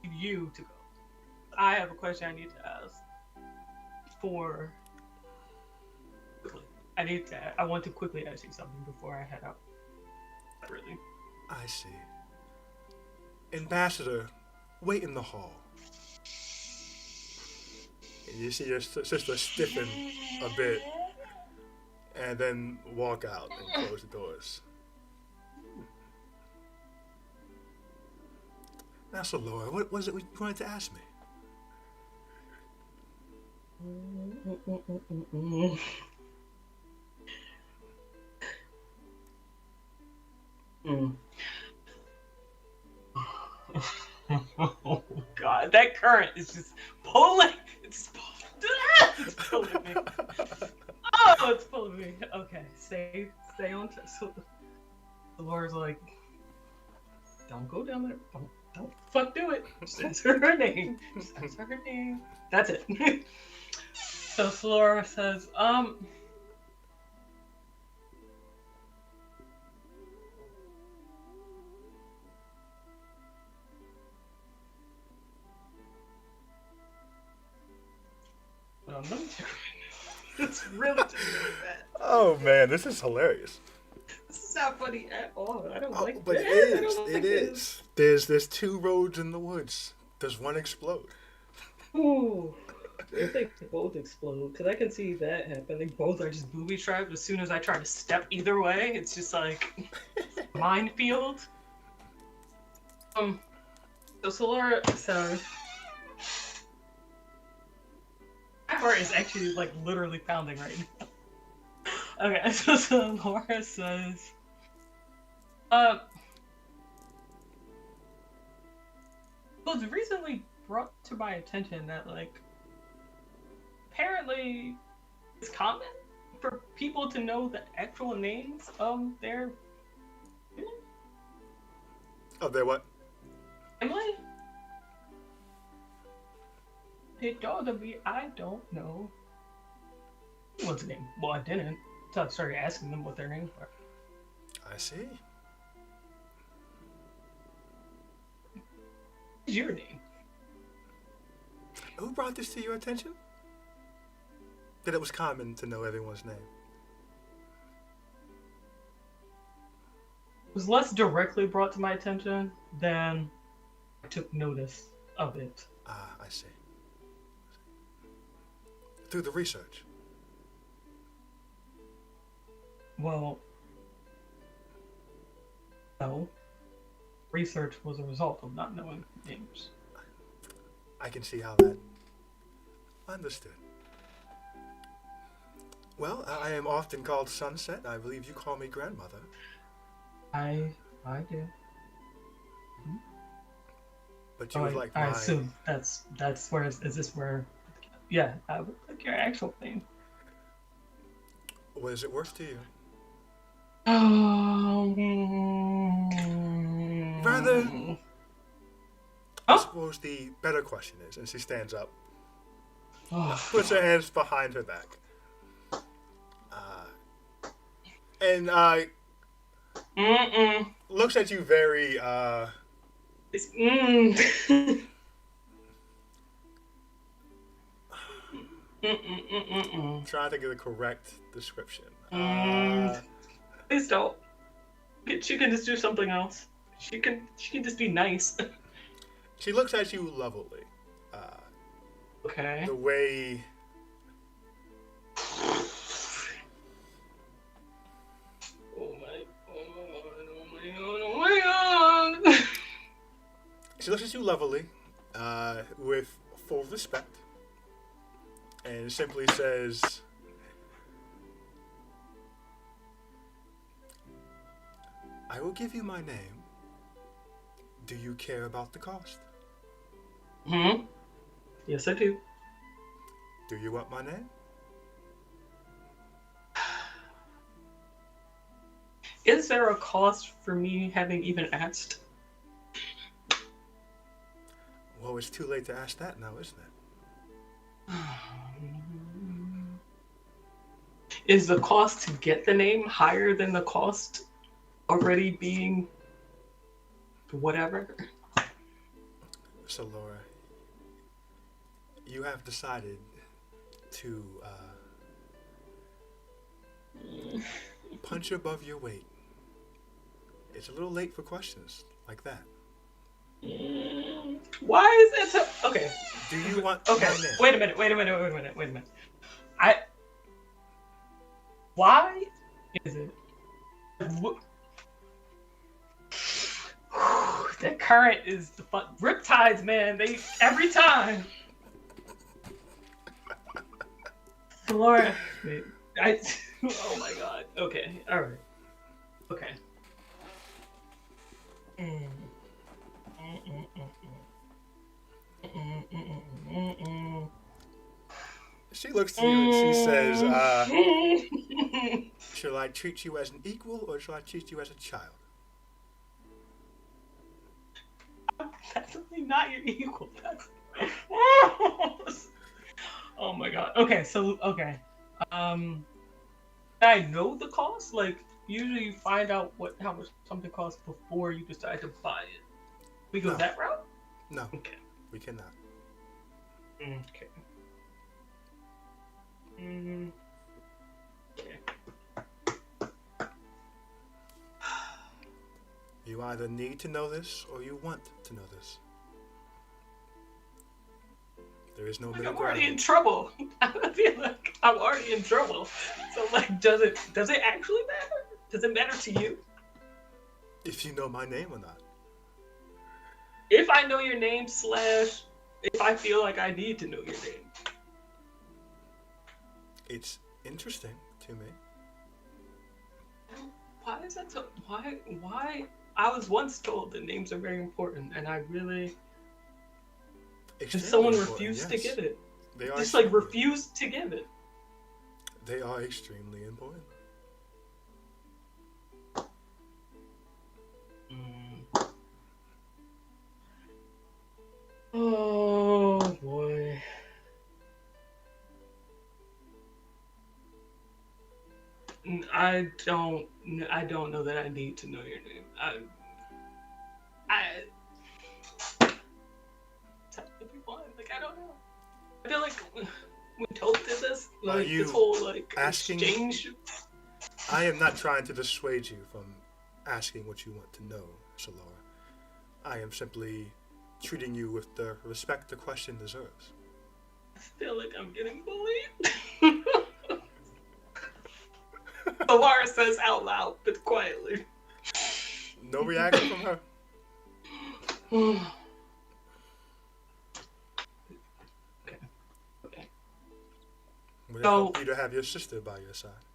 need you to go. I have a question I need to ask. I want to quickly ask you something before I head out. Really. I see. Ambassador, wait in the hall. And you see your sister stiffen a bit, and then walk out and close the doors. Now, so Laura, what was it you wanted to ask me? Oh God, that current is just pulling. It's pulling me. Oh, it's pulling me. Okay, stay on. So Laura's like, don't go down there. Don't fuck do it. Just answer her name. Just answer her name. That's it. So Laura says, let me check right now. It's really bad. Oh man, this is hilarious. This is not funny at all. I don't like but that. It is. There's two roads in the woods. Does one explode? Ooh. If they both explode, because I can see that happen. They both are just booby trapped. As soon as I try to step either way, it's just like minefield. So Solara says, my heart is actually like literally pounding right now. Okay, so Solara says, it was recently brought to my attention that like apparently it's common for people to know the actual names of their Of their what? family. It dawned on me, I don't know what's the name. Well, I didn't until I started asking them what their names were. I see. What's your name? Who brought this to your attention? That it was common to know everyone's name. It was less directly brought to my attention than I took notice of it. Ah, I see. Through the research. Well, no. Research was a result of not knowing names. I can see how that. Understood. Well, I am often called Sunset. I believe you call me grandmother. I do. But you would like I my... assume that's where is this where? Yeah, I would like your actual name. What is it worth to you? Rather, I suppose the better question is, and she stands up, puts her hands behind her back, and looks at you very, trying to get a correct description. Please don't. She can just do something else. She can just be nice. She looks at you lovingly. Okay. The way... Oh my god. She looks at you lovingly, with full respect, and simply says, I will give you my name. Do you care about the cost? Yes, I do. Do you want my name? Is there a cost for me having even asked? Well, it's too late to ask that now, isn't it? Is the cost to get the name higher than the cost already being whatever? So, Laura, you have decided to punch above your weight. It's a little late for questions like that. Why is it so... Okay. Do you want Okay, my name? wait a minute. Why is it... That current is the riptides, man. They every time. Laura, wait, oh my god. Okay, all right. Okay. She looks to you and she says, shall I treat you as an equal or shall I treat you as a child? Definitely not your equal. Oh my god. Okay, so I know the cost. Like usually, you find out how much something costs before you decide to buy it. We go that route? No. Okay. We cannot. Okay. Okay. You either need to know this or you want to know this. There is no Like, middle I'm already in ground. trouble. I feel like I'm already in trouble. So like, does it actually matter? Does it matter to you? If you know my name or not. If I know your name / if I feel like I need to know your name. It's interesting to me. Why is that so? Why? I was once told that names are very important, and I really. If Extremely someone important, refused to yes. give it, They are just like extremely- refused to give it. They are extremely important. Oh boy. I don't know that I need to know your name. I tell me if you want. Like, I don't know. I feel like we told this, like you this whole like asking- exchange. I am not trying to dissuade you from asking what you want to know, Solara. I am simply treating you with the respect the question deserves. I feel like I'm getting bullied. Solara says out loud, but quietly. No reaction from her. Okay. Would it So- help you to have your sister by your side?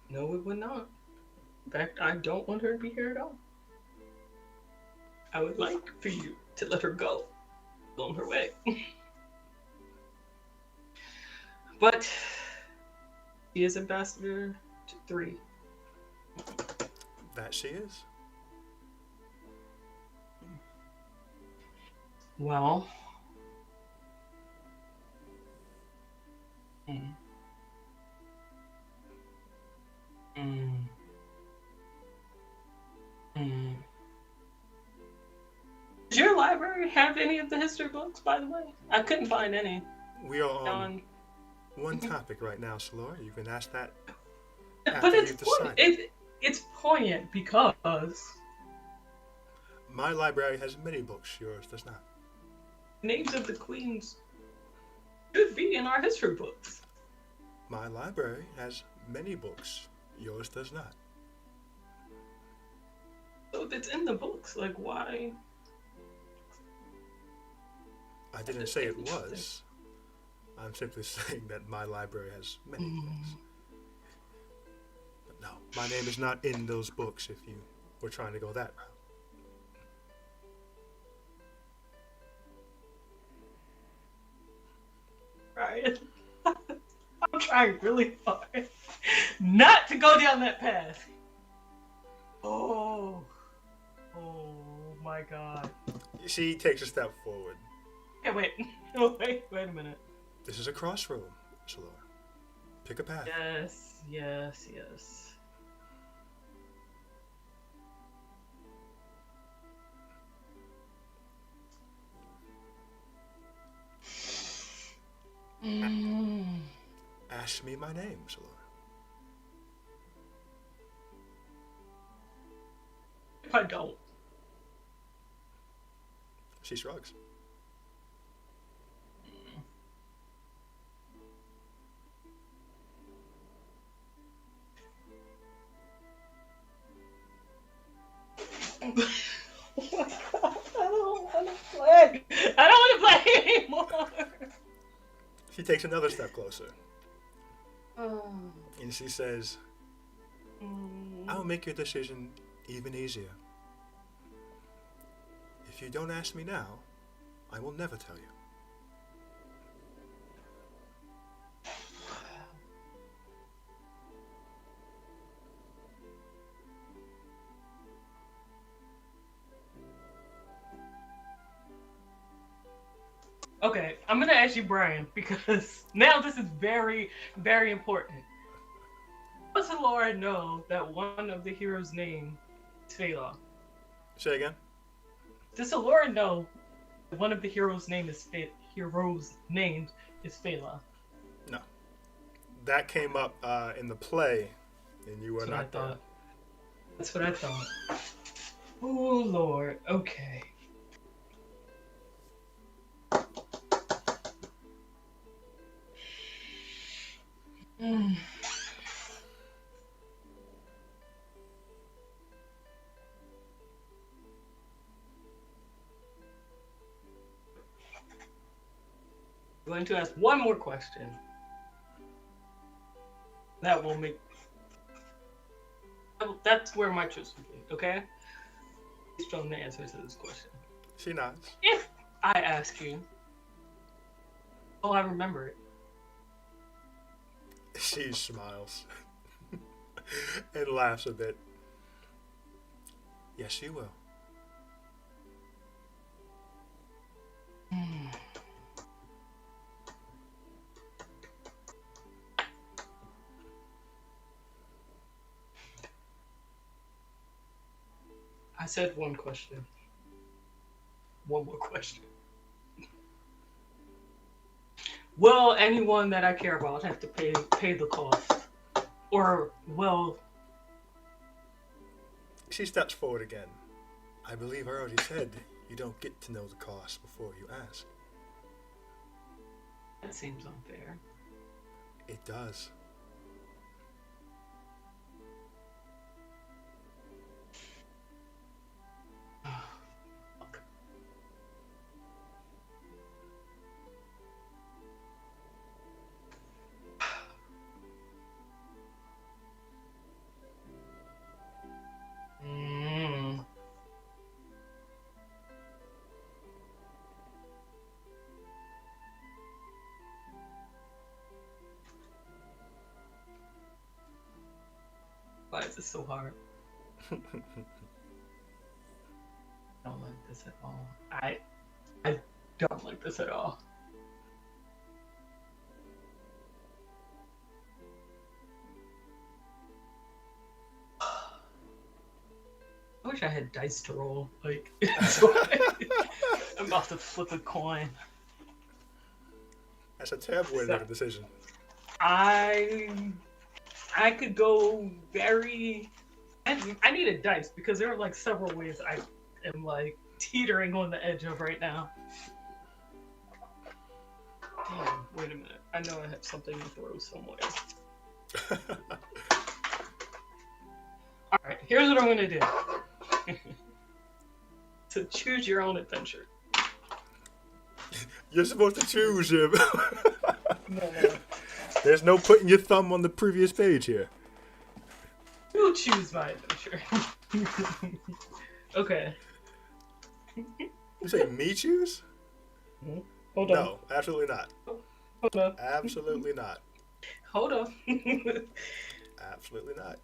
No, it would not. In fact, I don't want her to be here at all. I would like for you to let her go on her way. But she is ambassador to 3. That she is. Well. Does your library have any of the history books, by the way? I couldn't find any. We are on On... one topic right now, Solara. You can ask that. But after it's you've poignant. decided. It's poignant because My library has many books. Yours does not. names of the queens should be in our history books. My library has many books. Yours does not. So if it's in the books, like why? I didn't say it was. I'm simply saying that my library has many books. But no, my name is not in those books if you were trying to go that route. Right? I'm trying really hard not to go down that path. Oh my God. She takes a step forward. Hey, wait a minute. This is a crossroad, Solara. Pick a path. Yes. Ask me my name, Solara. If I don't. She shrugs. I don't want to play anymore. She takes another step closer. And she says, I'll make your decision even easier. If you don't ask me now, I will never tell you. Okay, I'm gonna ask you, Brian, because now this is very, very important. Does Laura know that one of the heroes' name is Phaela? Say again? Does Laura know that one of the heroes' name is Phaela? No. That came up in the play, and you were That's what I not there. thought. That's what I thought. Oh Lord. Okay. Mm. I'm going to ask one more question. That will make. That's where my trust will be. Okay. Please show me the answer to this question. She nods. If I ask you, oh, I remember it. She smiles and laughs a bit. Yes, she will. I said one question. One more question. Will anyone that I care about have to pay the cost? Or will... She steps forward again. I believe I already said you don't get to know the cost before you ask. That seems unfair. It does. Why is this so hard? I don't like this at all. I don't like this at all. I wish I had dice to roll. Like, I'm about to flip a coin. That's a terrible way to make a decision. I could go very. I need a dice because there are like several ways I am like teetering on the edge of right now. Damn, wait a minute. I know I have something to throw somewhere. Alright, here's what I'm gonna do. To choose your own adventure. You're supposed to choose him. No. There's no putting your thumb on the previous page here. You choose my adventure. Okay. You say me choose? Hold on. No, absolutely not. Hold on. Absolutely not. Hold on. Absolutely not.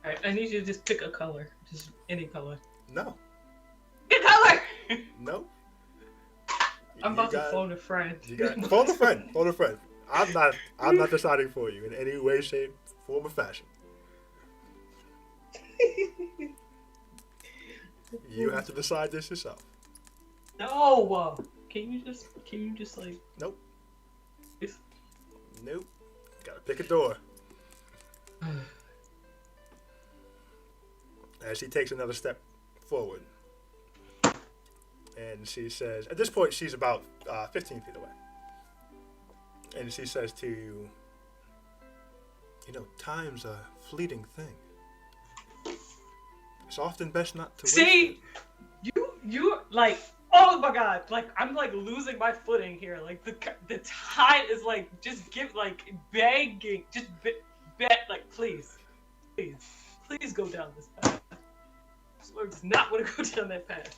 Alright, I need you to just pick a color. Just any color. No. Pick a color! No. I'm about to phone a friend. Phone a friend. Phone a friend. I'm not deciding for you in any way, shape, form, or fashion. You have to decide this yourself. No! Can you just like... Nope. Please? Nope. Gotta pick a door. As she takes another step forward. And she says, at this point, she's about 15 feet away. And she says to you, you know, time's a fleeting thing. It's often best not to See? You like, oh my god, like, I'm like losing my footing here. Like, the tide is like, just begging, like, please go down this path. Slurg does not want to go down that path.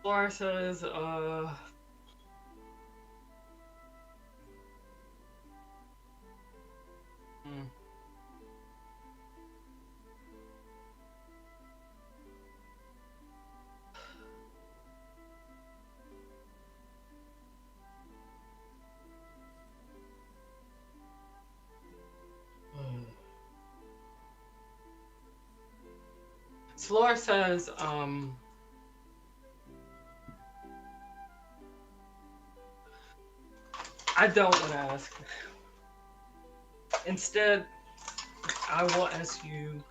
Laura says, Laura says, I don't want to ask. Instead, I will ask you.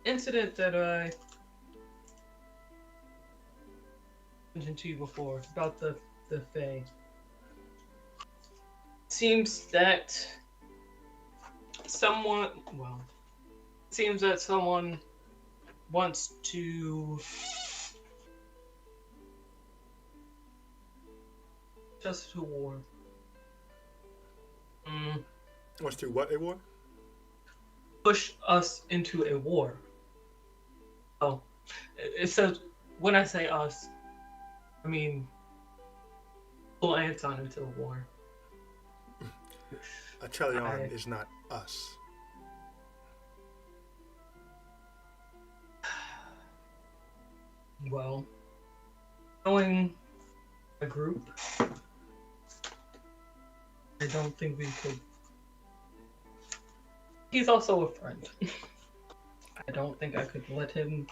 Incident that I mentioned to you before about the Fae. Seems that someone wants to just to war. Wants to what, a war? Push us into a war. Oh, it says, when I say us, I mean pull Anton into a war. Atrelion is not us. Well, knowing a group, I don't think we could. He's also a friend. I don't think I could let him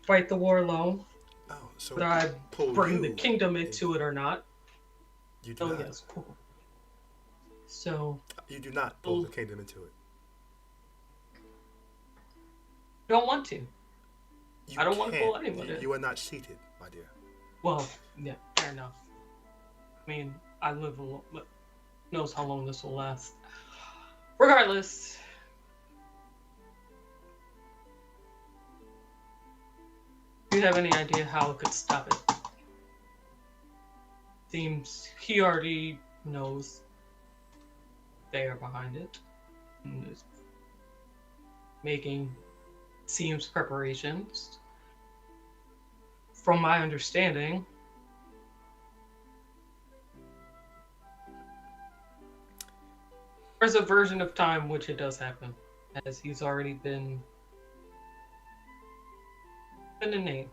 fight the war alone. Oh, so whether I bring the kingdom into it or not. You do not. Yes, cool. So you do not pull the kingdom into it. Don't want to. I don't want to pull anyone in. You are not seated, my dear. Well, yeah, fair enough. I mean, I live alone, but knows how long this will last. Regardless. Do you have any idea how it could stop it? Seems he already knows they are behind it. And is making, seems, preparations. From my understanding, there's a version of time which it does happen, as he's already been a name.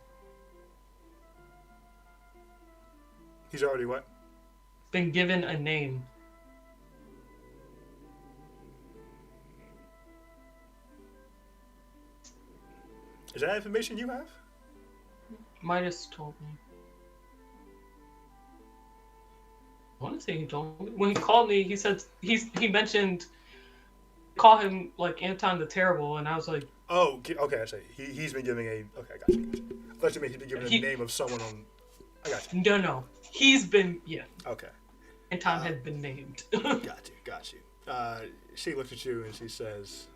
He's already what? Been given a name. Is that information you have? Midas told me. I want to say he told me. When he called me, he said he mentioned call him like Anton the Terrible, and I was like, oh, okay, I say he's been giving a. Okay, I got you. I thought you meant he'd been giving a name of someone on. I got you. No, he's been Okay. Anton had been named. Got you. She looks at you and she says,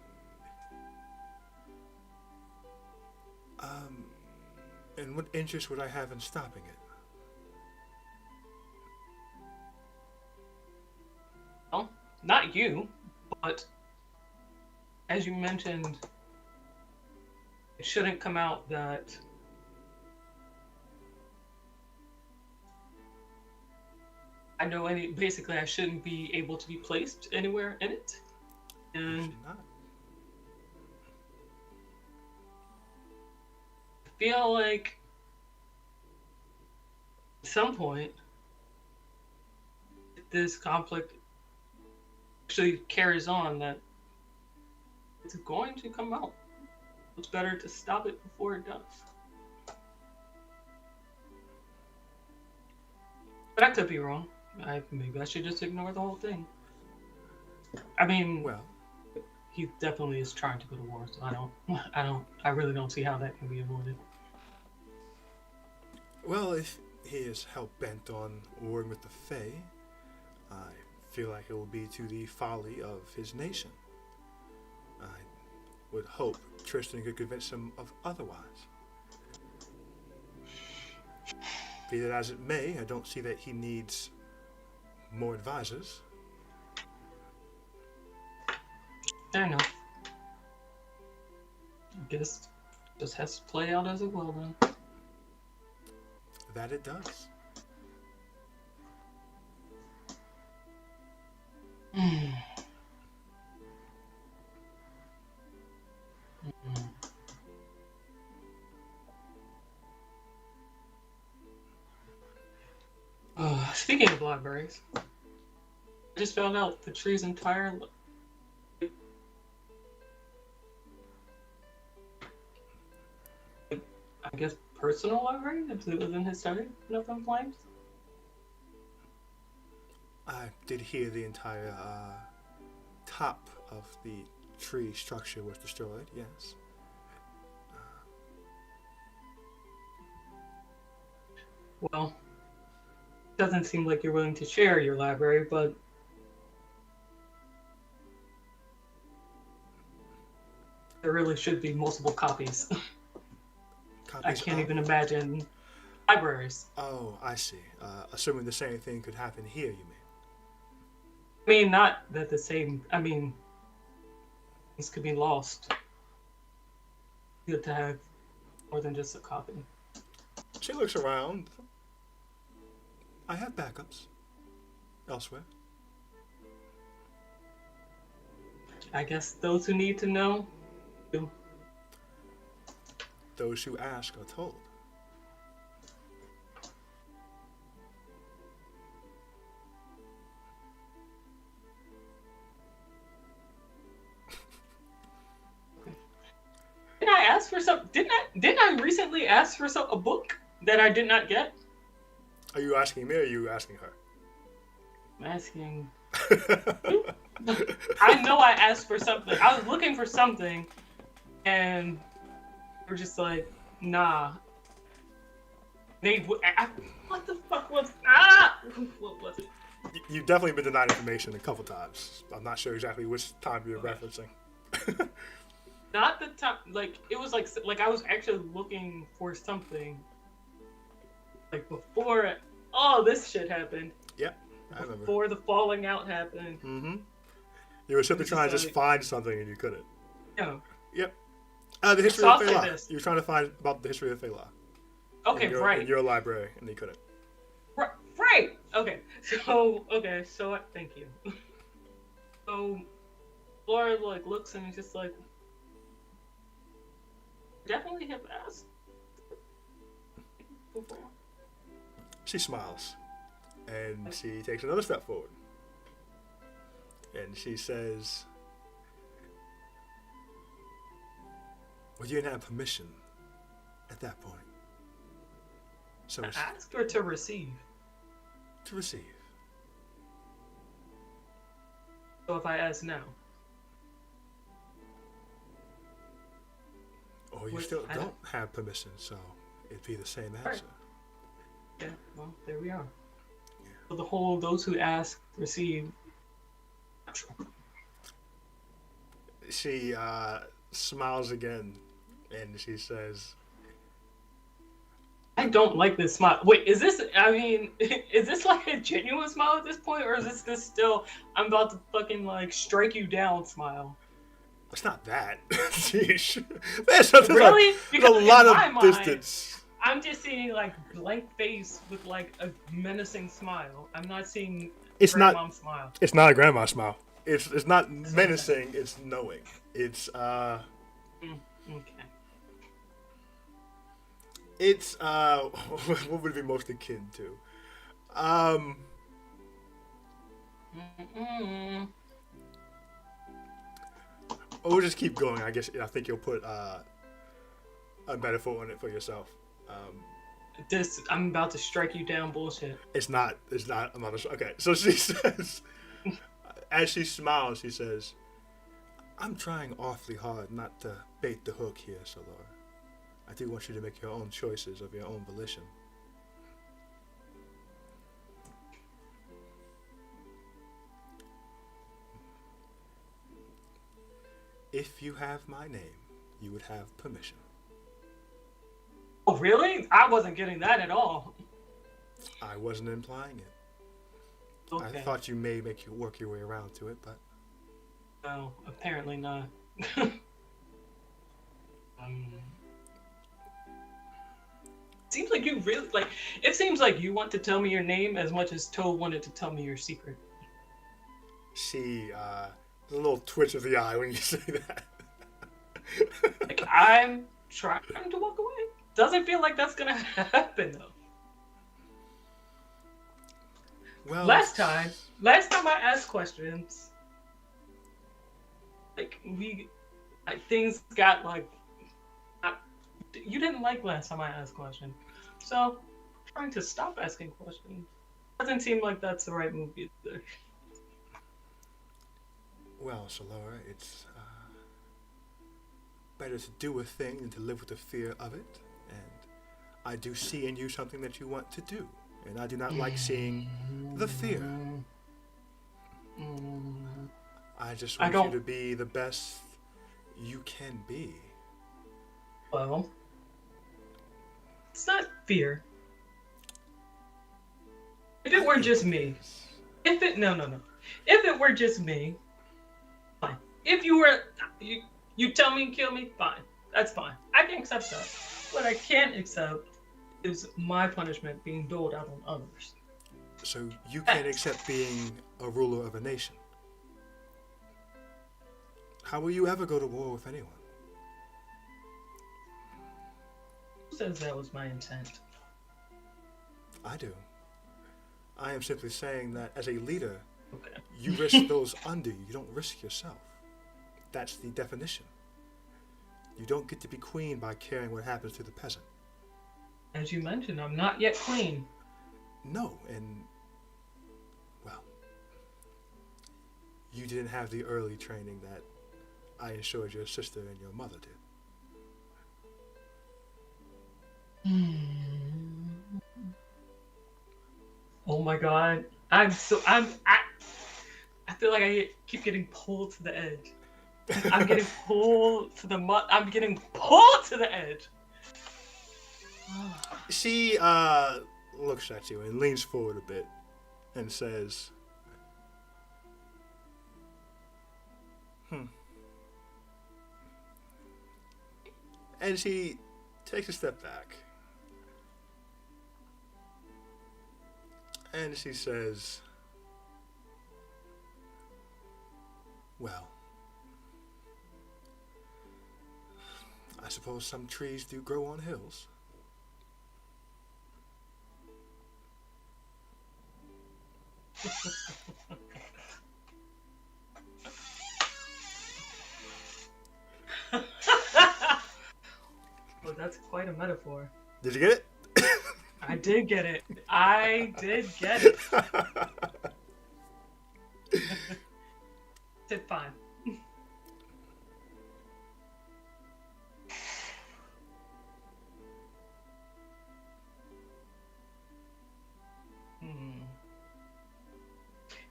and what interest would I have in stopping it? Well, not you, but as you mentioned, it shouldn't come out that I know any. Basically, I shouldn't be able to be placed anywhere in it, and not. I feel like at some point if this conflict actually carries on, that it's going to come out. It's better to stop it before it does. But I could be wrong. Maybe I should just ignore the whole thing. I mean, well, he definitely is trying to go to war. So I really don't see how that can be avoided. Well, if he is hell-bent on warring with the Fae, I feel like it will be to the folly of his nation. I would hope Tristan could convince him of otherwise. Be that as it may, I don't see that he needs more advisors. Fair enough. I guess this has to play out as it will then. That it does. Speaking of libraries, I just found out the tree's entire I guess personal library if it was in his study went up in flames. I did hear the entire top of the tree structure was destroyed, yes. Well, doesn't seem like you're willing to share your library, but there really should be multiple copies. I can't even imagine libraries. Oh, I see. Assuming the same thing could happen here, you mean? I mean, not that the same. I mean, things could be lost. Good to have more than just a copy. She looks around. I have backups elsewhere. I guess those who need to know do. Those who ask are told. Did I ask for some? Didn't I recently ask for a book that I did not get? Are you asking me or are you asking her? I'm asking. I know I asked for something. I was looking for something, and we're just like, nah. What the fuck was what was it? You've definitely been denied information a couple times. I'm not sure exactly which time you're referencing. Not the time. Like it was like I was actually looking for something. Like before all this shit happened. Yep, I remember. Before the falling out happened. Mm-hmm. You were simply trying to just find something and you couldn't. No. Yep. The history of Feyla. You were trying to find about the history of Feyla. Okay, right. In your library, and you couldn't. Right. Okay. So thank you. So Laura looks and is just like, definitely have asked before. She smiles, and she takes another step forward, and she says, "Well, you didn't have permission at that point." So to ask or to receive? To receive. So if I ask now? Or you still don't have permission, so it'd be the same answer. Right. Yeah, well, there we are. Yeah. So the whole those who ask, receive. She smiles again, and she says, I don't like this smile. Wait, is this like a genuine smile at this point, or is this still, I'm about to fucking strike you down smile? It's not that. Sheesh. There's really? There's a lot of distance. I'm just seeing blank face with a menacing smile. I'm not seeing smile. It's not a grandma smile. It's not menacing, it's knowing. It's okay. It's what would it be most akin to? We'll just keep going. I think you'll put a metaphor on it for yourself. This I'm about to strike you down bullshit. It's not. I'm not. Okay. So she says, as she smiles, she says, I'm trying awfully hard not to bait the hook here, Solora. I do want you to make your own choices of your own volition. If you have my name, you would have permission. Oh, really? I wasn't getting that at all. I wasn't implying it. Okay. I thought you may work your way around to it, but... No, apparently not. Seems like you really, like, it seems like you want to tell me your name as much as Toad wanted to tell me your secret. She, a little twitch of the eye when you say that. Like, I'm trying to walk away. Doesn't feel like that's gonna happen, though. Well, Last time I asked questions, like, things got, like, you didn't like last time I asked questions. So, I'm trying to stop asking questions. Doesn't seem like that's the right move either. Well, Solora, it's better to do a thing than to live with the fear of it. And I do see in you something that you want to do. And I do not like seeing the fear. I just want you to be the best you can be. Well, it's not fear. If it were just me. No. If it were just me, fine. If you were, you tell me and kill me, fine. That's fine. I can accept that. What I can't accept is my punishment being doled out on others. So you can't accept being a ruler of a nation. How will you ever go to war with anyone? Who says that was my intent? I do. I am simply saying that as a leader, Okay. you risk those under you. You don't risk yourself. That's the definition. You don't get to be queen by caring what happens to the peasant. As you mentioned, I'm not yet queen. No, and, well, you didn't have the early training that I assured your sister and your mother did. Oh my god. I feel like I keep getting pulled to the edge. I'm getting pulled to the I'm getting pulled to the edge. She looks at you and leans forward a bit and says, And she takes a step back. And she says, well, I suppose some trees do grow on hills. Well, that's quite a metaphor. Did you get it? I did get it. I did get it. Did fine.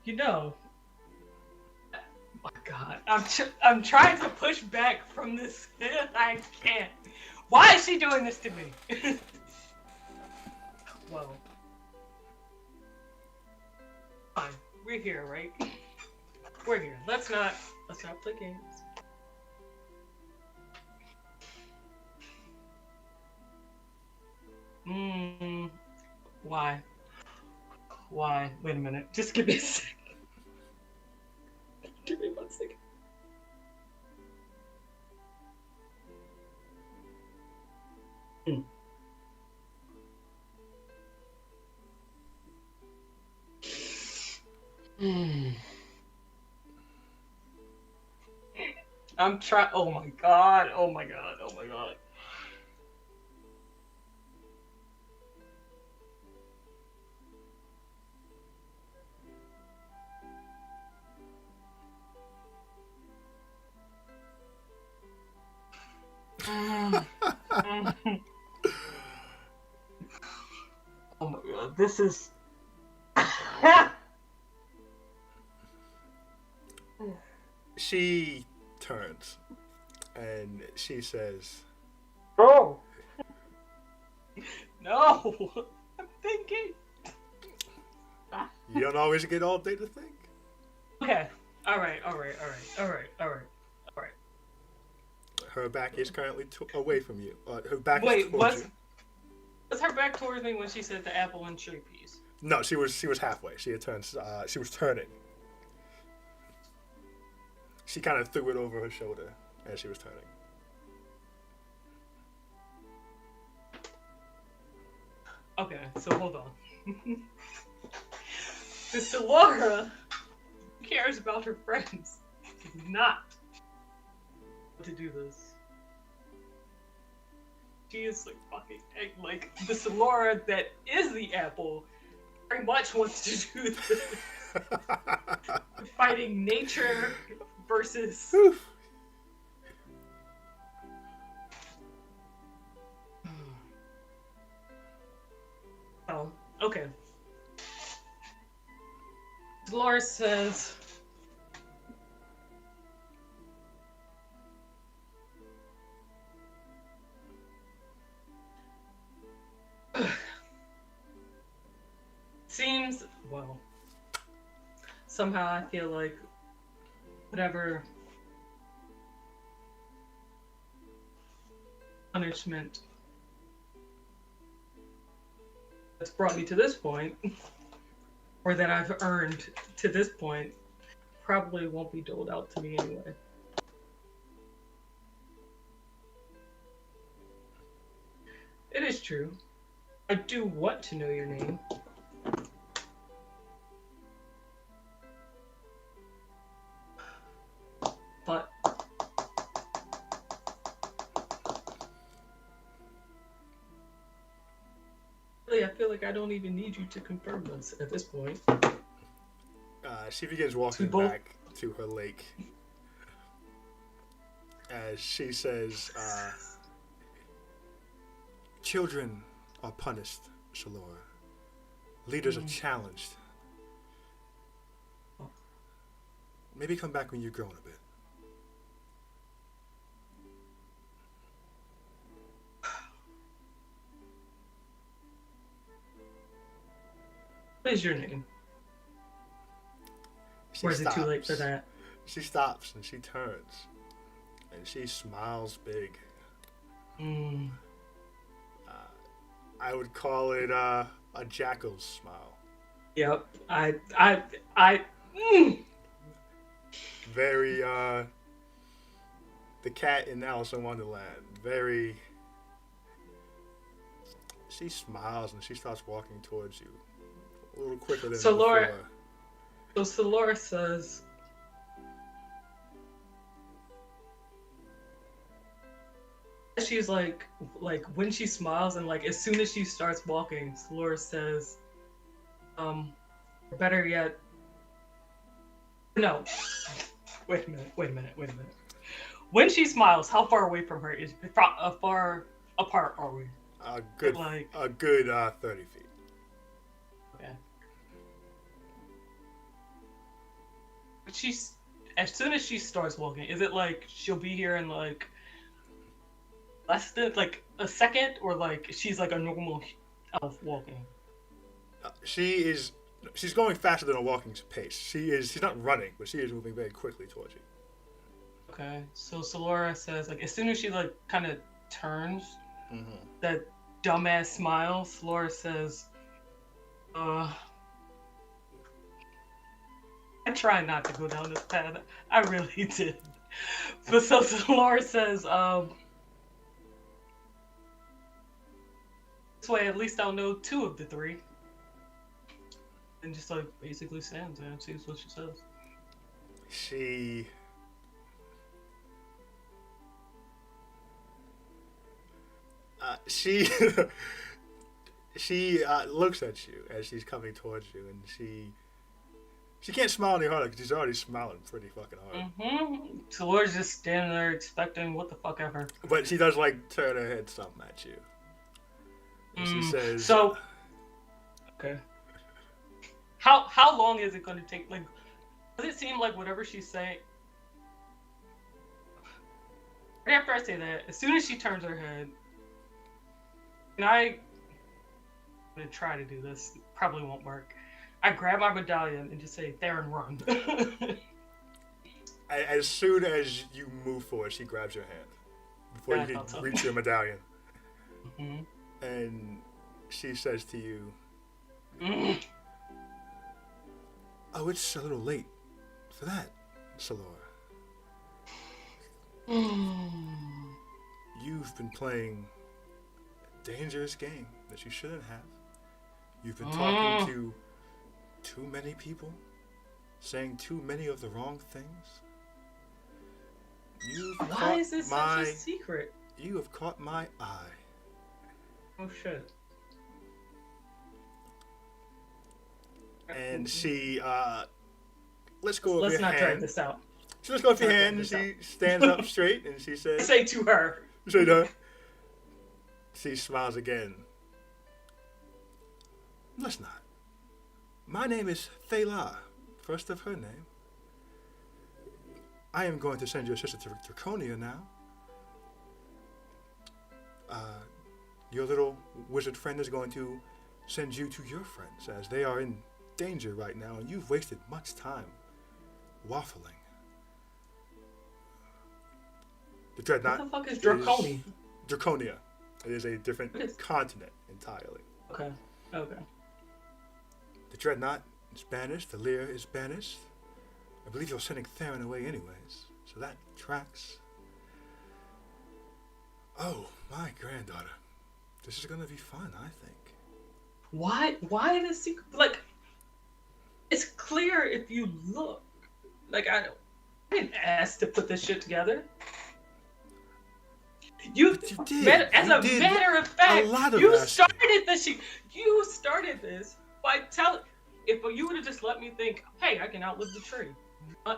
You know, oh my God, I'm trying to push back from this. I can't. Why is she doing this to me? Whoa. Fine, we're here, right? We're here. Let's not play games. Why? Why? Wait a minute. Just give me a second. Give me 1 second. I'm trying. Oh my god. Oh my god. Oh my god. this is. She turns and she says, Oh. No. I'm thinking. "You don't always get all day to think." Okay. All right. Her back is currently away from you. Her back is Wait, towards you. was her back towards me when she said the apple and tree piece? No, she was halfway. She had turned. She was turning. She kind of threw it over her shoulder as she was turning. Okay, so hold on. Miss Laura cares about her friends. Not to do this. She is like fucking like the Laura that is the apple very much wants to do this. Fighting nature versus oh, okay. Dolores says, seems, well, somehow I feel like whatever punishment that's brought me to this point, or that I've earned to this point, probably won't be doled out to me anyway. It is true. I do want to know your name. But really, I feel like I don't even need you to confirm this at this point. She begins walking back to her lake as she says, "Children are punished, Shalora. Leaders are challenged. Maybe come back when you're grown a bit." What is your name? Or is it too late for that? She stops and she turns. And she smiles big. I would call it a jackal's smile. Yep. Very, the cat in Alice in Wonderland. Very... She smiles and she starts walking towards you. A little quicker than before. So Laura says, she's like when she smiles and like as soon as she starts walking, Laura says, better yet, no, wait a minute. When she smiles, how far away from her is far apart are we? A good 30 feet. Okay. But she's, as soon as she starts walking, is it like she'll be here in like less than like a second, or like she's like a normal elf walking? She's going faster than a walking pace. She's not running, but she is moving very quickly towards you. Okay, so Laura says like as soon as she like kind of turns, that dumbass smile, Laura says, I try not to go down this path. I really did. But so Laura says, this way at least I'll know two of the three. And just like basically stands there and sees what she says. She looks at you as she's coming towards you, and she can't smile any harder because she's already smiling pretty fucking hard. So Laura's just standing there expecting what the fuck ever. But she does like turn her head something at you. And she says, So Okay. How long is it going to take? Like, does it seem like whatever she's saying? Right after I say that, as soon as she turns her head, and I'm gonna try to do this. It probably won't work. I grab my medallion and just say, "Theron, run." As soon as you move forward, she grabs your hand before you can reach your medallion, and she says to you, "Oh, it's a little late for that, Salora. You've been playing a dangerous game that you shouldn't have. You've been talking to too many people, saying too many of the wrong things. Why is this such a secret? You have caught my eye." Oh shit. And she, let's go over Let's your not hand. drag this out. So let's go over your hand, and she stands up straight, and she says, I say to her. "Say that." She smiles again. "Let's not. My name is Thela, first of her name. I am going to send your sister to Draconia now. Your little wizard friend is going to send you to your friends, as they are in danger right now, and you've wasted much time waffling. The Dreadnought. What the fuck is Draconia? Draconia. It is a different continent entirely. Okay. The Dreadnought is banished. The Lear is banished. I believe you're sending Theron away anyways, so that tracks. Oh, my granddaughter. This is gonna be fun, I think." Why the secret? Like, it's clear if you look. Like, I didn't ask to put this shit together. You did. As a matter of fact, you started this. You started this by telling. If you would have just let me think, hey, I can outlive the tree.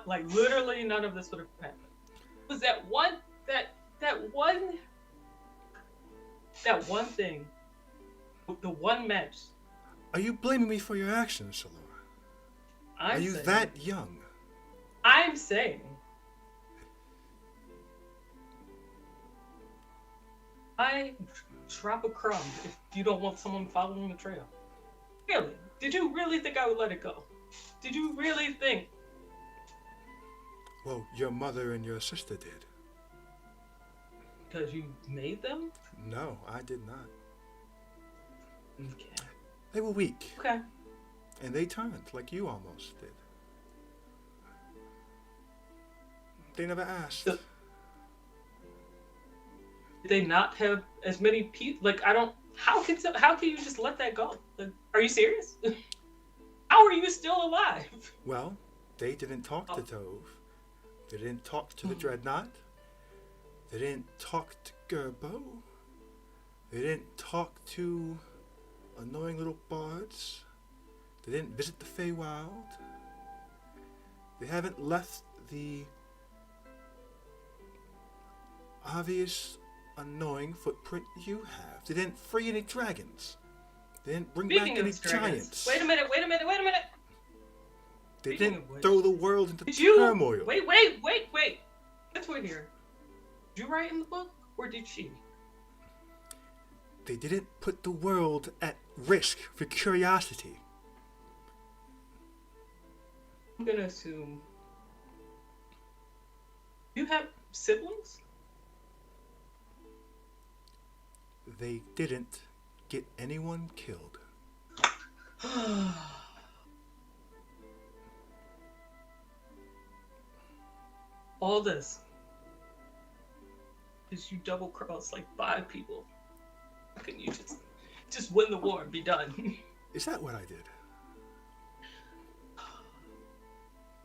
Like, literally, none of this would have happened. It was that one thing, the one match. Are you blaming me for your actions, Salora? Are you that young? I'm saying. I drop a crumb if you don't want someone following the trail. Really? Did you really think I would let it go? Did you really think? Well, your mother and your sister did. Because you made them? No, I did not. Okay. They were weak. Okay. And they turned, like you almost did. They never asked. So, did they not have as many people? Like, I don't. How can you just let that go? Like, are you serious? How are you still alive? Well, they didn't talk to Tove. They didn't talk to the Dreadnought. They didn't talk to Gerbo. They didn't talk to annoying little bards. They didn't visit the Feywild. They haven't left the obvious annoying footprint you have. They didn't free any dragons. They didn't bring back any giants. Wait a minute. They didn't throw the world into turmoil. Wait. Let's wait here. Did you write in the book, or did she? They didn't put the world at risk for curiosity. I'm gonna assume. You have siblings? They didn't get anyone killed. All this is you double cross like 5 people. How can you just win the war and be done? Is that what I did?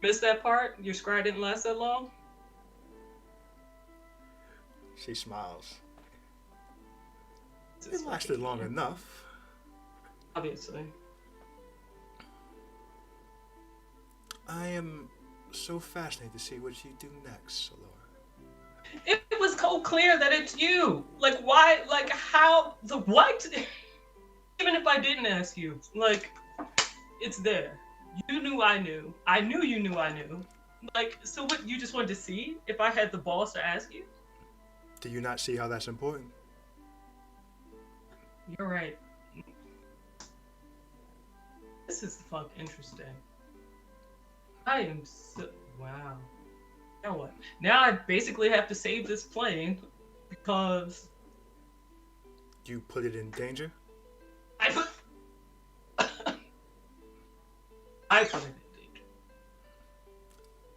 Missed that part? Your scry didn't last that long? She smiles. It lasted long enough. Obviously. I am so fascinated to see what you do next, Salora. It was so clear that it's you. Like, why? Like, how? The what? Even if I didn't ask you, like, it's there. You knew I knew. I knew you knew I knew. Like, so what, you just wanted to see if I had the balls to ask you? Do you not see how that's important? You're right. This is interesting. I am so... Wow. Now what? Now I basically have to save this plane because... You put it in danger? I put it in danger.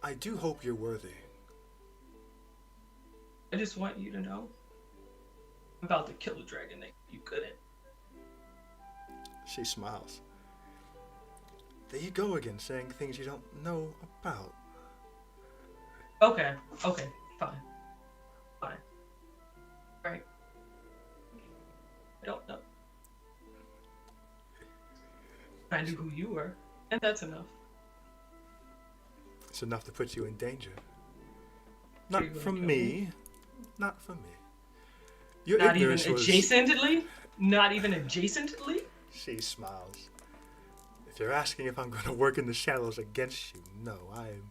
I do hope you're worthy. I just want you to know I'm about to kill a dragon that you couldn't. She smiles. There you go again, saying things you don't know about. Okay, fine. Right. I don't know. I knew who you were, and that's enough. It's enough to put you in danger. Not You're gonna from kill me. Not from me. Your Not even ignorance was... adjacently? Not even adjacently? She smiles. If you're asking if I'm going to work in the shadows against you, no, I am...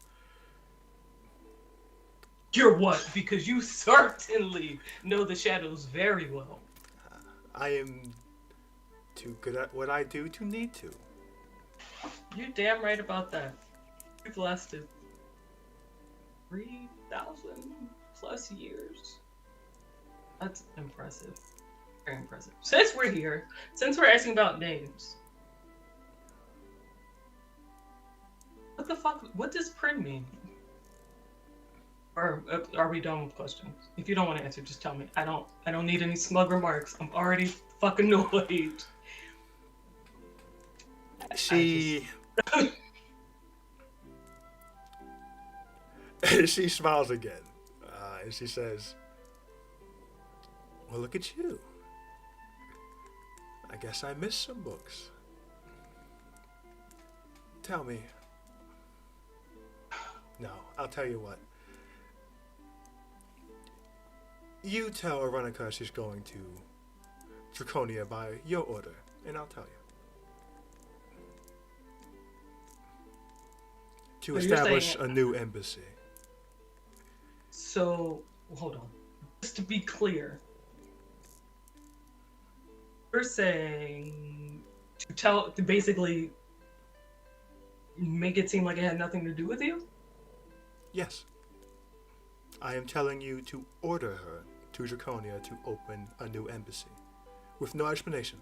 You're what? Because you certainly know the shadows very well. I am too good at what I do to need to. You're damn right about that. You've lasted 3,000 plus years. That's impressive. Very impressive. Since we're here, since we're asking about names, what the fuck? What does Prin mean? Or are we done with questions? If you don't want to answer, just tell me. I don't need any smug remarks. I'm already fucking annoyed. She... She smiles again. And she says, well, look at you. I guess I missed some books. Tell me. No, I'll tell you what. You tell Aronica she's going to Draconia by your order, and I'll tell you. To So establish a new embassy. So, hold on. Just to be clear, you're saying to basically make it seem like it had nothing to do with you? Yes. I am telling you to order her to Draconia to open a new embassy. With no explanation.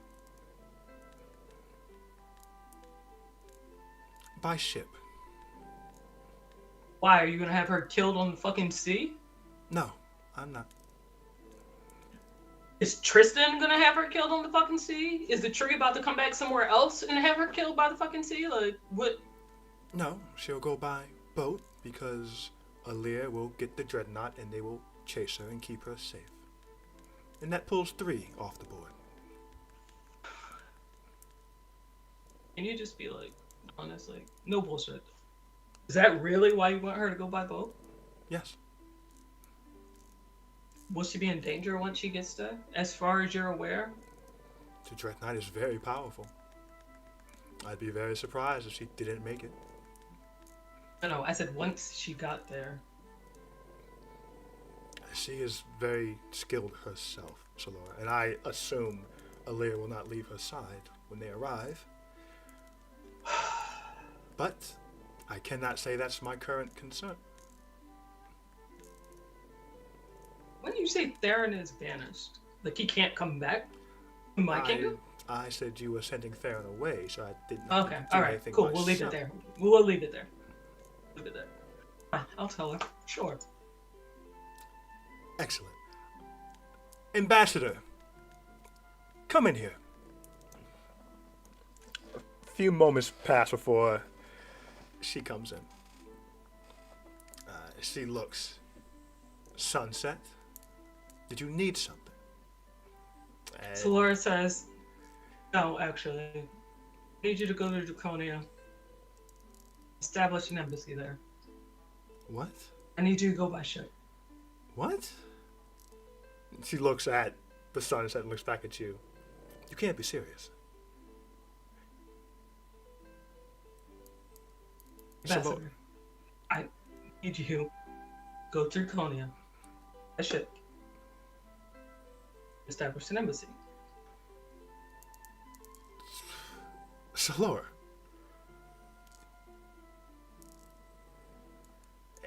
By ship. Why, are you gonna have her killed on the fucking sea? No, I'm not. Is Tristan gonna have her killed on the fucking sea? Is the tree about to come back somewhere else and have her killed by the fucking sea? Like, what? No, she'll go by boat because Alir will get the dreadnought and they will chase her and keep her safe. And that pulls 3 off the board. Can you just be like, honest, like, no bullshit. Is that really why you want her to go by boat? Yes. Will she be in danger once she gets there? As far as you're aware? The dreadnought is very powerful. I'd be very surprised if she didn't make it. No, I said once she got there. She is very skilled herself, Salora, and I assume Alir will not leave her side when they arrive. But I cannot say that's my current concern. When you say Theron is banished, like he can't come back to my kingdom? I said you were sending Theron away, so I didn't do alright, anything cool, myself. we'll leave it there. We'll leave it there. Leave it there. Fine, I'll tell her. Sure. Excellent. Ambassador, come in here. A few moments pass before she comes in. She looks. Sunset? Did you need something? So Laura says, no, actually. I need you to go to Draconia. Establish an embassy there. What? I need you to go by ship. What? She looks at the sunset and looks back at you. You can't be serious. Ambassador, I need you go to Draconia. A ship. Establish an embassy. Salora.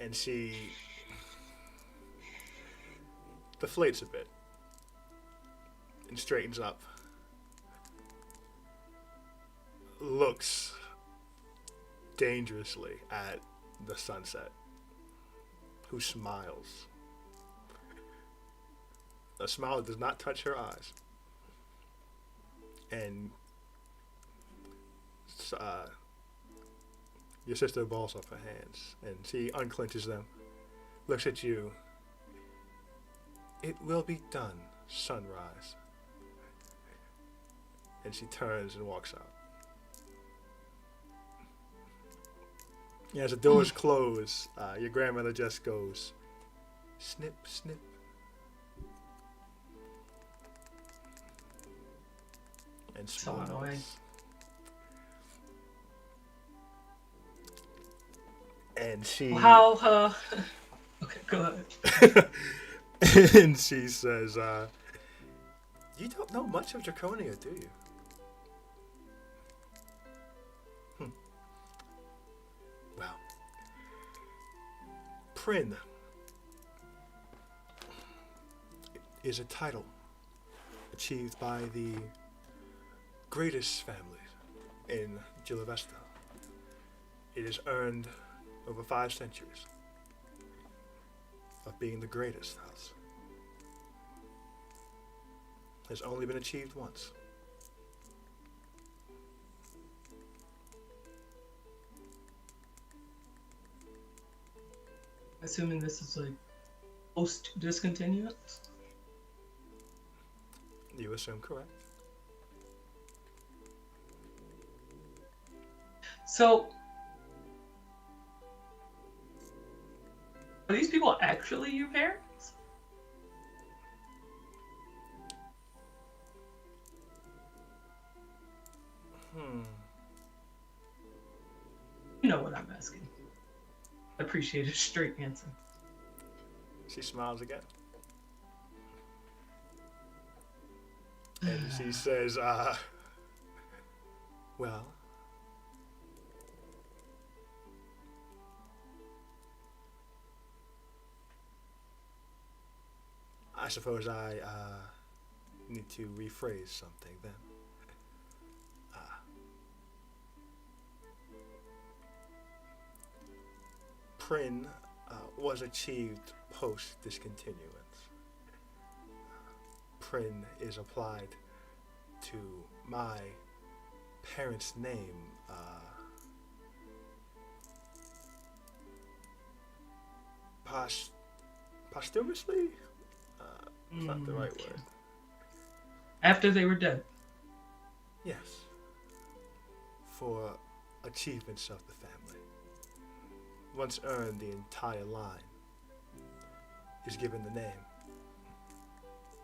And she deflates a bit and straightens up. Looks dangerously at the sunset, who smiles. A smile that does not touch her eyes. And your sister balls off her hands, and she unclenches them, looks at you. It will be done, Sunrise. And she turns and walks out. And as the doors close, your grandmother just goes, snip, snip. And smiles. So annoying. And she... How, okay, go ahead. And she says, you don't know much of Draconia, do you? Well, Prin is a title achieved by the greatest family in Gilavesta. It is earned over 5 centuries of being the greatest house. Has only been achieved once. Assuming this is like post discontinuance. You assume correct. So, are these people actually your parents? You know what I'm asking. I appreciate a straight answer. She smiles again. And she says, well, I suppose I need to rephrase something then. Prin was achieved post-discontinuance. Prin is applied to my parents' name. Posthumously? It's not the right word. After they were dead. Yes. For achievements of the family. Once earned, the entire line is given the name.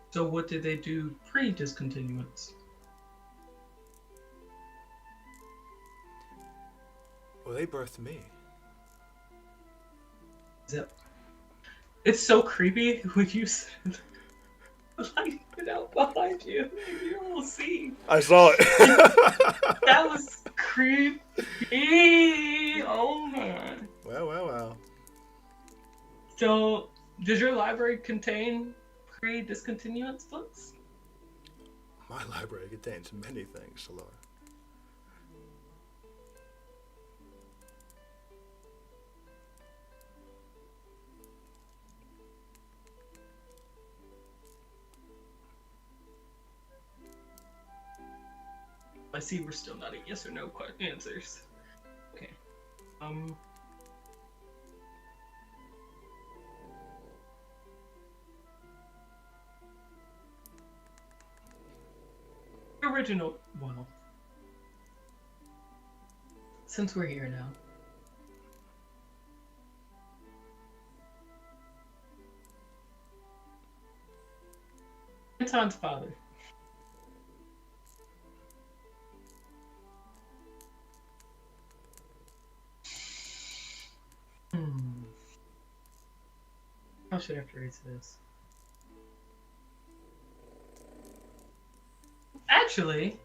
So what did they do pre-discontinuance? Well, they birthed me. It's so creepy when you said light went out behind you. You will see. I saw it. That was creepy. Oh man. Well. So, does your library contain pre-discontinuance books? My library contains many things, Salora. I see we're still not at yes or no answers. Okay. Original. Well, since we're here now. Anton's father. How should I phrase this? Actually,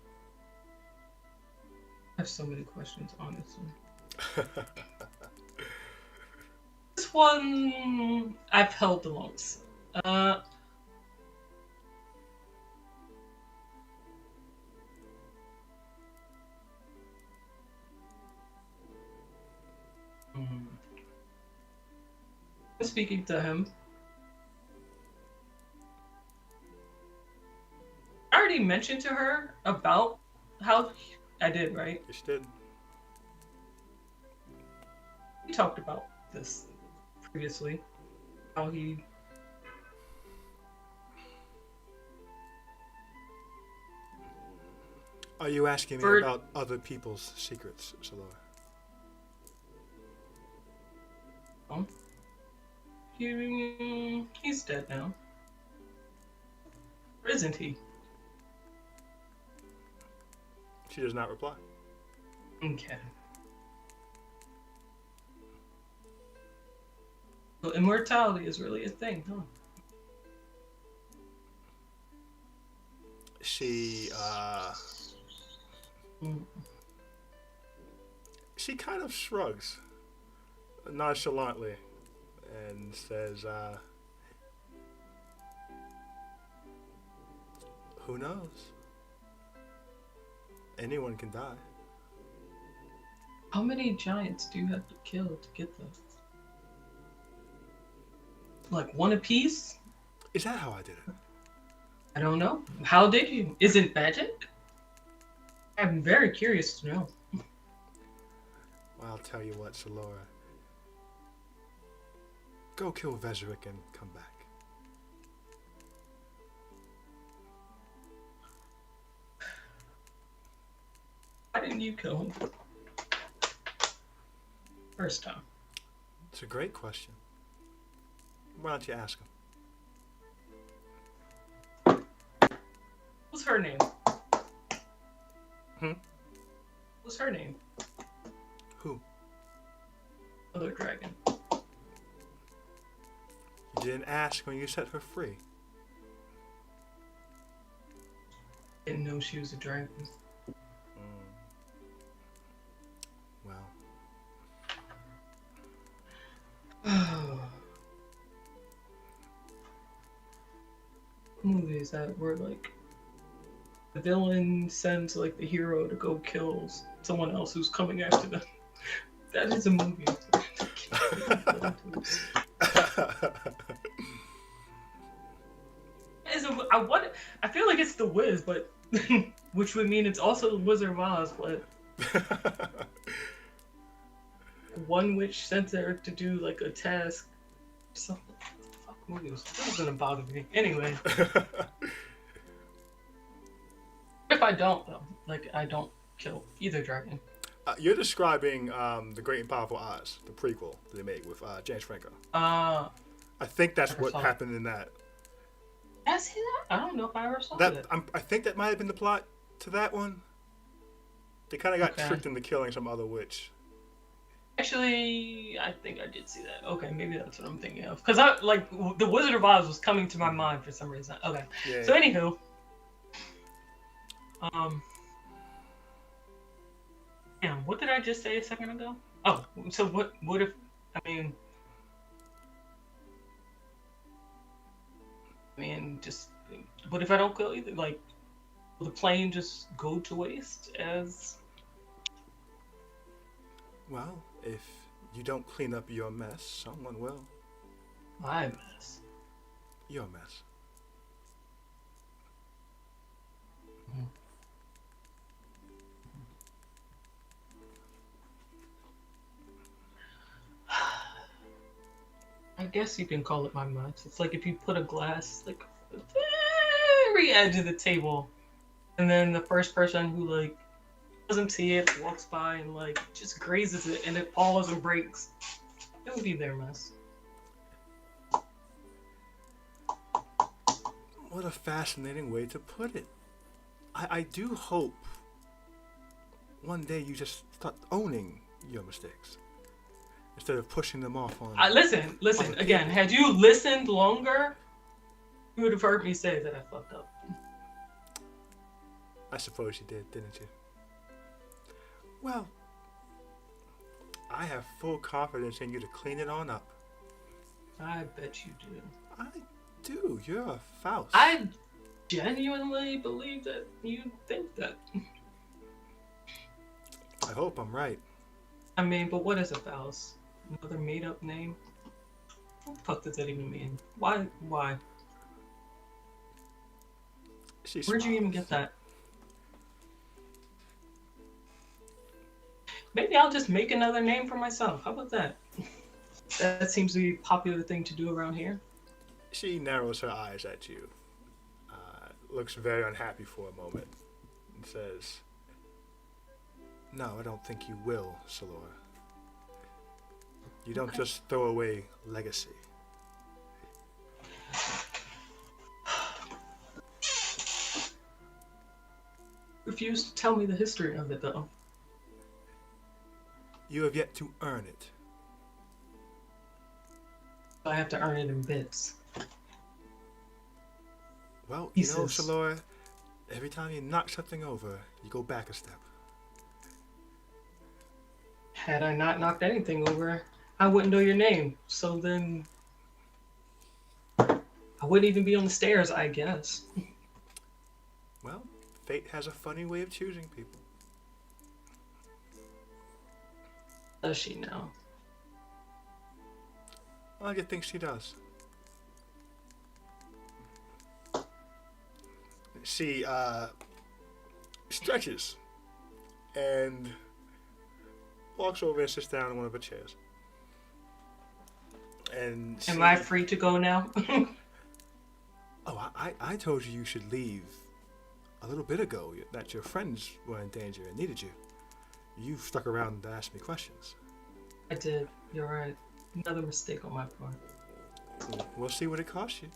I have so many questions, honestly. This one I've held the longest. Uh, hmm. Speaking to him, I already mentioned to her about how I did, right? You did. We talked about this previously. How he. Are you asking me about other people's secrets, Salora? Oh, he's dead now. Or isn't he? She does not reply. Okay. So immortality is really a thing, huh? She kind of shrugs nonchalantly and says, who knows? Anyone can die. How many giants do you have to kill to get them? Like one apiece? Is that how I did it? I don't know. How did you? Is it magic? I'm very curious to know. Well, I'll tell you what, Salora. Go kill Vezric and come back. Why didn't you kill him? First time. It's a great question. Why don't you ask him? What's her name? Hmm? What's her name? Who? Other dragon. You didn't ask when you set her free. Didn't know she was a dragon. Well. Movies that were like the villain sends like the hero to go kill someone else who's coming after them. That is a movie. I feel like it's The Wiz, but which would mean it's also the Wizard of Oz, but one witch sent her to do like a task. Something. Fuck movies. That doesn't bother me. Anyway. If I don't though, like I don't kill either dragon. You're describing The Great and Powerful Oz, the prequel that they made with James Franco. I think that's what happened in that. I see that? I don't know if I ever saw that. I think that might have been the plot to that one. They kind of got tricked into killing some other witch. Actually, I think I did see that. Okay, maybe that's what I'm thinking of. Because I like the Wizard of Oz was coming to my mind for some reason. Okay. Yeah, so anywho, damn, what did I just say a second ago? Oh, so what if just what if I don't kill either? Like, will the plane just go to waste as? Well, if you don't clean up your mess, someone will. My mess. Your mess. Mm-hmm. I guess you can call it my mess. It's like if you put a glass like at the very edge of the table, and then the first person who like doesn't see it walks by and like just grazes it, and it falls and breaks. It would be their mess. What a fascinating way to put it. I do hope one day you just start owning your mistakes instead of pushing them off on. Listen. Again, had you listened longer, you would have heard me say that I fucked up. I suppose you did, didn't you? Well, I have full confidence in you to clean it on up. I bet you do. I do. You're a Faust. I genuinely believe that you think that. I hope I'm right. I mean, but what is a Faust? Another made-up name? What the fuck does that even mean? Why? Where'd you even get that? Maybe I'll just make another name for myself. How about that? That seems to be a popular thing to do around here. She narrows her eyes at you, looks very unhappy for a moment, and says, "No, I don't think you will, Salora. You don't just throw away legacy." Refuse to tell me the history of it, though. You have yet to earn it. I have to earn it in bits. Well, you know, Salora, every time you knock something over, you go back a step. Had I not knocked anything over, I wouldn't know your name. So then, I wouldn't even be on the stairs, I guess. Well, fate has a funny way of choosing people. Does she now? Well, I think she does. She stretches and walks over and sits down in one of her chairs. And Am I free to go now? Oh, I told you should leave a little bit ago, that your friends were in danger and needed you. You stuck around to ask me questions. I did. You're right. Another mistake on my part. We'll see what it costs you.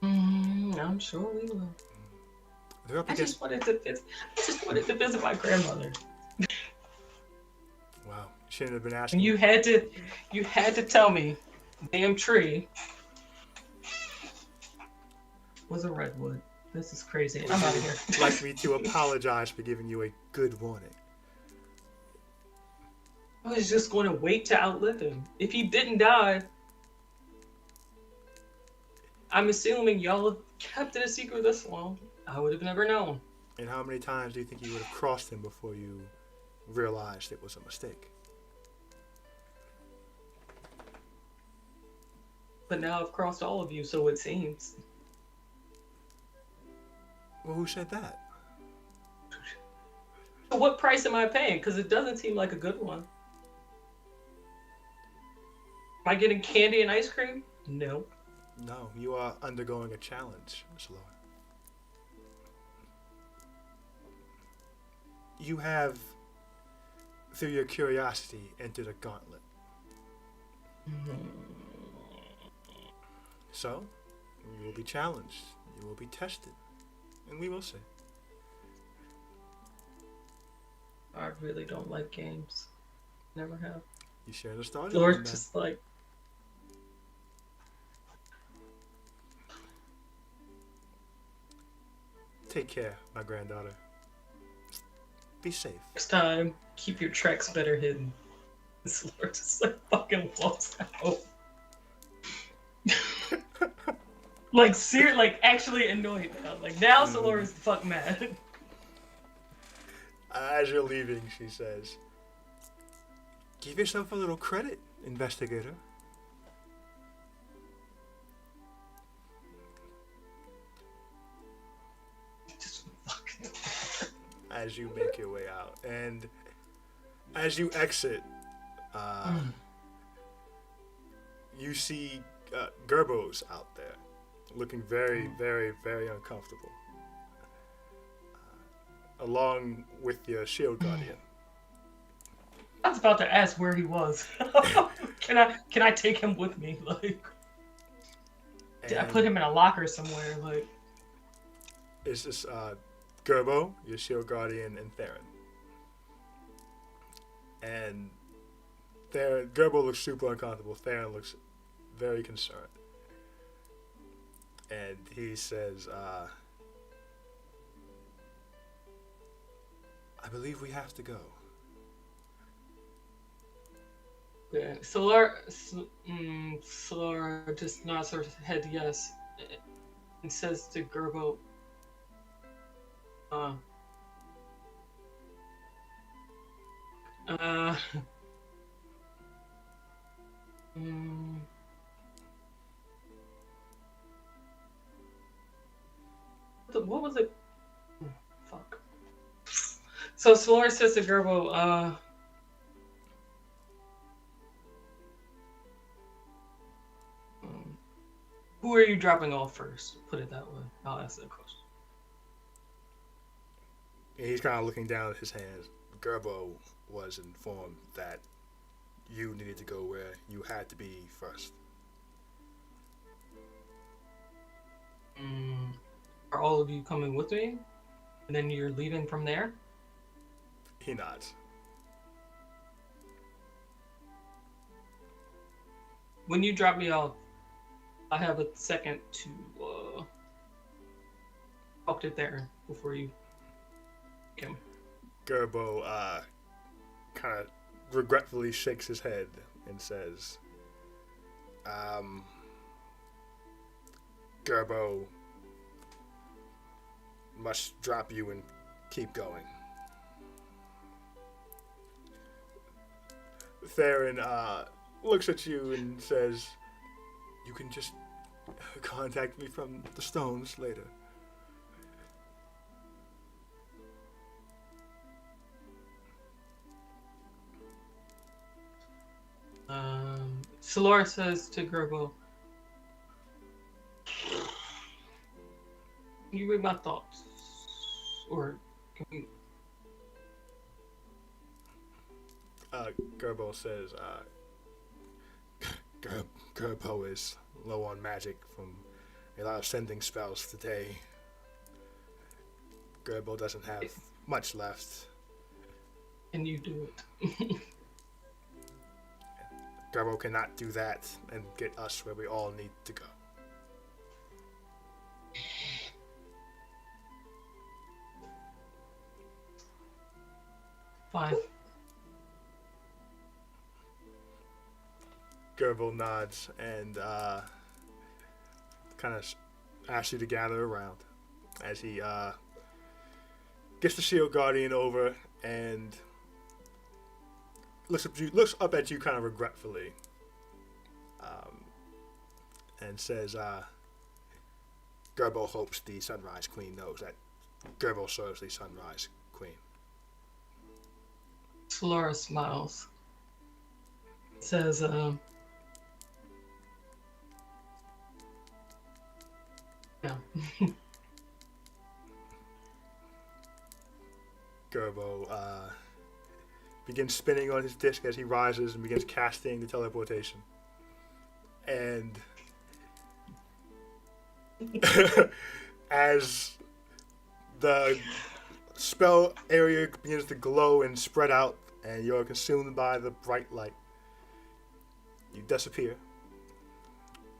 I'm sure we will. They're up I against... just wanted to visit my grandmother. Wow, shouldn't have been asking. You had to tell me, damn tree was a redwood. This is crazy. I'm out of here. Like me to apologize for giving you a good warning. I was just going to wait to outlive him. If he didn't die, I'm assuming y'all have kept it a secret this long. I would have never known. And how many times do you think you would have crossed him before you realized it was a mistake? But now I've crossed all of you, so it seems. Well, who said that? So what price am I paying? Because it doesn't seem like a good one. Am I getting candy and ice cream? No. No, you are undergoing a challenge, Salora. You have, through your curiosity, entered a gauntlet. So, you will be challenged, you will be tested, and we will see. I really don't like games. Never have. You share the stars. Lord, just like... Take care, my granddaughter. Be safe. Next time, keep your tracks better hidden. This Lord just like fucking walks out. Like, like actually annoyed now. Like, now Salora is the fuck mad. As you're leaving, she says, "Give yourself a little credit, investigator." Just fucking... As you make your way out, and as you exit, you see Gerbos out there, looking very, very, very uncomfortable, along with your shield guardian. I was about to ask where he was. Can I take him with me? Like, did I put him in a locker somewhere? Like, it's just Gerbo, your shield guardian, and Theron. And Gerbo looks super uncomfortable. Theron looks very concerned. And he says, I believe we have to go. Yeah. Solara just nods her head yes and says to Gerbo, what was it? Fuck. So Solara says to Gerbo, who are you dropping off first? Put it that way. I'll ask that question. And he's kind of looking down at his hands. Gerbo was informed that you needed to go where you had to be first. Are all of you coming with me? And then you're leaving from there? He nods. When you drop me off, I have a second to talk to Theron before you come. Gerbo kind of regretfully shakes his head and says, Gerbo must drop you and keep going. Theron looks at you and says, you can just contact me from the stones later. Solara says to Gerbo, can you read my thoughts? Or can we... Gerbo says, Gerbo is low on magic from a lot of sending spells today. Gerbo doesn't have much left. Can you do it? Gerbo cannot do that and get us where we all need to go. Fine. Gerbo nods and kind of asks you to gather around as he gets the Shield Guardian over and looks up at you kind of regretfully and says, Gerbo hopes the Sunrise Queen knows that Gerbo serves the Sunrise Queen. Solara smiles. Says, yeah. Gerbo begins spinning on his disc as he rises and begins casting the teleportation. And as the spell area begins to glow and spread out and you're consumed by the bright light, you disappear,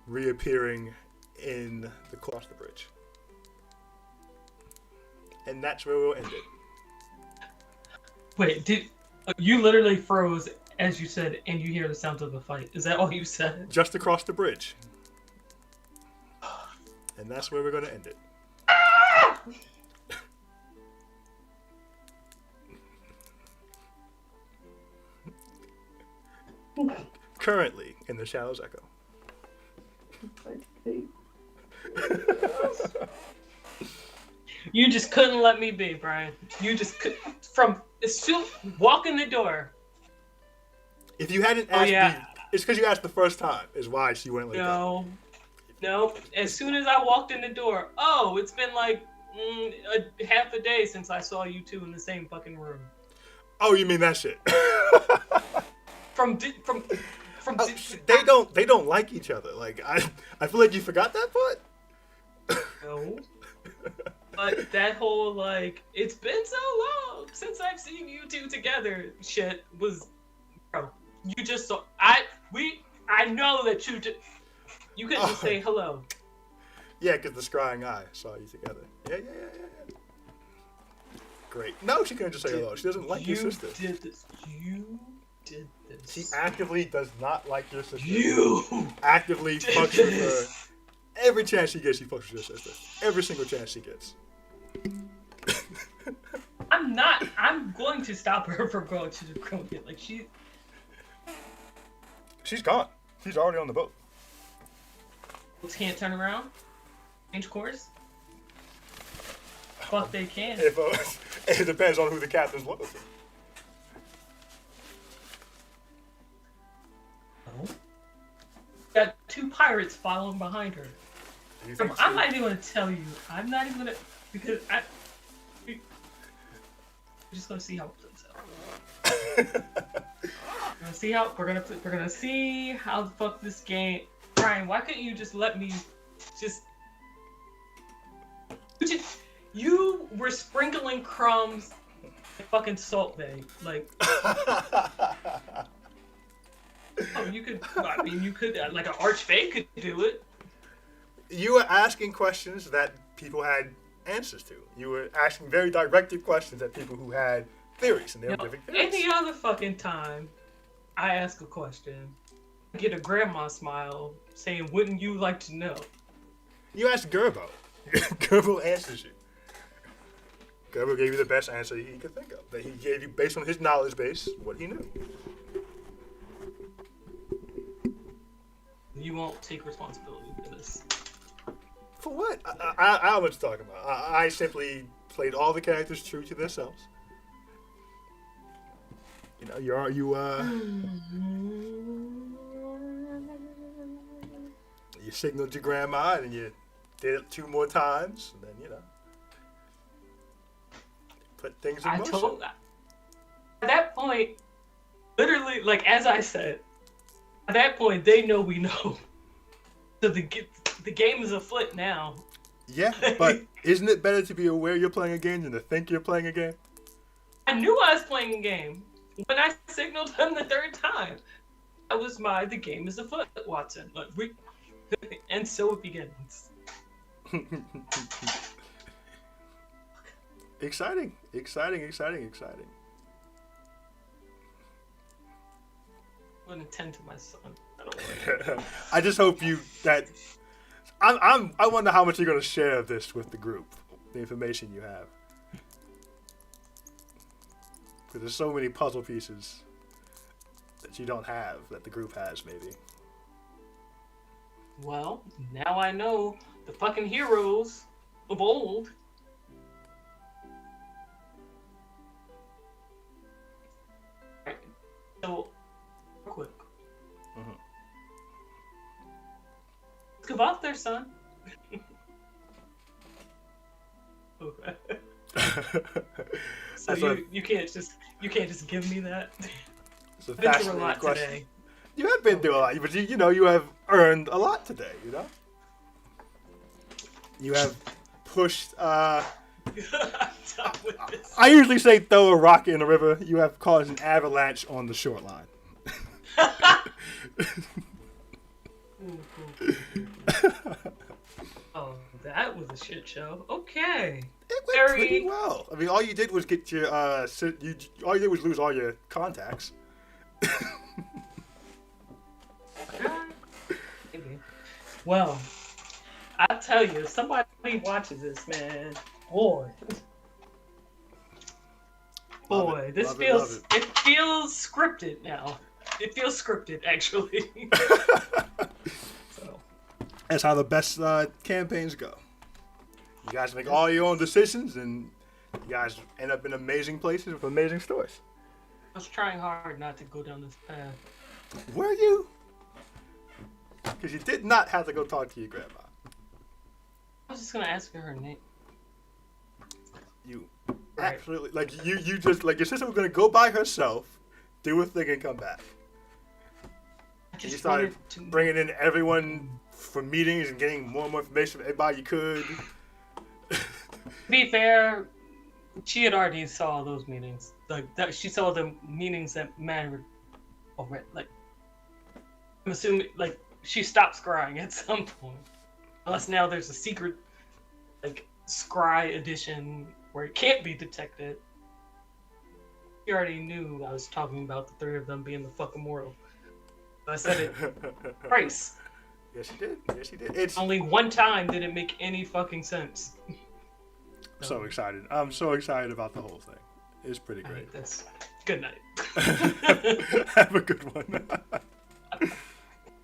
reappearing across the bridge. And that's where we'll end it. Wait, you literally froze as you said, and you hear the sounds of the fight. Is that all you said? Just across the bridge. And that's where we're going to end it. Currently in the Shadows Echo. You just couldn't let me be, Brian. You just could. As soon walk in the door. If you hadn't asked me, it's because you asked the first time. Is why she went like that. No. As soon as I walked in the door, it's been like half a day since I saw you two in the same fucking room. Oh, you mean that shit? They don't like each other. Like I feel like you forgot that part. No. But that whole it's been so long since I've seen you two together shit was, bro, you just saw. I know that you did. You couldn't just say hello. Yeah, because the scrying eye saw you together. Yeah. Great. No, she couldn't just say hello. She doesn't like your sister. You did this. She actively does not like your sister. You actively fucks with her. Every chance she gets, she fucks with your sister. Every single chance she gets. I'm going to stop her from going to the Chromia. Like, she's gone. She's already on the boat. Can't turn around? Change course? Fuck, they can. It depends on who the captain's loyal to. Oh. Got 2 pirates following behind her. I'm not even going to tell you. I'm not even going to, because we're just going to see how it plays out. We're gonna see how the fuck this game. Brian, why couldn't you just let me you were sprinkling crumbs in fucking Salt Bay, like. Oh, you could. I mean, you could. Like an Archfey could do it. You were asking questions that people had answers to. You were asking very directed questions at people who had theories, and they were giving theories. Any other fucking time, I ask a question, I get a grandma smile saying, "Wouldn't you like to know?" You asked Gerbo. Gerbo answers you. Gerbo gave you the best answer he could think of. That he gave you based on his knowledge base, what he knew. You won't take responsibility for this. For what? I know what you're talking about. I simply played all the characters true to themselves. You know, you signaled your grandma and you did it 2 more times, and then put things in motion. At that point, literally, like as I said, at that point they know we know. So the game is afoot now. Yeah, but isn't it better to be aware you're playing a game than to think you're playing a game? I knew I was playing a game when I signaled him the 3rd time. That was the game is afoot, Watson. And so it begins. Exciting. I wouldn't intend to my son. I don't know. I just hope I wonder how much you're gonna share of this with the group, the information you have. Because there's so many puzzle pieces that you don't have that the group has, maybe. Well, now I know the fucking heroes of old. Right. So, real quick. Let's give up there, son. Okay. So you can't just give me that. It's a I've been through a fascinating lot question. today. You have been through a lot, but you have earned a lot today. You have pushed. I usually say throw a rock in the river. You have caused an avalanche on the shoreline. Oh, that was a shit show. Okay. It went pretty well. I mean, all you did was get your all you did was lose all your contacts. Well, I tell you, if somebody watches this, man, boy, this it feels scripted now. It feels scripted, actually. So. That's how the best campaigns go. You guys make all your own decisions, and you guys end up in amazing places with amazing stories. I was trying hard not to go down this path. Were you? Because you did not have to go talk to your grandma. I was just gonna ask her name. You absolutely you just your sister was gonna go by herself, do a thing, and come back. You started bringing in everyone for meetings and getting more and more information from everybody you could. To be fair, she had already saw those meetings. Like that, she saw the meetings that mattered already. Like, I'm assuming, like, she stops scrying at some point. Unless now there's a secret, like, scry edition where it can't be detected. You already knew I was talking about the three of them being the fucking world. I said it twice. Yes, you did. Yes, you did. It's only one time did it make any fucking sense. So excited. I'm so excited about the whole thing. It's pretty great. That's good night. Have a good one.